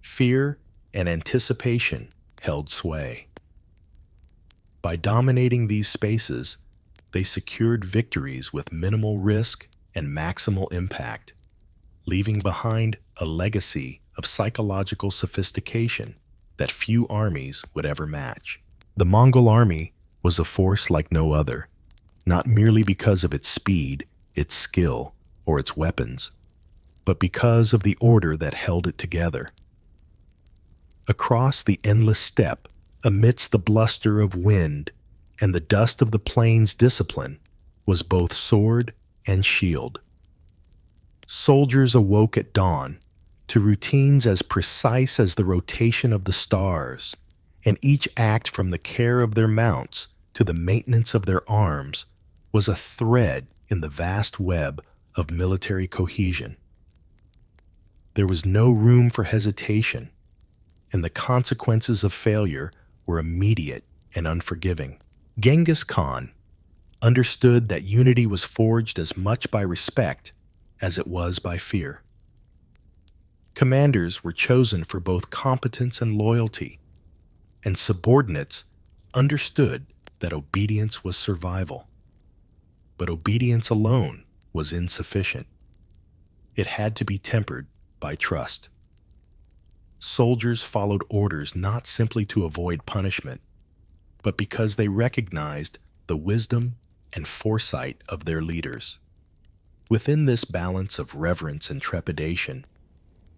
fear, and anticipation held sway. By dominating these spaces, they secured victories with minimal risk and maximal impact, leaving behind a legacy of psychological sophistication that few armies would ever match. The Mongol army was a force like no other, not merely because of its speed, its skill, or its weapons, but because of the order that held it together. Across the endless steppe, amidst the bluster of wind and the dust of the plains, discipline was both sword and shield. Soldiers awoke at dawn to routines as precise as the rotation of the stars, and each act, from the care of their mounts to the maintenance of their arms, was a thread in the vast web of military cohesion. There was no room for hesitation, and the consequences of failure were immediate and unforgiving. Genghis Khan understood that unity was forged as much by respect as it was by fear. Commanders were chosen for both competence and loyalty, and subordinates understood that obedience was survival. But obedience alone was insufficient. It had to be tempered by trust. Soldiers followed orders not simply to avoid punishment, but because they recognized the wisdom and foresight of their leaders. Within this balance of reverence and trepidation,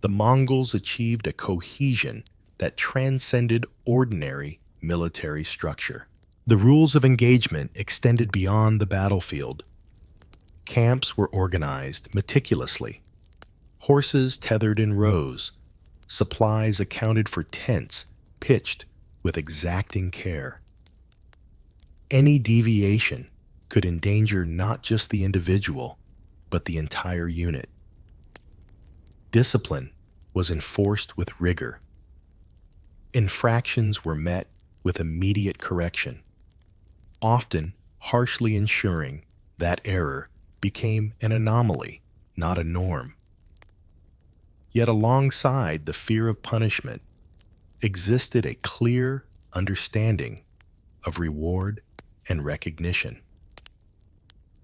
the Mongols achieved a cohesion that transcended ordinary military structure. The rules of engagement extended beyond the battlefield. Camps were organized meticulously. Horses tethered in rows, supplies accounted for, tents pitched with exacting care. Any deviation could endanger not just the individual, but the entire unit. Discipline was enforced with rigor. Infractions were met with immediate correction, often harshly ensuring that error became an anomaly, not a norm. Yet alongside the fear of punishment existed a clear understanding of reward and recognition.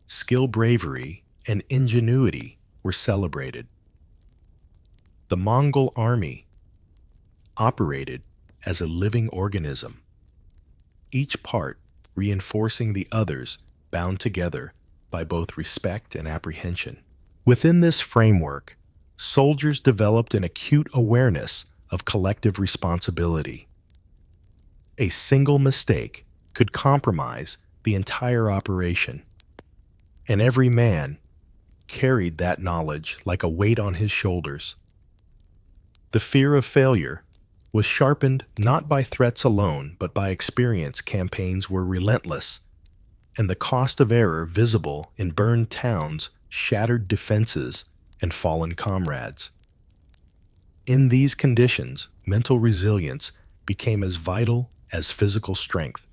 Skill, bravery, and ingenuity were celebrated. The Mongol army operated as a living organism, each part reinforcing the others, bound together by both respect and apprehension. Within this framework, soldiers developed an acute awareness of collective responsibility. A single mistake could compromise the entire operation, and every man carried that knowledge like a weight on his shoulders. The fear of failure was sharpened not by threats alone, but by experience. Campaigns were relentless, and the cost of error visible in burned towns, shattered defenses, and fallen comrades. In these conditions, mental resilience became as vital as physical strength.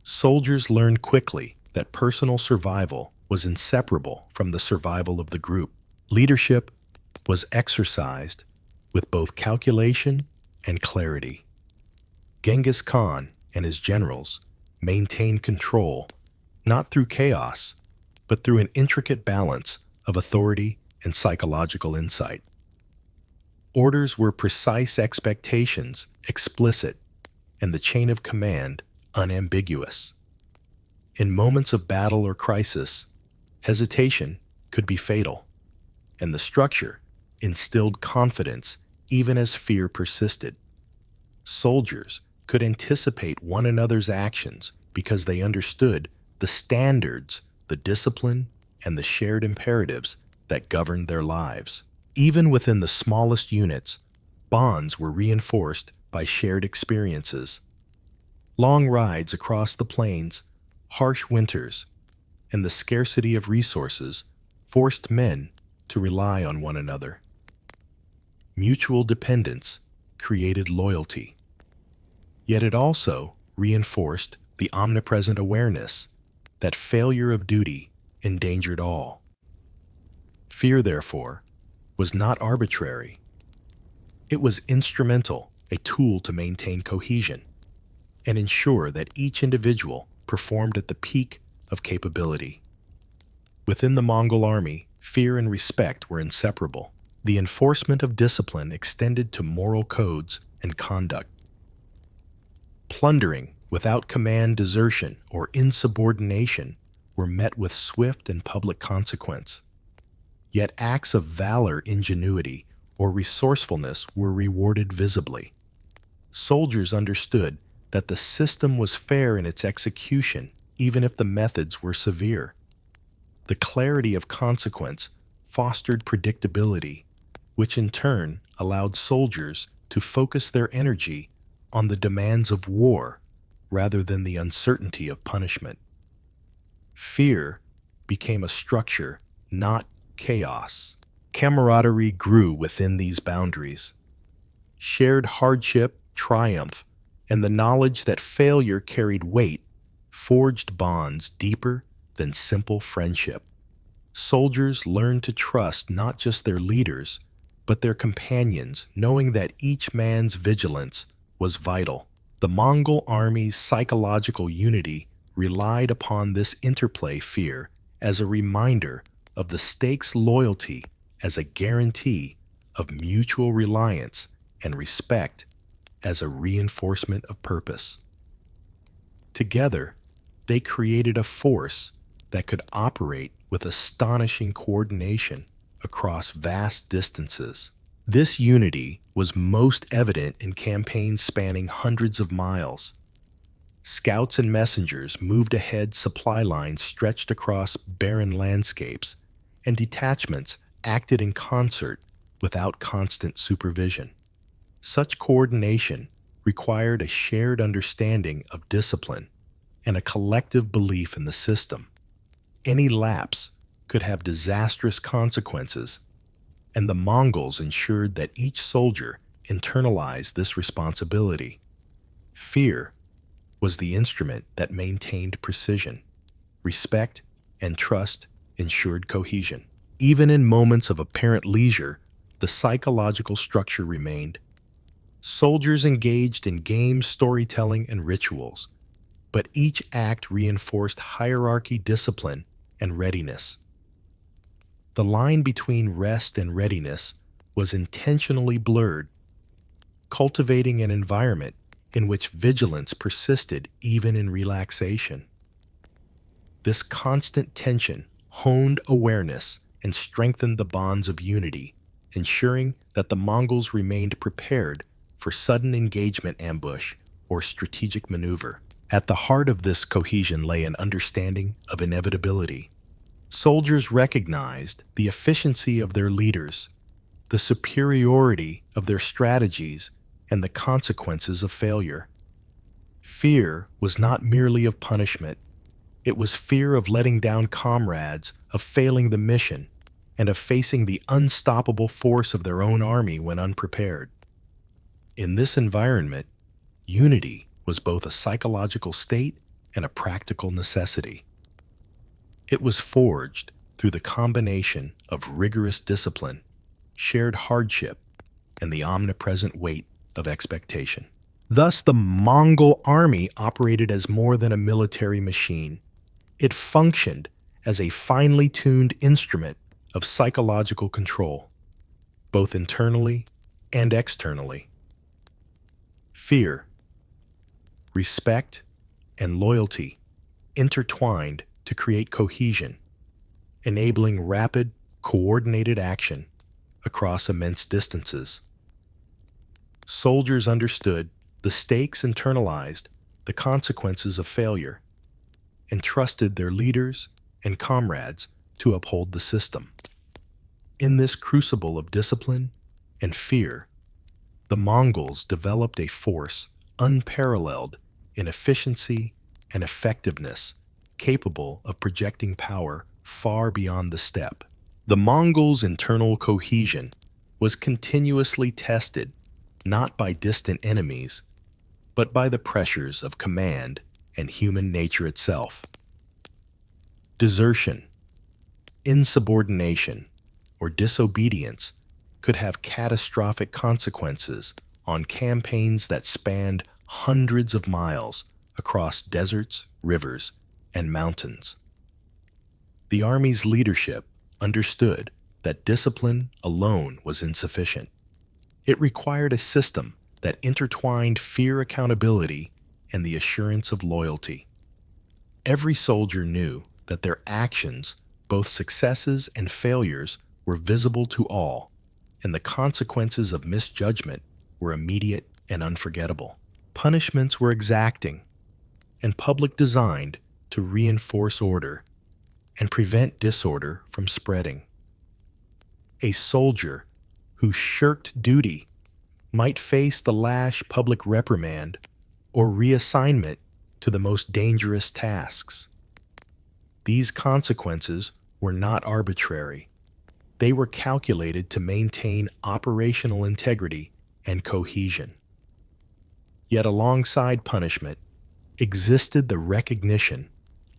Soldiers learned quickly that personal survival was inseparable from the survival of the group. Leadership was exercised with both calculation and clarity. Genghis Khan and his generals maintained control not through chaos, but through an intricate balance of authority and psychological insight. Orders were precise, expectations explicit, and the chain of command unambiguous. In moments of battle or crisis, hesitation could be fatal, and the structure instilled confidence even as fear persisted. Soldiers could anticipate one another's actions because they understood the standards, the discipline, and the shared imperatives that governed their lives. Even within the smallest units, bonds were reinforced by shared experiences. Long rides across the plains, harsh winters, and the scarcity of resources forced men to rely on one another. Mutual dependence created loyalty, yet it also reinforced the omnipresent awareness that failure of duty endangered all. Fear, therefore, was not arbitrary. It was instrumental, a tool to maintain cohesion and ensure that each individual performed at the peak of capability. Within the Mongol army, fear and respect were inseparable. The enforcement of discipline extended to moral codes and conduct. Plundering without command, desertion, or insubordination were met with swift and public consequence. Yet acts of valor, ingenuity, or resourcefulness were rewarded visibly. Soldiers understood that the system was fair in its execution, even if the methods were severe. The clarity of consequence fostered predictability, which in turn allowed soldiers to focus their energy on the demands of war rather than the uncertainty of punishment. Fear became a structure, not chaos. Camaraderie grew within these boundaries. Shared hardship, triumph, and the knowledge that failure carried weight forged bonds deeper than simple friendship. Soldiers learned to trust not just their leaders, but their companions, knowing that each man's vigilance was vital. The Mongol army's psychological unity relied upon this interplay, fear as a reminder of the stakes, loyalty as a guarantee of mutual reliance, and respect as a reinforcement of purpose. Together, they created a force that could operate with astonishing coordination across vast distances. This unity was most evident in campaigns spanning hundreds of miles. Scouts and messengers moved ahead, supply lines stretched across barren landscapes, and detachments acted in concert without constant supervision. Such coordination required a shared understanding of discipline and a collective belief in the system. Any lapse could have disastrous consequences, and the Mongols ensured that each soldier internalized this responsibility. Fear was the instrument that maintained precision. Respect and trust ensured cohesion. Even in moments of apparent leisure, the psychological structure remained. Soldiers engaged in games, storytelling, and rituals, but each act reinforced hierarchy, discipline, and readiness. The line between rest and readiness was intentionally blurred, cultivating an environment in which vigilance persisted even in relaxation. This constant tension honed awareness and strengthened the bonds of unity ensuring that the Mongols remained prepared for sudden engagement ambush or strategic maneuver. At the heart of this cohesion lay an understanding of inevitability. Soldiers recognized the efficiency of their leaders, the superiority of their strategies, and the consequences of failure. Fear was not merely of punishment, it was fear of letting down comrades, of failing the mission, and of facing the unstoppable force of their own army when unprepared. In this environment, unity was both a psychological state and a practical necessity. It was forged through the combination of rigorous discipline, shared hardship, and the omnipresent weight of expectation. Thus, the Mongol army operated as more than a military machine. It functioned as a finely tuned instrument of psychological control, both internally and externally. Fear, respect, and loyalty intertwined to create cohesion, enabling rapid, coordinated action across immense distances. Soldiers understood the stakes, internalized the consequences of failure, and trusted their leaders and comrades to uphold the system. In this crucible of discipline and fear, the Mongols developed a force unparalleled in efficiency and effectiveness, capable of projecting power far beyond the steppe. The Mongols' internal cohesion was continuously tested not by distant enemies, but by the pressures of command and human nature itself. Desertion, insubordination, or disobedience could have catastrophic consequences on campaigns that spanned hundreds of miles across deserts, rivers, and mountains. The army's leadership understood that discipline alone was insufficient. It required a system that intertwined fear, accountability, and the assurance of loyalty. Every soldier knew that their actions, both successes and failures, were visible to all, and the consequences of misjudgment were immediate and unforgettable. Punishments were exacting and public, designed to reinforce order and prevent disorder from spreading. A soldier who shirked duty might face the lash, public reprimand, or reassignment to the most dangerous tasks. These consequences were not arbitrary. They were calculated to maintain operational integrity and cohesion. Yet alongside punishment existed the recognition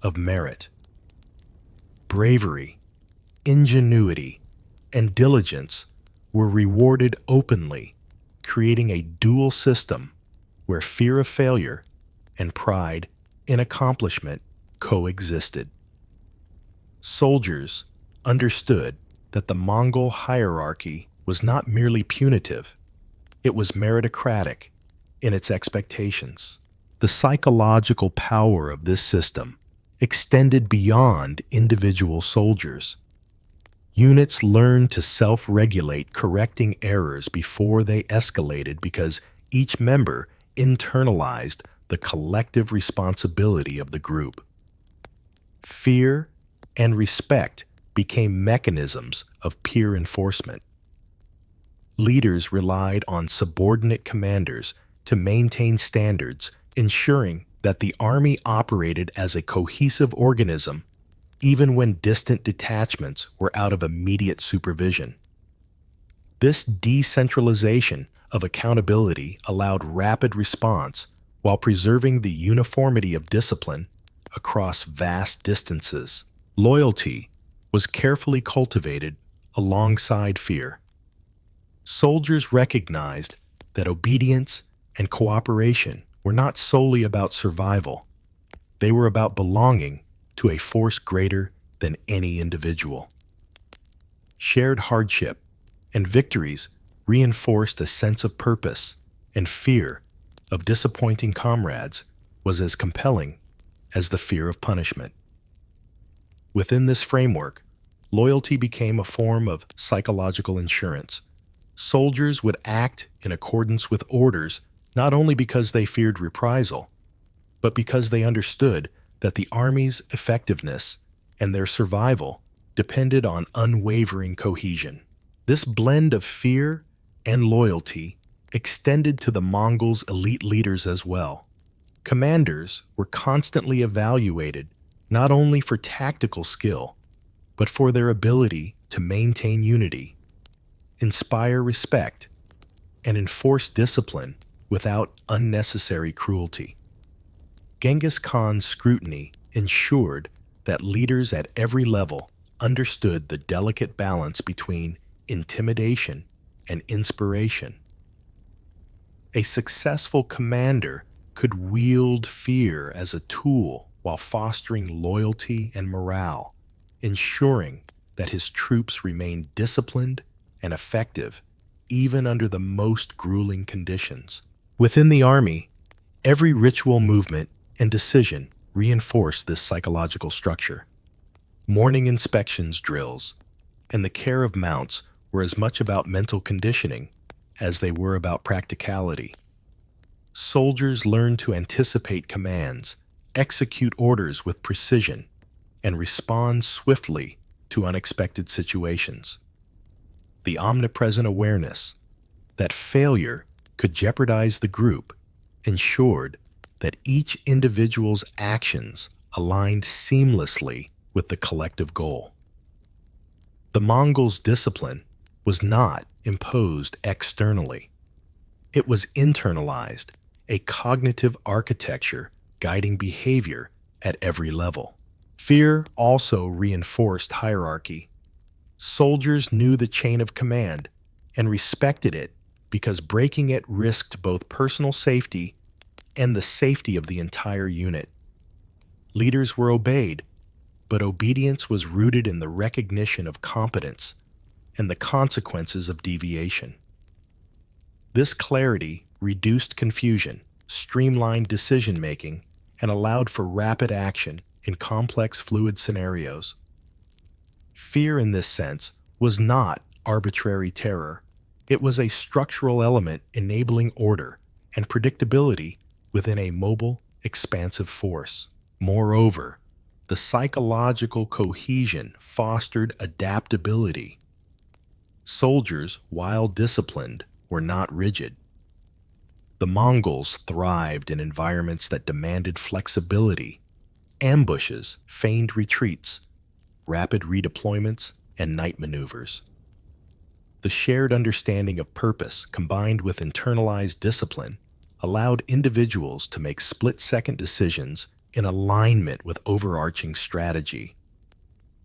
of merit. Bravery, ingenuity, and diligence were rewarded openly, creating a dual system where fear of failure and pride in accomplishment coexisted. Soldiers understood that the Mongol hierarchy was not merely punitive, it was meritocratic in its expectations. The psychological power of this system extended beyond individual soldiers. Units learned to self-regulate, correcting errors before they escalated because each member internalized the collective responsibility of the group. Fear and respect became mechanisms of peer enforcement. Leaders relied on subordinate commanders to maintain standards, ensuring that the army operated as a cohesive organism even when distant detachments were out of immediate supervision. This decentralization of accountability allowed rapid response while preserving the uniformity of discipline across vast distances. Loyalty was carefully cultivated alongside fear. Soldiers recognized that obedience and cooperation were not solely about survival. They were about belonging to a force greater than any individual. Shared hardship and victories reinforced a sense of purpose, and fear of disappointing comrades was as compelling as the fear of punishment. Within this framework, Loyalty became a form of psychological insurance. Soldiers would act in accordance with orders not only because they feared reprisal, but because they understood that the army's effectiveness and their survival depended on unwavering cohesion. This blend of fear and loyalty extended to the Mongols' elite leaders as well. Commanders were constantly evaluated not only for tactical skill, but for their ability to maintain unity, inspire respect, and enforce discipline without unnecessary cruelty. Genghis Khan's scrutiny ensured that leaders at every level understood the delicate balance between intimidation and inspiration. A successful commander could wield fear as a tool while fostering loyalty and morale, ensuring that his troops remained disciplined and effective even under the most grueling conditions. Within the army, every ritual movement and decision reinforced this psychological structure. Morning inspections drills and the care of mounts were as much about mental conditioning as they were about practicality. Soldiers learned to anticipate commands, execute orders with precision, and respond swiftly to unexpected situations. The omnipresent awareness that failure could jeopardize the group ensured that each individual's actions aligned seamlessly with the collective goal. The Mongols' discipline was not imposed externally. It was internalized, a cognitive architecture guiding behavior at every level. Fear also reinforced hierarchy. Soldiers knew the chain of command and respected it because breaking it risked both personal safety and the safety of the entire unit. Leaders were obeyed, but obedience was rooted in the recognition of competence and the consequences of deviation. This clarity reduced confusion, streamlined decision-making, and allowed for rapid action in complex fluid scenarios. Fear in this sense was not arbitrary terror. It was a structural element enabling order and predictability within a mobile, expansive force. Moreover, the psychological cohesion fostered adaptability. Soldiers, while disciplined, were not rigid. The Mongols thrived in environments that demanded flexibility, ambushes, feigned retreats, rapid redeployments, and night maneuvers. The shared understanding of purpose combined with internalized discipline allowed individuals to make split-second decisions in alignment with overarching strategy.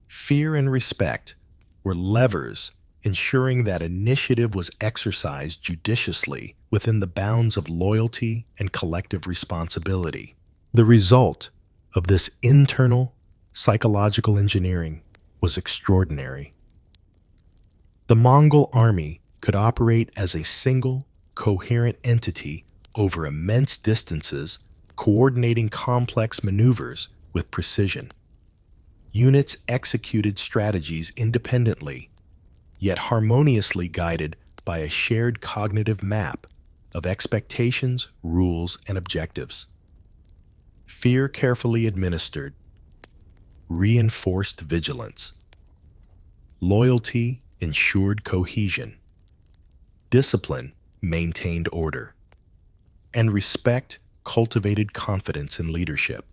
Fear and respect were levers ensuring that initiative was exercised judiciously within the bounds of loyalty and collective responsibility. The result of this internal psychological engineering was extraordinary. The Mongol army could operate as a single, coherent entity over immense distances, coordinating complex maneuvers with precision. Units executed strategies independently, yet harmoniously guided by a shared cognitive map of expectations, rules, and objectives. Fear carefully administered reinforced vigilance. Loyalty ensured cohesion. Discipline maintained order. And respect cultivated confidence in leadership.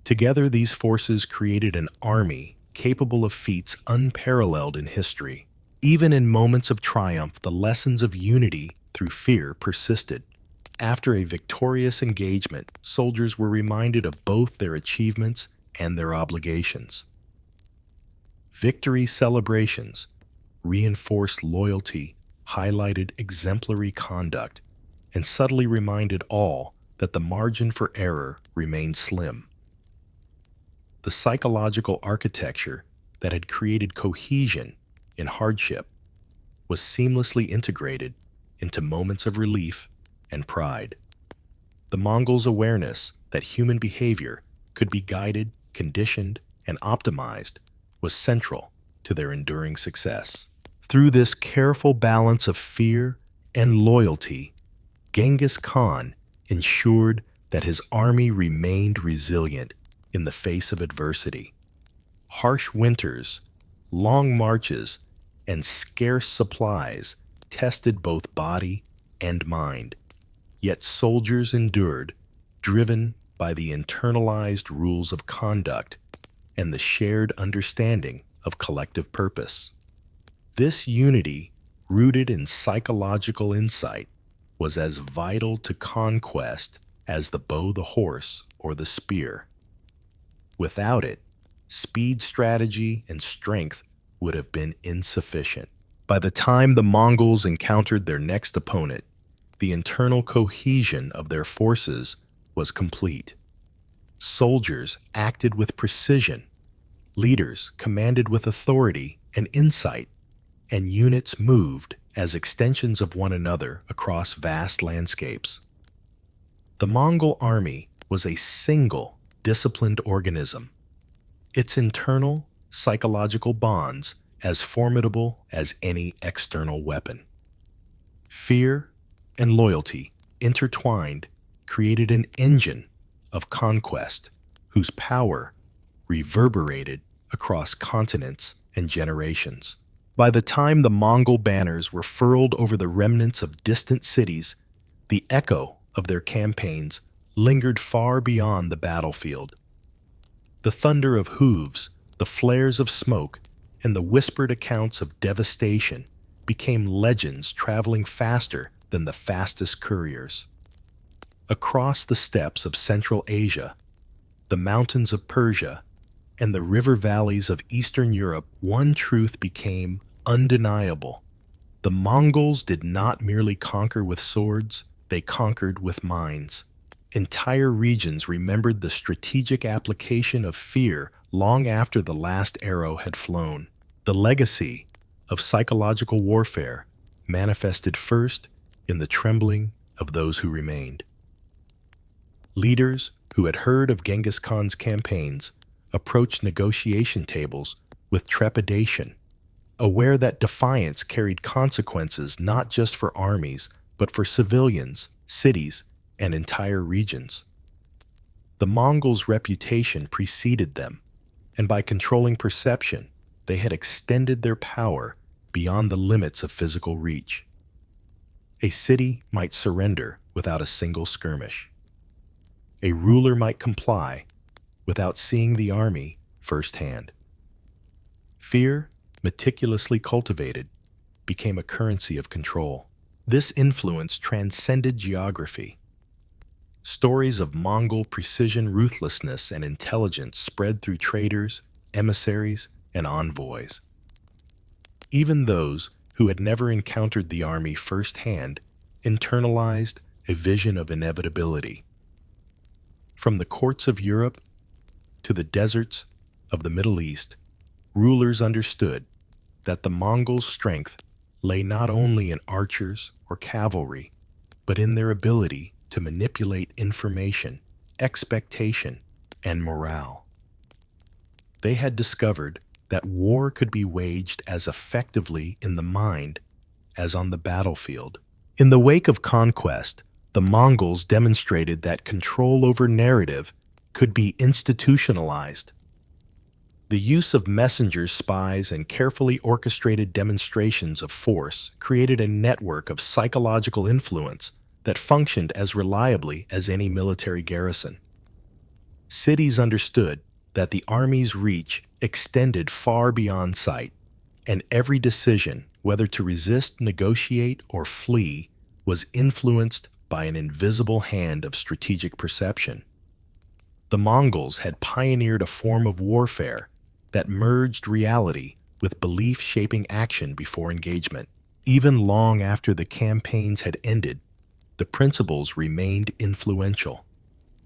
Together, these forces created an army capable of feats unparalleled in history. Even in moments of triumph, the lessons of unity through fear persisted. After a victorious engagement, soldiers were reminded of both their achievements and their obligations. Victory celebrations reinforced loyalty, highlighted exemplary conduct, and subtly reminded all that the margin for error remained slim. The psychological architecture that had created cohesion in hardship was seamlessly integrated into moments of relief and pride. The Mongols' awareness that human behavior could be guided, conditioned, and optimized was central to their enduring success. Through this careful balance of fear and loyalty, Genghis Khan ensured that his army remained resilient in the face of adversity. Harsh winters, long marches, and scarce supplies tested both body and mind. Yet soldiers endured, driven by the internalized rules of conduct and the shared understanding of collective purpose. This unity, rooted in psychological insight, was as vital to conquest as the bow, the horse, or the spear. Without it, speed, strategy, and strength would have been insufficient. By the time the Mongols encountered their next opponent, the internal cohesion of their forces was complete. Soldiers acted with precision, leaders commanded with authority and insight, and units moved as extensions of one another across vast landscapes. The Mongol army was a single, disciplined organism, its internal psychological bonds as formidable as any external weapon. Fear and loyalty, intertwined, created an engine of conquest whose power reverberated across continents and generations. By the time the Mongol banners were furled over the remnants of distant cities, the echo of their campaigns lingered far beyond the battlefield. The thunder of hooves, the flares of smoke, and the whispered accounts of devastation became legends traveling faster than the fastest couriers. Across the steppes of Central Asia, the mountains of Persia, and the river valleys of Eastern Europe, one truth became undeniable. The Mongols did not merely conquer with swords, they conquered with minds. Entire regions remembered the strategic application of fear long after the last arrow had flown. The legacy of psychological warfare manifested first in the trembling of those who remained. Leaders who had heard of Genghis Khan's campaigns approached negotiation tables with trepidation, aware that defiance carried consequences not just for armies, but for civilians, cities, and entire regions. The Mongols' reputation preceded them, and by controlling perception, they had extended their power beyond the limits of physical reach. A city might surrender without a single skirmish. A ruler might comply without seeing the army firsthand. Fear, meticulously cultivated, became a currency of control. This influence transcended geography. Stories of Mongol precision, ruthlessness, and intelligence spread through traders, emissaries, and envoys. Even those who had never encountered the army firsthand internalized a vision of inevitability. From the courts of Europe to the deserts of the Middle East, rulers understood that the Mongols' strength lay not only in archers or cavalry, but in their ability to manipulate information, expectation, and morale. They had discovered that war could be waged as effectively in the mind as on the battlefield. In the wake of conquest, the Mongols demonstrated that control over narrative could be institutionalized. The use of messengers, spies, and carefully orchestrated demonstrations of force created a network of psychological influence that functioned as reliably as any military garrison. Cities understood that the army's reach extended far beyond sight, and every decision, whether to resist, negotiate, or flee, was influenced by an invisible hand of strategic perception. The Mongols had pioneered a form of warfare that merged reality with belief shaping action before engagement. Even long after the campaigns had ended, the principles remained influential.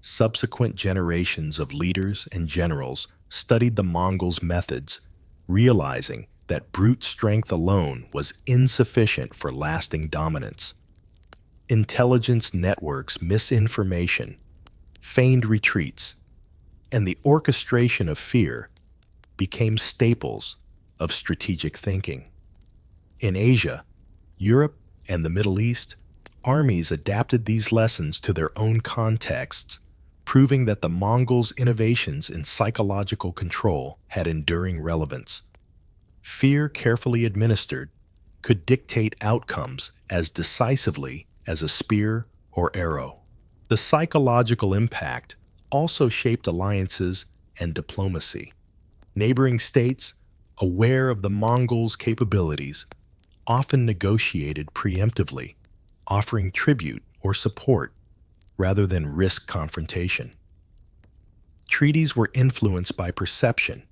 Subsequent generations of leaders and generals studied the Mongols' methods, realizing that brute strength alone was insufficient for lasting dominance. Intelligence networks, misinformation, feigned retreats, and the orchestration of fear became staples of strategic thinking. In Asia, Europe, and the Middle East, armies adapted these lessons to their own contexts, proving that the Mongols' innovations in psychological control had enduring relevance. Fear carefully administered could dictate outcomes as decisively as a spear or arrow. The psychological impact also shaped alliances and diplomacy. Neighboring states, aware of the Mongols' capabilities, often negotiated preemptively, offering tribute or support rather than risk confrontation. Treaties were influenced by perception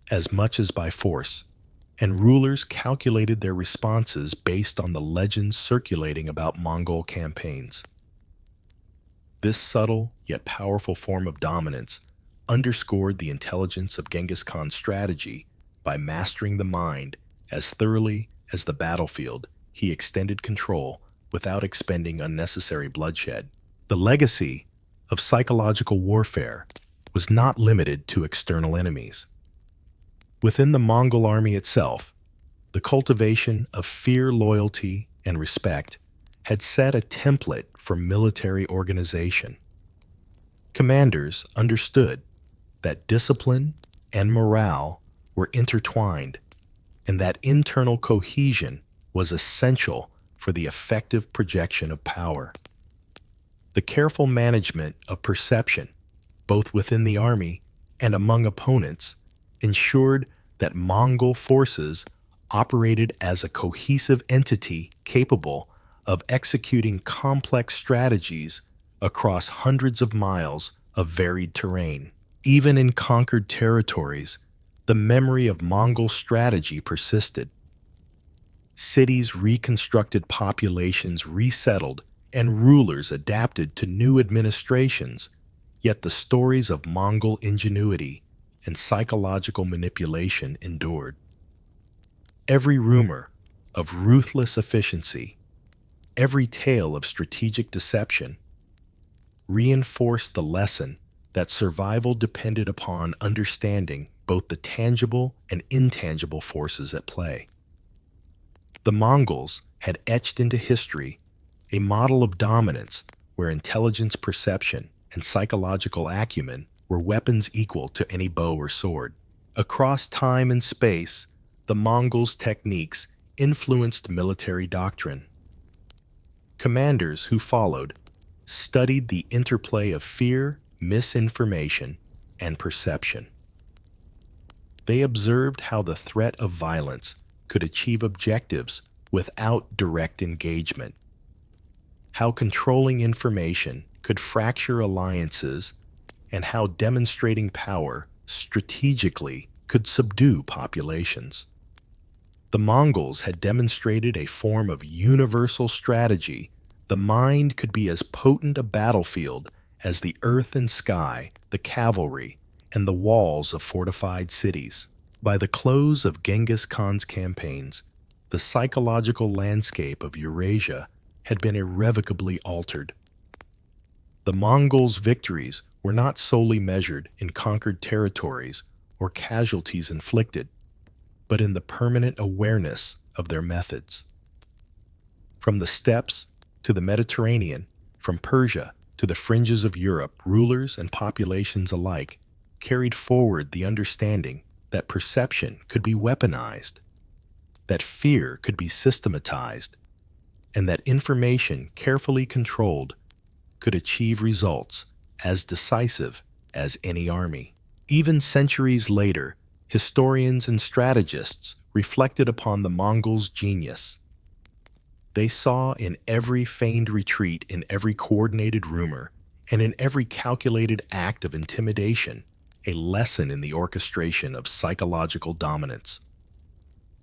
as much as by force, and rulers calculated their responses based on the legends circulating about Mongol campaigns. This subtle yet powerful form of dominance underscored the intelligence of Genghis Khan's strategy. By mastering the mind as thoroughly as the battlefield, he extended control without expending unnecessary bloodshed. The legacy of psychological warfare was not limited to external enemies. Within the Mongol army itself, the cultivation of fear, loyalty, and respect had set a template for military organization. Commanders understood that discipline and morale were intertwined, and that internal cohesion was essential for the effective projection of power. The careful management of perception, both within the army and among opponents, ensured that Mongol forces operated as a cohesive entity capable of executing complex strategies across hundreds of miles of varied terrain. Even in conquered territories, the memory of Mongol strategy persisted. Cities reconstructed, populations resettled, and rulers adapted to new administrations, yet the stories of Mongol ingenuity and psychological manipulation endured. Every rumor of ruthless efficiency, every tale of strategic deception, reinforced the lesson that survival depended upon understanding both the tangible and intangible forces at play. The Mongols had etched into history a model of dominance where intelligence, perception, and psychological acumen were weapons equal to any bow or sword. Across time and space, the Mongols' techniques influenced military doctrine. Commanders who followed studied the interplay of fear, misinformation, and perception. They observed how the threat of violence could achieve objectives without direct engagement, how controlling information could fracture alliances, and how demonstrating power strategically could subdue populations. The Mongols had demonstrated a form of universal strategy. The mind could be as potent a battlefield as the earth and sky, the cavalry, and the walls of fortified cities. By the close of Genghis Khan's campaigns, the psychological landscape of Eurasia had been irrevocably altered. The Mongols' victories were not solely measured in conquered territories or casualties inflicted, but in the permanent awareness of their methods. From the steppes to the Mediterranean, from Persia to the fringes of Europe, rulers and populations alike carried forward the understanding that perception could be weaponized, that fear could be systematized, and that information carefully controlled could achieve results as decisive as any army. Even centuries later, historians and strategists reflected upon the Mongols' genius. They saw in every feigned retreat, in every coordinated rumor, and in every calculated act of intimidation, a lesson in the orchestration of psychological dominance.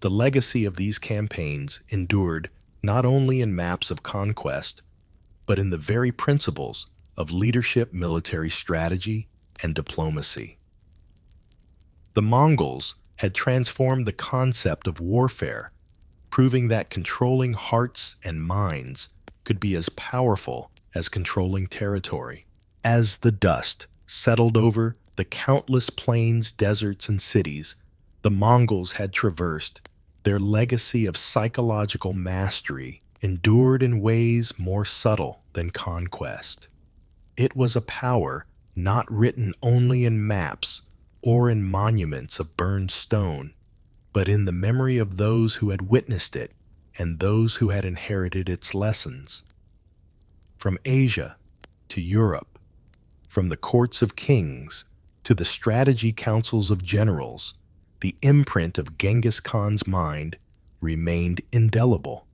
The legacy of these campaigns endured not only in maps of conquest, but in the very principles of leadership, military strategy, and diplomacy. The Mongols had transformed the concept of warfare, proving that controlling hearts and minds could be as powerful as controlling territory. As the dust settled over the countless plains, deserts, and cities, the Mongols had traversed, their legacy of psychological mastery endured in ways more subtle than conquest. It was a power not written only in maps or in monuments of burned stone, but in the memory of those who had witnessed it and those who had inherited its lessons. From Asia to Europe, from the courts of kings to the strategy councils of generals, the imprint of Genghis Khan's mind remained indelible.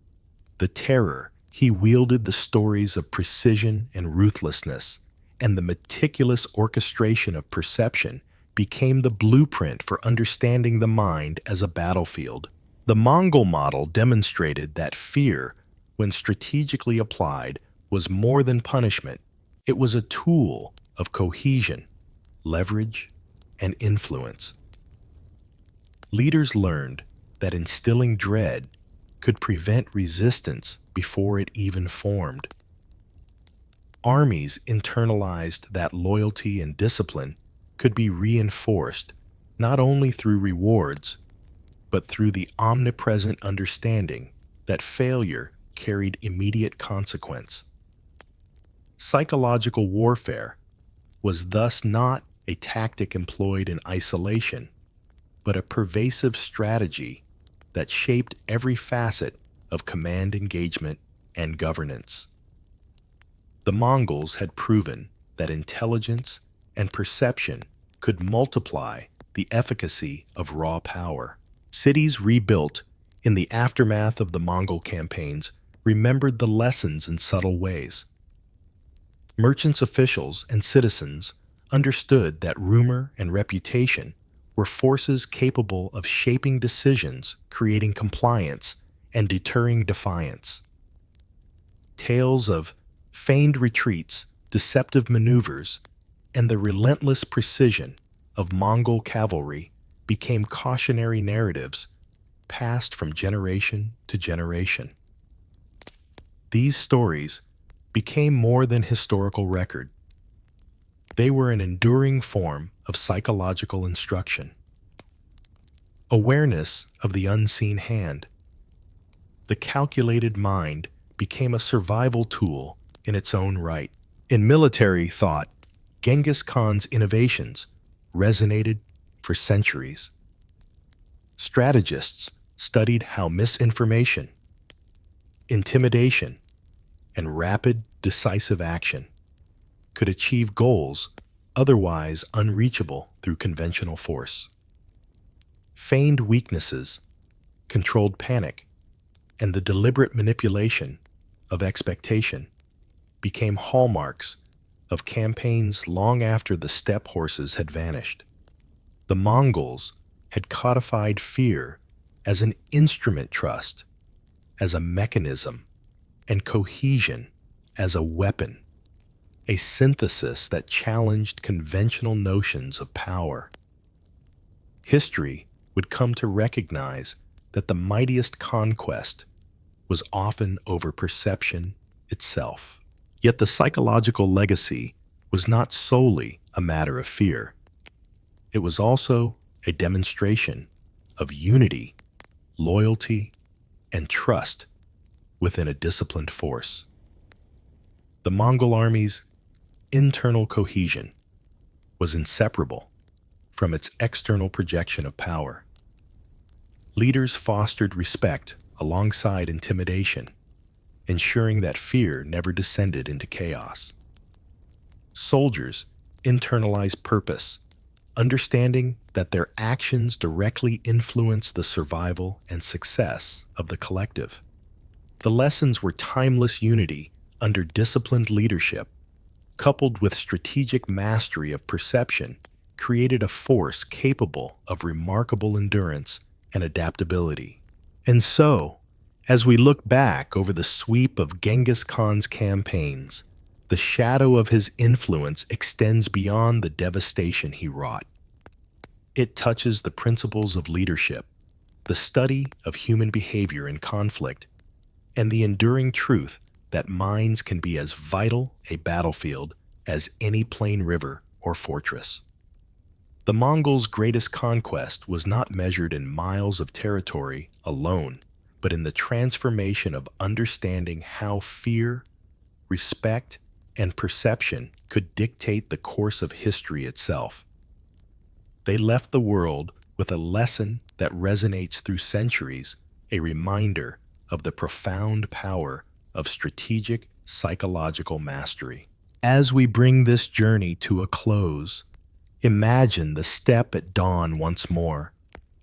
The terror he wielded, the stories of precision and ruthlessness, and the meticulous orchestration of perception became the blueprint for understanding the mind as a battlefield. The Mongol model demonstrated that fear, when strategically applied, was more than punishment. It was a tool of cohesion, leverage, and influence. Leaders learned that instilling dread could prevent resistance before it even formed. Armies internalized that loyalty and discipline could be reinforced not only through rewards, but through the omnipresent understanding that failure carried immediate consequence. Psychological warfare was thus not a tactic employed in isolation, but a pervasive strategy that shaped every facet of command engagement and governance. The Mongols had proven that intelligence and perception could multiply the efficacy of raw power. Cities rebuilt in the aftermath of the Mongol campaigns remembered the lessons in subtle ways. Merchants, officials, and citizens understood that rumor and reputation were forces capable of shaping decisions, creating compliance, and deterring defiance. Tales of feigned retreats, deceptive maneuvers, and the relentless precision of Mongol cavalry became cautionary narratives passed from generation to generation. These stories became more than historical record. They were an enduring form of psychological instruction. Awareness of the unseen hand. The calculated mind became a survival tool in its own right. In military thought, Genghis Khan's innovations resonated for centuries. Strategists studied how misinformation, intimidation, and rapid, decisive action could achieve goals otherwise unreachable through conventional force. Feigned weaknesses, controlled panic, and the deliberate manipulation of expectation became hallmarks of campaigns long after the steppe horses had vanished. The Mongols had codified fear as an instrument trust, as a mechanism, and cohesion as a weapon, a synthesis that challenged conventional notions of power. History would come to recognize that the mightiest conquest was often over perception itself. Yet the psychological legacy was not solely a matter of fear. It was also a demonstration of unity, loyalty, and trust within a disciplined force. The Mongol army's internal cohesion was inseparable from its external projection of power. Leaders fostered respect alongside intimidation, ensuring that fear never descended into chaos. Soldiers internalized purpose, understanding that their actions directly influence the survival and success of the collective. The lessons were timeless unity under disciplined leadership, coupled with strategic mastery of perception, created a force capable of remarkable endurance and adaptability. And so, as we look back over the sweep of Genghis Khan's campaigns, the shadow of his influence extends beyond the devastation he wrought. It touches the principles of leadership, the study of human behavior in conflict, and the enduring truth that minds can be as vital a battlefield as any plain river or fortress. The Mongols' greatest conquest was not measured in miles of territory alone, but in the transformation of understanding how fear, respect, and perception could dictate the course of history itself. They left the world with a lesson that resonates through centuries, a reminder of the profound power of strategic psychological mastery. As we bring this journey to a close, imagine the steppe at dawn once more,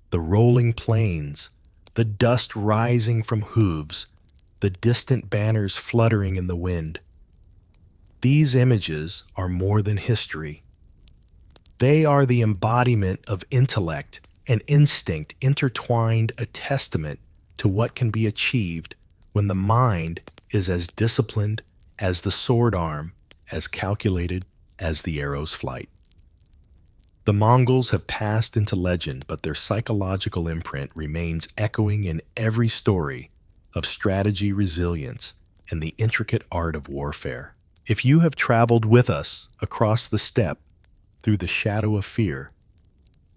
the rolling plains, the dust rising from hooves, the distant banners fluttering in the wind. These images are more than history. They are the embodiment of intellect and instinct intertwined, a testament to what can be achieved when the mind is as disciplined as the sword arm, as calculated as the arrow's flight. The Mongols have passed into legend, but their psychological imprint remains echoing in every story of strategy, resilience, and the intricate art of warfare. If you have traveled with us across the steppe, through the shadow of fear,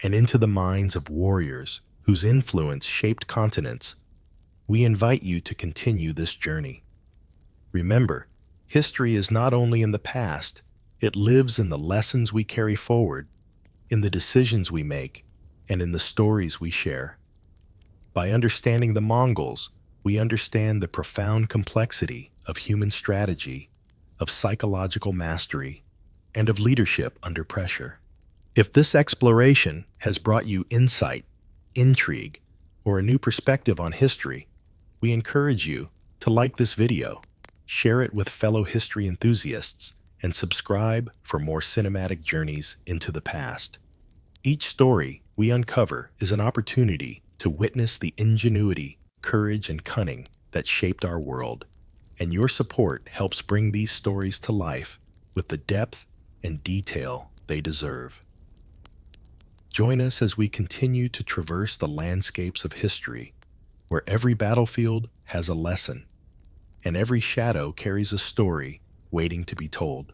and into the minds of warriors whose influence shaped continents, we invite you to continue this journey. Remember, history is not only in the past, it lives in the lessons we carry forward, in the decisions we make, and in the stories we share. By understanding the Mongols, we understand the profound complexity of human strategy, of psychological mastery, and of leadership under pressure. If this exploration has brought you insight, intrigue, or a new perspective on history, we encourage you to like this video, share it with fellow history enthusiasts, and subscribe for more cinematic journeys into the past. Each story we uncover is an opportunity to witness the ingenuity, courage, and cunning that shaped our world, and your support helps bring these stories to life with the depth and detail they deserve. Join us as we continue to traverse the landscapes of history, where every battlefield has a lesson, and every shadow carries a story waiting to be told.